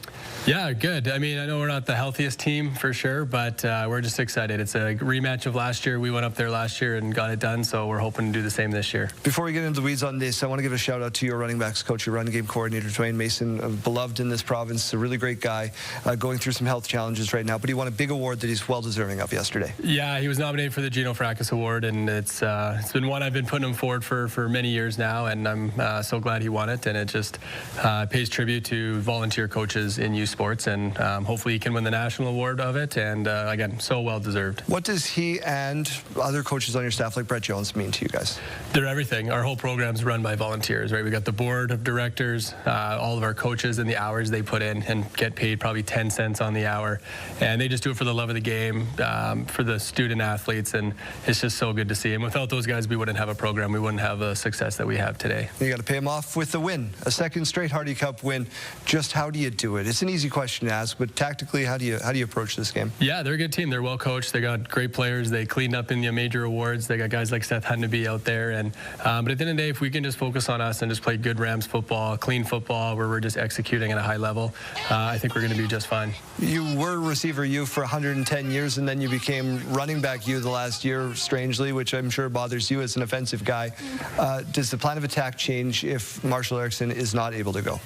Yeah, good. I mean, I know we're not the healthiest team for sure, but we're just excited. It's a rematch of last year. We went up there last year and got it done, so we're hoping to do the same this year. Before we get into the weeds on this, I want to give a shout out to your running backs coach, your run game coordinator, Dwayne Mason, beloved in this province, a really great guy, going through some health challenges right now, but he won a big award that he's well deserving of yesterday. Yeah, he was nominated for the Gino Fracas Award, and it's been one I've been putting him forward for many years now, and I'm so glad he won it, and it just pays tribute to volunteer coaches in youth sports, and hopefully he can win the national award of it, and again, so well deserved. What does he and other coaches on your staff like Brett Jones mean to you guys? They're everything. Our whole program's run by volunteers, right? We got the board of directors, all of our coaches, and the hours they put in and get paid probably 10 cents on the hour, and they just do it for the love of the game, for the student athletes, and it's just so good to see. And without those guys, we wouldn't have a program. We wouldn't have the success that we have today. You got to pay them off with the win, a second straight Hardy Cup win. Just how do you do it? It's an easy question to ask, but tactically, how do you approach this game? Yeah, they're a good team. They're well coached. They got great players. They cleaned up in the major awards. They got guys like Seth Hundaby out there. And but at the end of the day, if we can just focus on us and just play good Rams football, clean football, where we're just executing at a high level, I think we're going to be just fine. You were receiver U for 110 years, and then you became running back U the last year, strangely, which I'm sure bothers you as an offensive guy. Does the plan of attack change if Marshall Erickson is not able to go?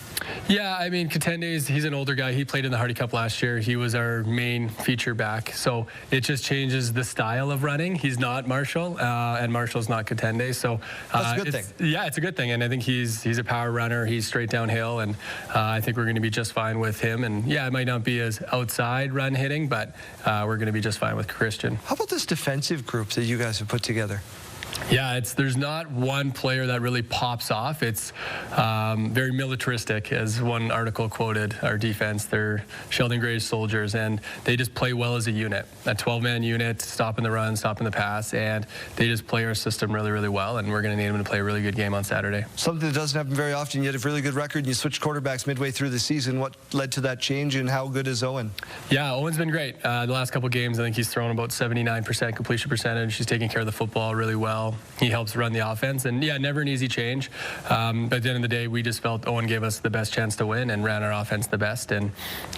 Yeah, I mean, Katende's, he's an older guy. He played in the Hardy Cup last year. He was our main feature back. So it just changes the style of running. He's not Marshall, and Marshall's not Katende. So that's a good thing. Yeah, it's a good thing. And I think he's a power runner. He's straight downhill, and I think we're going to be just fine with him. And yeah, it might not be as outside run hitting, but we're going to be just fine with Christian. How about this defensive group that you guys have put together? Yeah, there's not one player that really pops off. It's very militaristic, as one article quoted our defense. They're Sheldon Gray's soldiers, and they just play well as a unit. A 12-man unit, stopping the run, stopping the pass, and they just play our system really, really well, and we're going to need them to play a really good game on Saturday. Something that doesn't happen very often. You had a really good record, and you switched quarterbacks midway through the season. What led to that change, and how good is Owen? Yeah, Owen's been great. The last couple games, I think he's thrown about 79% completion percentage. He's taking care of the football really well. He helps run the offense, and yeah, never an easy change. But at the end of the day, we just felt Owen gave us the best chance to win and ran our offense the best. And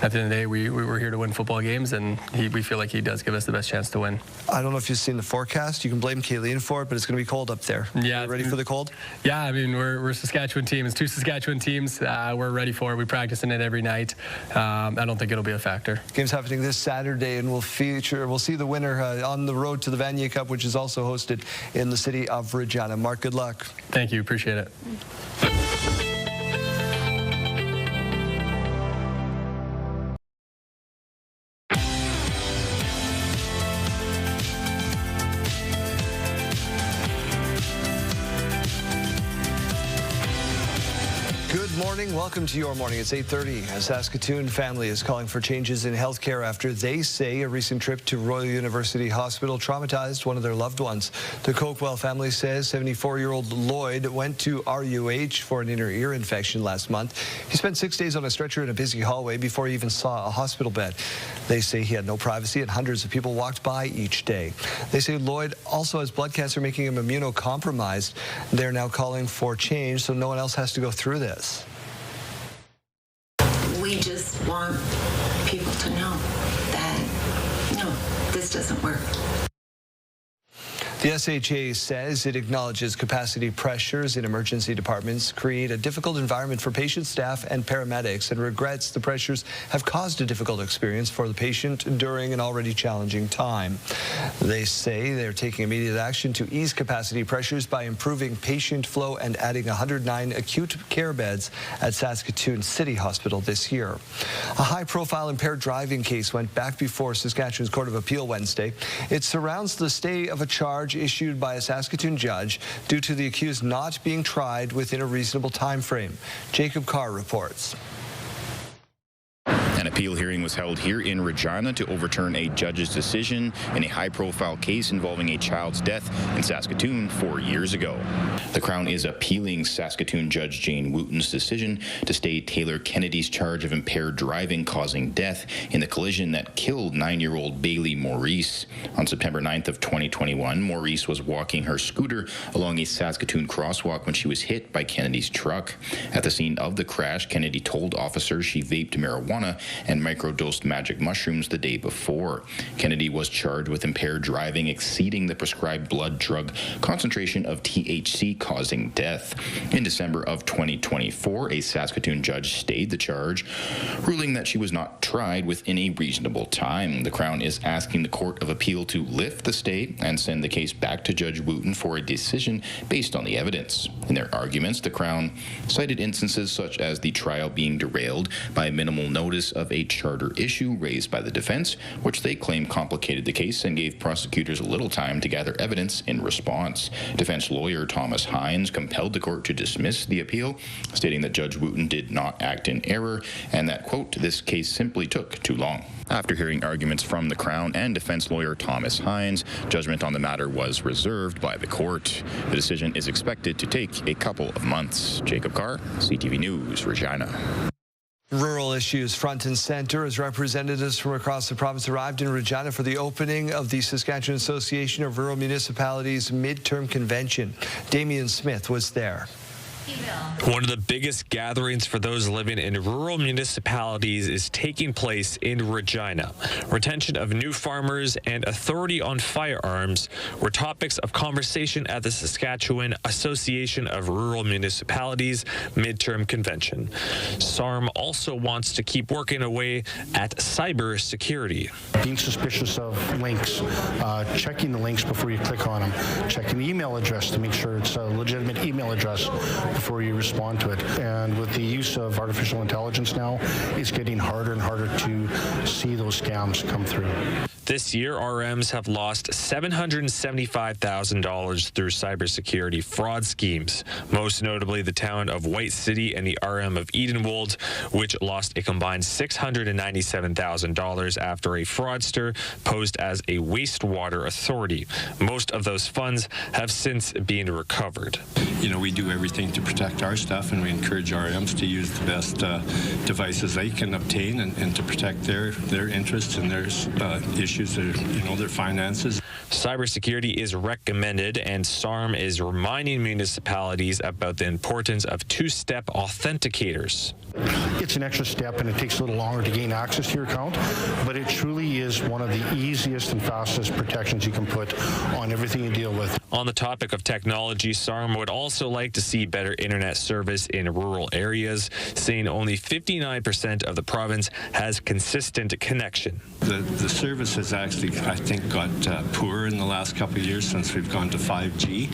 at the end of the day, we were here to win football games, and we feel like he does give us the best chance to win. I don't know if you've seen the forecast. You can blame Kayleen for it, but it's going to be cold up there. Yeah, ready for the cold? Yeah, I mean, we're a Saskatchewan team. It's two Saskatchewan teams. We're ready for it. We practice in it every night. I don't think it'll be a factor. Game's happening this Saturday, and we'll see the winner on the road to the Vanier Cup, which is also hosted in the city of Regina. Mark, good luck. Thank you. Appreciate it. Welcome to Your Morning. It's 8:30. A Saskatoon family is calling for changes in health care after they say a recent trip to Royal University Hospital traumatized one of their loved ones. The Cokewell family says 74-year-old Lloyd went to RUH for an inner ear infection last month. He spent 6 days on a stretcher in a busy hallway before he even saw a hospital bed. They say he had no privacy and hundreds of people walked by each day. They say Lloyd also has blood cancer, making him immunocompromised. They're now calling for change so no one else has to go through this. We just want people to know that, no, this doesn't work. The SHA says it acknowledges capacity pressures in emergency departments create a difficult environment for patient, staff, and paramedics, and regrets the pressures have caused a difficult experience for the patient during an already challenging time. They say they're taking immediate action to ease capacity pressures by improving patient flow and adding 109 acute care beds at Saskatoon City Hospital this year. A high-profile impaired driving case went back before Saskatchewan's Court of Appeal Wednesday. It surrounds the stay of a charge issued by a Saskatoon judge due to the accused not being tried within a reasonable time frame. Jacob Carr reports. An appeal hearing was held here in Regina to overturn a judge's decision in a high-profile case involving a child's death in Saskatoon 4 years ago. The Crown is appealing Saskatoon Judge Jane Wooten's decision to stay Taylor Kennedy's charge of impaired driving causing death in the collision that killed 9-year-old Bailey Maurice. On September 9th of 2021, Maurice was walking her scooter along a Saskatoon crosswalk when she was hit by Kennedy's truck. At the scene of the crash, Kennedy told officers she vaped marijuana and microdosed magic mushrooms the day before. Kennedy was charged with impaired driving exceeding the prescribed blood drug concentration of THC causing death. In December of 2024, a Saskatoon judge stayed the charge, ruling that she was not tried within a reasonable time. The Crown is asking the Court of Appeal to lift the stay and send the case back to Judge Wooten for a decision based on the evidence. In their arguments, the Crown cited instances such as the trial being derailed by minimal notice of a charter issue raised by the defense, which they claim complicated the case and gave prosecutors little time to gather evidence in response. Defense lawyer Thomas Hines compelled the court to dismiss the appeal, stating that Judge Wooten did not act in error and that, quote, this case simply took too long. After hearing arguments from the Crown and defense lawyer Thomas Hines, judgment on the matter was reserved by the court. The decision is expected to take a couple of months. Jacob Carr, CTV News, Regina. Rural issues front and center as representatives from across the province arrived in Regina for the opening of the Saskatchewan Association of Rural Municipalities midterm convention. Damian Smith was there. One of the biggest gatherings for those living in rural municipalities is taking place in Regina. Retention of new farmers and authority on firearms were topics of conversation at the Saskatchewan Association of Rural Municipalities midterm convention. SARM also wants to keep working away at cyber security. Being suspicious of links, checking the links before you click on them, checking the email address to make sure it's a legitimate email address before you respond to it. And with the use of artificial intelligence now, it's getting harder and harder to see those scams come through. This year, RMs have lost $775,000 through cybersecurity fraud schemes, most notably the town of White City and the RM of Edenwold, which lost a combined $697,000 after a fraudster posed as a wastewater authority. Most of those funds have since been recovered. You know, we do everything to protect our stuff, and we encourage RMs to use the best devices they can obtain and to protect their interests and their issues, their finances. Cybersecurity is recommended, and SARM is reminding municipalities about the importance of two-step authenticators. It's an extra step, and it takes a little longer to gain access to your account, but it truly is one of the easiest and fastest protections you can put on everything you deal with. On the topic of technology, SARM would also like to see better internet service in rural areas, saying only 59% of the province has consistent connection. The service has actually, I think, got poorer in the last couple of years since we've gone to 5G.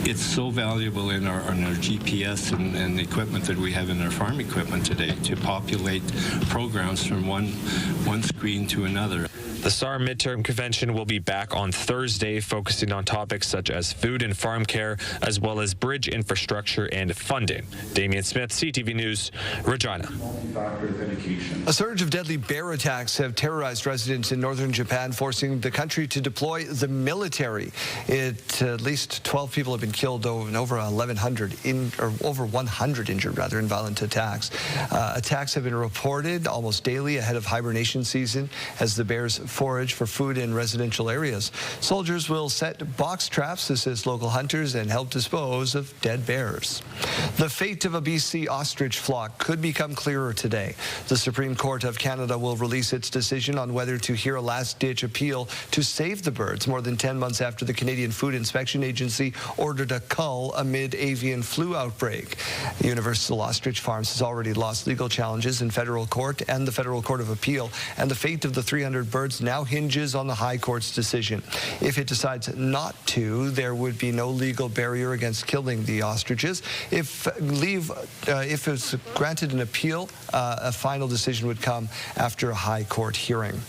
It's so valuable in our GPS and the equipment that we have in our farm equipment today to populate programs from one screen to another. The SARM midterm convention will be back on Thursday, focusing on topics such as food and farm care, as well as bridge infrastructure and funding. Damian Smith, CTV News, Regina. A surge of deadly bear attacks have terrorized residents in northern Japan, forcing the country to deploy the military. At least 12 people have been killed, and over 100 injured in violent attacks. Attacks have been reported almost daily ahead of hibernation season as the bears forage for food in residential areas. Soldiers will set box traps, assist local hunters, and help dispose of dead bears. The fate of a BC ostrich flock could become clearer today. The Supreme Court of Canada will release its decision on whether to hear a last-ditch appeal to save the birds more than 10 months after the Canadian Food Inspection Agency ordered a cull amid avian flu outbreak. Universal Ostrich Farms has already lost legal challenges in federal court and the Federal Court of Appeal, and the fate of the 300 birds now hinges on the High Court's decision. If it decides not to, there would be no legal barrier against killing the ostriches. If it's granted an appeal, a final decision would come after a High Court hearing.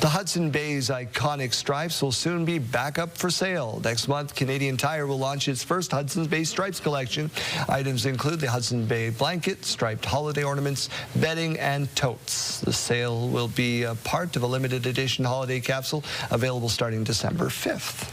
The Hudson Bay's iconic stripes will soon be back up for sale. Next month, Canadian Tire will launch its first Hudson Bay Stripes collection. Items include the Hudson Bay blanket, striped holiday ornaments, bedding, and totes. The sale will be a part of a limited edition holiday capsule available starting December 5th.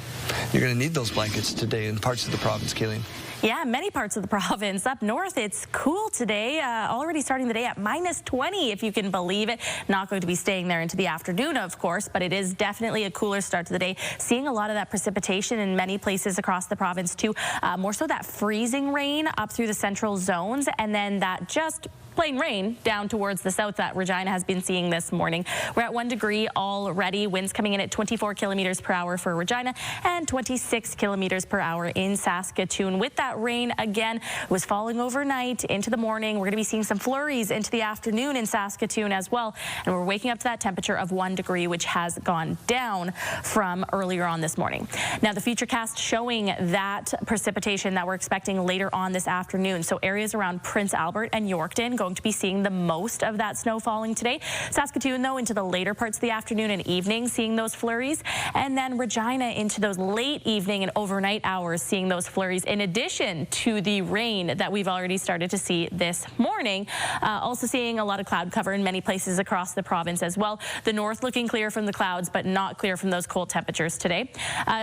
You're going to need those blankets today in parts of the province, Kayleen. Yeah, many parts of the province. Up north, it's cool today, already starting the day at -20, if you can believe it. Not going to be staying there into the afternoon, of course, but it is definitely a cooler start to the day. Seeing a lot of that precipitation in many places across the province, too. More so that freezing rain up through the central zones, and then that just plain rain down towards the south that Regina has been seeing this morning. We're at 1 degree already. Winds coming in at 24 kilometers per hour for Regina and 26 kilometers per hour in Saskatoon. With that rain again, was falling overnight into the morning. We're going to be seeing some flurries into the afternoon in Saskatoon as well. And we're waking up to that temperature of 1 degree, which has gone down from earlier on this morning. Now, the futurecast showing that precipitation that we're expecting later on this afternoon. So areas around Prince Albert and Yorkton going to be seeing the most of that snow falling today. Saskatoon, though, into the later parts of the afternoon and evening, seeing those flurries. And then Regina into those late evening and overnight hours, seeing those flurries in addition to the rain that we've already started to see this morning. Also seeing a lot of cloud cover in many places across the province as well. The north looking clear from the clouds, but not clear from those cold temperatures today.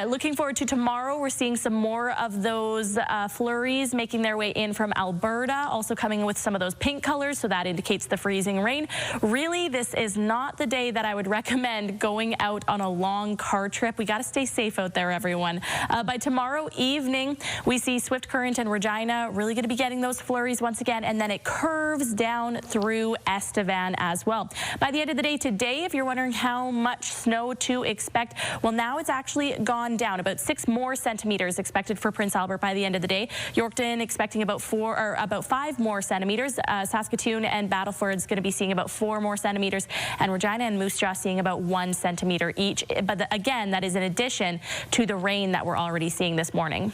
Looking forward to tomorrow, we're seeing some more of those flurries making their way in from Alberta, also coming with some of those pink colors, so that indicates the freezing rain. Really, this is not the day that I would recommend going out on a long car trip. We got to stay safe out there, everyone. By tomorrow evening, we see Swift Current and Regina really going to be getting those flurries once again, and then it curves down through Estevan as well. By the end of the day today, if you're wondering how much snow to expect, well, now it's actually gone down. About 6 more centimeters expected for Prince Albert by the end of the day. Yorkton expecting about 5 more centimeters. Saskatoon and Battleford's going to be seeing about 4 more centimeters, and Regina and Moose Jaw seeing about 1 centimeter each. But again, that is in addition to the rain that we're already seeing this morning.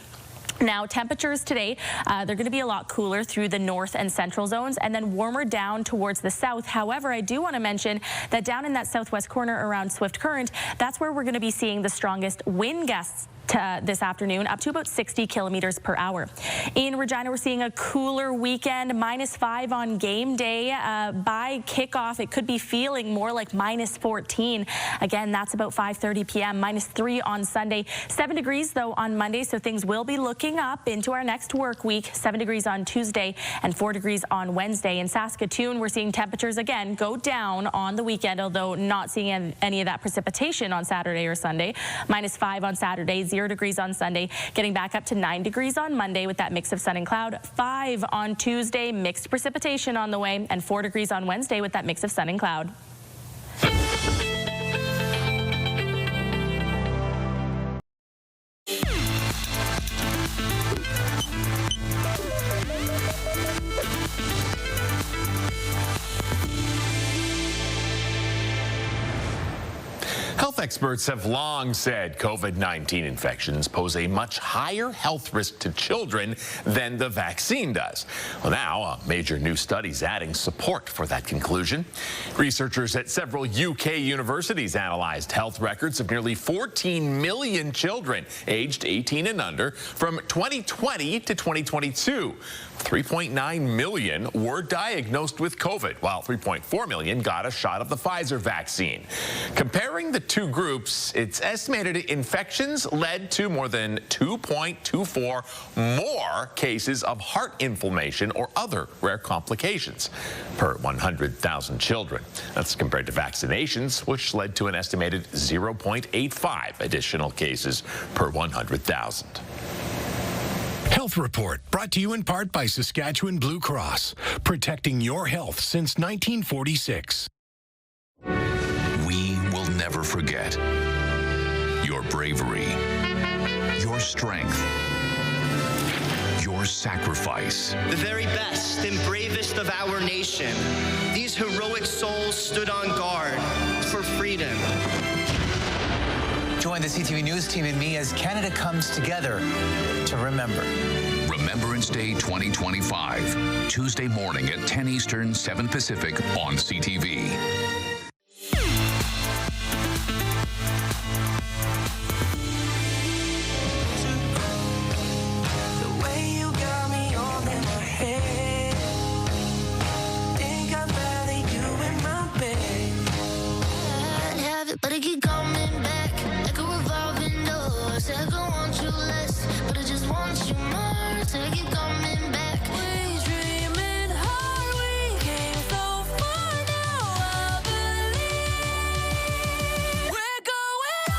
Now, temperatures today, they're going to be a lot cooler through the north and central zones and then warmer down towards the south. However, I do want to mention that down in that southwest corner around Swift Current, that's where we're going to be seeing the strongest wind gusts this afternoon, up to about 60 kilometers per hour. In Regina, we're seeing a cooler weekend, -5 on game day. By kickoff, it could be feeling more like -14. Again, that's about 5:30 p.m. -3 on Sunday. 7 degrees, though, on Monday, so things will be looking up into our next work week. 7 degrees on Tuesday and 4 degrees on Wednesday. In Saskatoon, we're seeing temperatures, again, go down on the weekend, although not seeing any of that precipitation on Saturday or Sunday. -5 on Saturday, 0 degrees on Sunday, getting back up to 9 degrees on Monday with that mix of sun and cloud. 5 on Tuesday, mixed precipitation on the way, and 4 degrees on Wednesday with that mix of sun and cloud. Health experts have long said COVID-19 infections pose a much higher health risk to children than the vaccine does. Well, now a major new study is adding support for that conclusion. Researchers at several UK universities analyzed health records of nearly 14 million children aged 18 and under from 2020 to 2022. 3.9 million were diagnosed with COVID, while 3.4 million got a shot of the Pfizer vaccine. Comparing the two groups, it's estimated infections led to more than 2.24 more cases of heart inflammation or other rare complications per 100,000 children. That's compared to vaccinations, which led to an estimated 0.85 additional cases per 100,000. Health Report, brought to you in part by Saskatchewan Blue Cross, protecting your health since 1946. We will never forget your bravery, your strength, your sacrifice. The very best and bravest of our nation, these heroic souls stood on guard for freedom. Join the CTV News team and me as Canada comes together to remember. Remembrance Day 2025, Tuesday morning at 10 Eastern, 7 Pacific on CTV. But I keep coming back like a revolving door. Said I want you less, but I just want you more. So I keep coming back. We dreaming hard, we came so far now. I believe we're going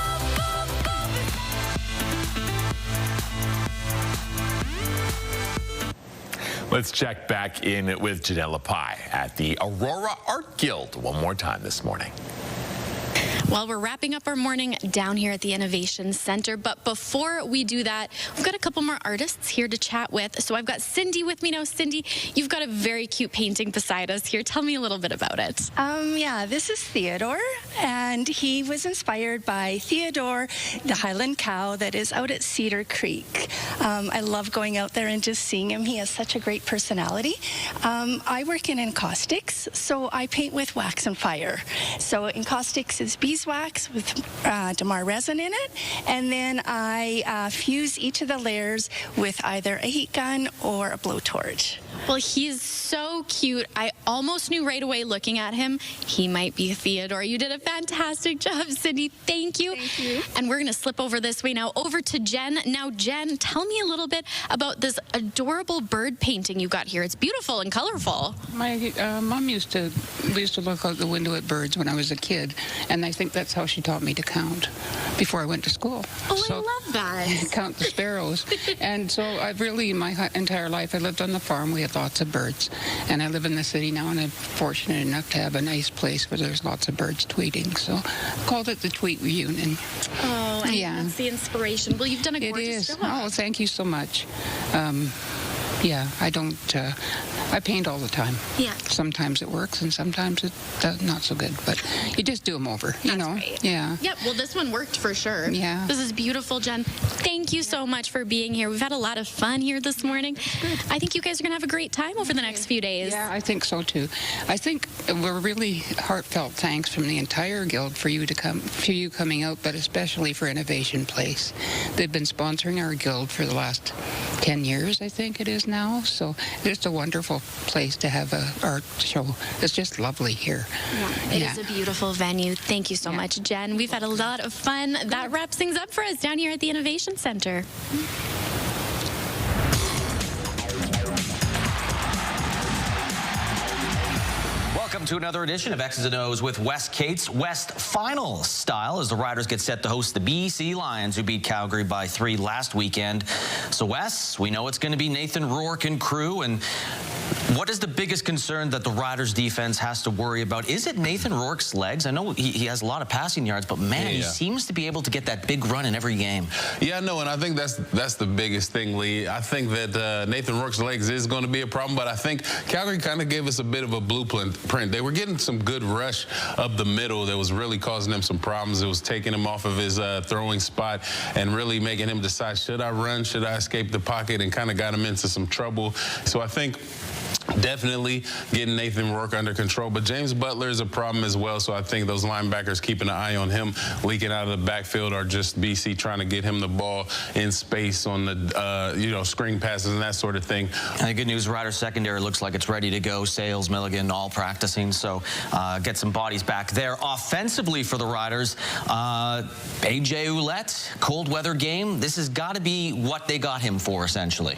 up. Let's check back in with Janella Pye at the Aurora Art Guild one more time this morning. Well, we're wrapping up our morning down here at the Innovation Center, but before we do that, we've got a couple more artists here to chat with. So I've got Cindy with me now. Cindy, you've got a very cute painting beside us here. Tell me a little bit about it. Yeah, this is Theodore, and he was inspired by Theodore, the Highland cow that is out at Cedar Creek. I love going out there and just seeing him. He has such a great personality. I work in encaustics, so I paint with wax and fire. So encaustics is beeswax, beeswax with Damar resin in it, and then I fuse each of the layers with either a heat gun or a blowtorch. Well, he's so cute. I almost knew right away looking at him, he might be Theodore. You did a fantastic job, Cindy. Thank you. Thank you. And we're going to slip over this way now, over to Jen. Now, Jen, tell me a little bit about this adorable bird painting you got here. It's beautiful and colorful. My mom used to look out the window at birds when I was a kid, and I think that's how she taught me to count before I went to school. Oh, so, I love that. Count the sparrows. And so I've really, my entire life, I lived on the farm. We had lots of birds. And I live in the city now, and I'm fortunate enough to have a nice place where there's lots of birds tweeting. So I called it the Tweet Reunion. Oh, and yeah. that's the inspiration. Well, you've done a gorgeous It is. job. Oh, thank you so much. Yeah, I don't, I paint all the time. Yeah. Sometimes it works and sometimes it's not so good, but you just do them over, you know? Right. Yeah. Yep, well, this one worked for sure. Yeah. This is beautiful, Jen. Thank you so much for being here. We've had a lot of fun here this morning. Good. I think you guys are going to have a great time over the next few days. Yeah, I think so too. I think we're really heartfelt thanks from the entire guild for you coming out, but especially for Innovation Place. They've been sponsoring our guild for the last 10 years, I think it is now. So it's a wonderful place to have an art show. It's just lovely here. Yeah, it is a beautiful venue. Thank you so much, Jen. We've had a lot of fun. That wraps things up for us down here at the Innovation Center. Welcome to another edition of X's and O's with West Cates. West Finals style as the Riders get set to host the BC Lions, who beat Calgary by 3 last weekend. So, Wes, we know it's going to be Nathan Rourke and crew. And what is the biggest concern that the Riders defense has to worry about? Is it Nathan Rourke's legs? I know he has a lot of passing yards, but man, he seems to be able to get that big run in every game. Yeah, no, and I think that's the biggest thing, Lee. I think that Nathan Rourke's legs is going to be a problem, but I think Calgary kind of gave us a bit of a blueprint. They were getting some good rush up the middle that was really causing them some problems. It was taking him off of his throwing spot and really making him decide, should I run, should I escape the pocket, and kind of got him into some trouble. So I think definitely getting Nathan Rourke under control, but James Butler is a problem as well, so I think those linebackers keeping an eye on him, leaking out of the backfield, are just BC trying to get him the ball in space on the screen passes and that sort of thing. And the good news, Riders secondary looks like it's ready to go. Sales, Milligan, all practicing, so get some bodies back there. Offensively for the Riders, A.J. Ouellette, cold weather game, this has got to be what they got him for, essentially.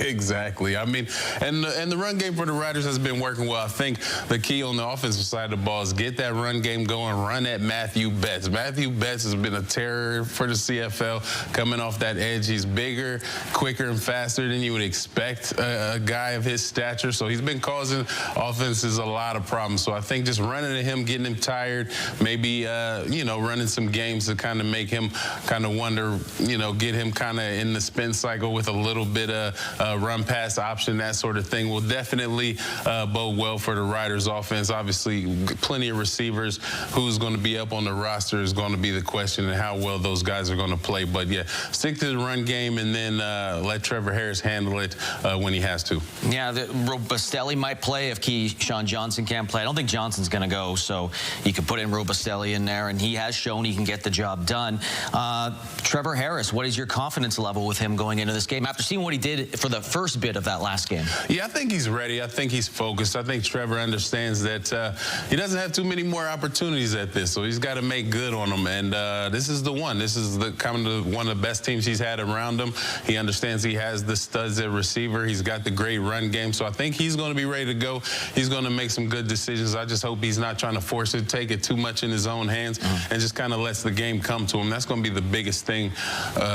Exactly. I mean, and the run game for the Riders has been working well. I think the key on the offensive side of the ball is get that run game going, run at Matthew Betts. Matthew Betts has been a terror for the CFL coming off that edge. He's bigger, quicker, and faster than you would expect a guy of his stature. So he's been causing offenses a lot of problems. So I think just running at him, getting him tired, maybe, running some games to kind of make him kind of wonder, get him kind of in the spin cycle with a little bit of run pass option, that sort of thing will definitely bode well for the Riders offense. Obviously, plenty of receivers. Who's going to be up on the roster is going to be the question, and how well those guys are going to play. But yeah, stick to the run game and then let Trevor Harris handle it when he has to. Yeah, Robustelli might play if Keyshawn Johnson can't play. I don't think Johnson's going to go, so you could put in Robustelli in there, and he has shown he can get the job done. Trevor Harris, what is your confidence level with him going into this game after seeing what he did for the first bit of that last game? Yeah, I think he's ready. I think he's focused. I think Trevor understands that he doesn't have too many more opportunities at this, so he's got to make good on them. And this is the one. This is one of the best teams he's had around him. He understands he has the studs at receiver. He's got the great run game, so I think he's going to be ready to go. He's going to make some good decisions. I just hope he's not trying to force it, take it too much in his own hands, and just kind of lets the game come to him. That's going to be the biggest thing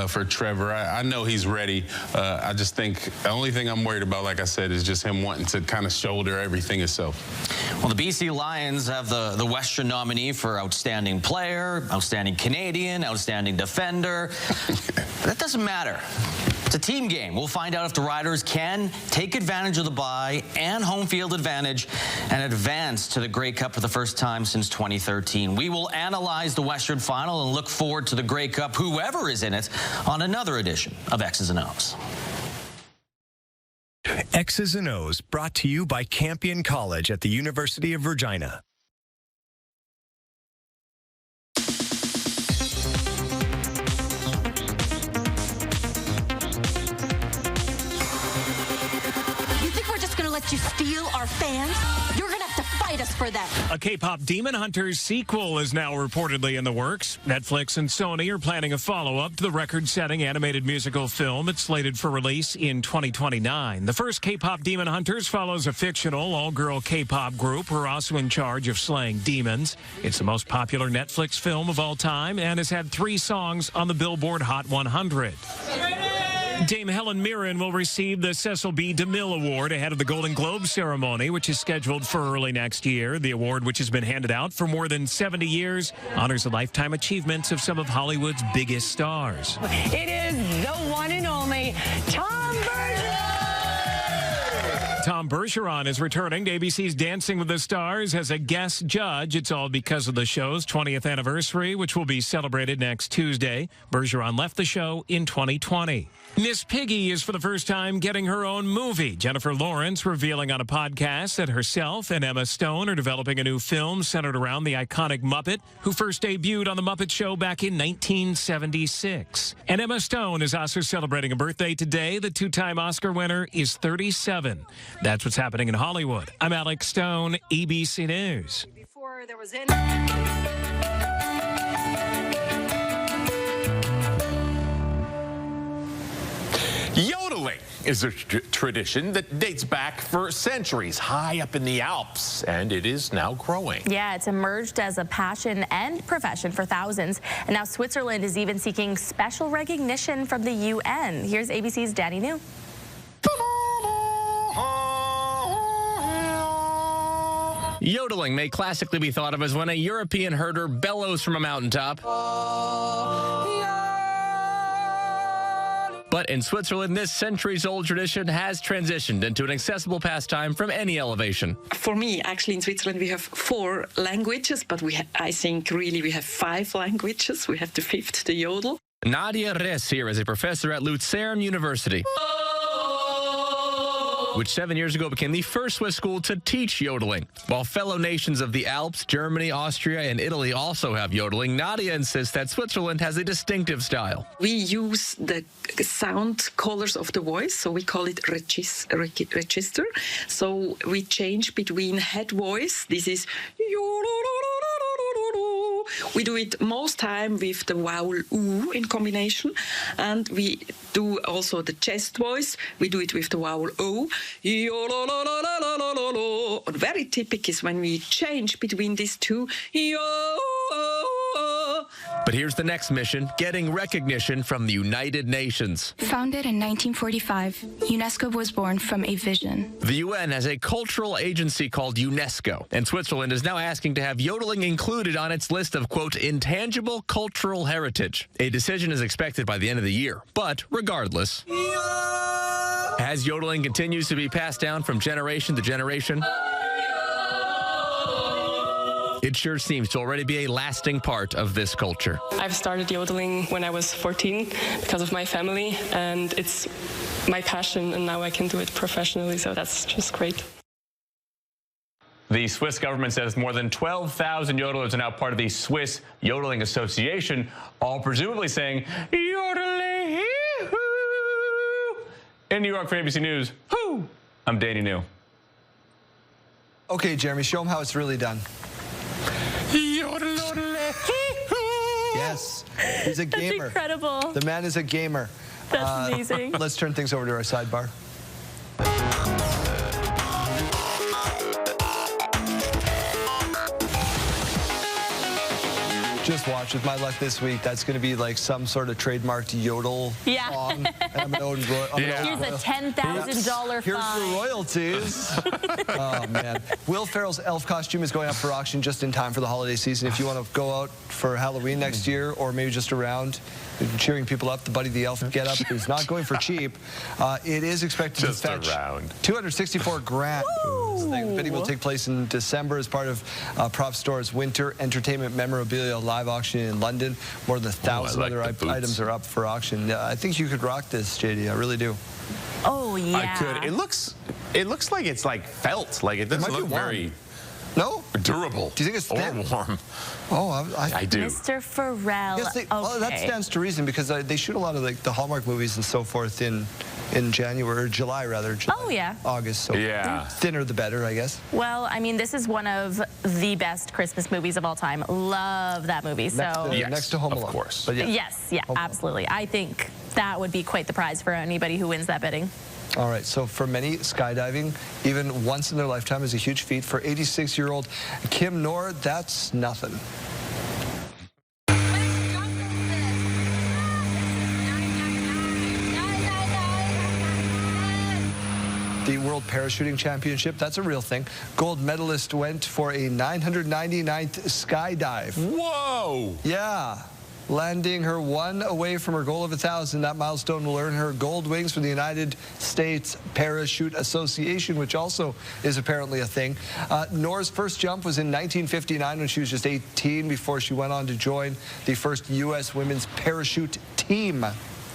for Trevor. I know he's ready. I just think the only thing I'm worried about, like I said, is just him wanting to kind of shoulder everything himself. Well, the BC Lions have the Western nominee for Outstanding Player, Outstanding Canadian, Outstanding Defender. But that doesn't matter. It's a team game. We'll find out if the Riders can take advantage of the bye and home field advantage and advance to the Grey Cup for the first time since 2013. We will analyze the Western Final and look forward to the Grey Cup, whoever is in it, on another edition of X's and O's. X's and O's, brought to you by Campion College at the University of Regina. let you steal our fans? You're gonna have to fight us for that. A K-pop Demon Hunters sequel is now reportedly in the works. Netflix and Sony are planning a follow-up to the record-setting animated musical film. It's slated for release in 2029. The first K-pop Demon Hunters follows a fictional all-girl K-pop group who are also in charge of slaying demons. It's the most popular Netflix film of all time and has had 3 songs on the Billboard Hot 100. Dame Helen Mirren will receive the Cecil B. DeMille Award ahead of the Golden Globe ceremony, which is scheduled for early next year. The award, which has been handed out for more than 70 years, honors the lifetime achievements of some of Hollywood's biggest stars. It is the one and only Tom Bergeron! Tom Bergeron is returning to ABC's Dancing with the Stars as a guest judge. It's all because of the show's 20th anniversary, which will be celebrated next Tuesday. Bergeron left the show in 2020. Miss Piggy is for the first time getting her own movie. Jennifer Lawrence revealing on a podcast that herself and Emma Stone are developing a new film centered around the iconic Muppet, who first debuted on The Muppet Show back in 1976. And Emma Stone is also celebrating a birthday today. The 2-time Oscar winner is 37. That's what's happening in Hollywood. I'm Alex Stone, ABC News. Before there was Yodeling is a tradition that dates back for centuries, high up in the Alps, and it is now growing. Yeah, it's emerged as a passion and profession for thousands, and now Switzerland is even seeking special recognition from the UN. Here's ABC's Danny New. Yodeling may classically be thought of as when a European herder bellows from a mountaintop. But in Switzerland, this centuries-old tradition has transitioned into an accessible pastime from any elevation. For me, actually, in Switzerland, we have 4 languages, but I think really we have 5 languages. We have the 5th, the yodel. Nadia Ress here is a professor at Luzern University, which 7 years ago became the first Swiss school to teach yodeling. While fellow nations of the Alps, Germany, Austria, and Italy also have yodeling, Nadia insists that Switzerland has a distinctive style. We use the sound colors of the voice, so we call it register. So we change between head voice. This is we do it most time with the vowel oo in combination, and we do also the chest voice. We do it with the vowel o. And very typical is when we change between these two. But here's the next mission, getting recognition from the United Nations. Founded in 1945, UNESCO was born from a vision. The UN has a cultural agency called UNESCO, and Switzerland is now asking to have yodeling included on its list of, quote, intangible cultural heritage. A decision is expected by the end of the year, but regardless, as yodeling continues to be passed down from generation to generation, it sure seems to already be a lasting part of this culture. I've started yodeling when I was 14 because of my family, and it's my passion, and now I can do it professionally, so that's just great. The Swiss government says more than 12,000 yodelers are now part of the Swiss Yodeling Association, all presumably saying, yodeling, hee-hoo. In New York for ABC News, whoo, I'm Danny New. Okay, Jeremy, show them how it's really done. Yes, he's a gamer. That's incredible. The man is a gamer. That's amazing. Let's turn things over to our sidebar. Just watch. With my luck this week, that's going to be like some sort of trademarked yodel song. And I'm gonna Here's a $10,000 Here's fine. the royalties. Oh, man. Will Ferrell's elf costume is going up for auction just in time for the holiday season. If you want to go out for Halloween next year, or maybe just around cheering people up, the Buddy the Elf get up is not going for cheap. It is expected to fetch $264,000. The bidding will take place in December as part of Prop Store's Winter Entertainment Memorabilia live auction in London. More than 1,000 other items are up for auction. I think you could rock this, JD. I really do. Oh, yeah. I could. It looks like it's like felt. Like it doesn't look very durable. Do you think it's thin? Or warm. Oh, I do. Mr. Farrell. Yes, well, that stands to reason because they shoot a lot of like the Hallmark movies and so forth in in January, or July rather. July, oh, yeah. August. So yeah. Thinner the better, I guess. Well, I mean, this is one of the best Christmas movies of all time. Love that movie. Next to Home Alone. Of course. But yeah. Yes, yeah, absolutely. I think that would be quite the prize for anybody who wins that bidding. All right, so for many, skydiving, even once in their lifetime, is a huge feat. For 86-year-old Kim Noor, that's nothing. The World Parachuting Championship, that's a real thing. Gold medalist went for a 999th skydive. Whoa! Yeah. Landing her one away from her goal of 1,000. That milestone will earn her gold wings from the United States Parachute Association, which also is apparently a thing. Noor's first jump was in 1959 when she was just 18 before she went on to join the first U.S. women's parachute team.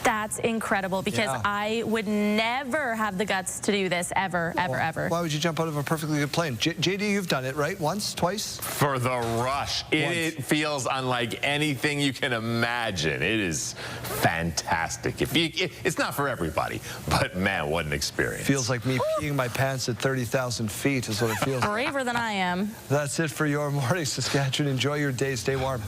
That's incredible because I would never have the guts to do this ever. Why would you jump out of a perfectly good plane? JD, you've done it, right? Once, twice? For the rush. It feels unlike anything you can imagine. It is fantastic. It's not for everybody, but man, what an experience. Feels like me peeing my pants at 30,000 feet is what it feels like. Braver than I am. That's it for Your Morning Saskatchewan. Enjoy your day. Stay warm.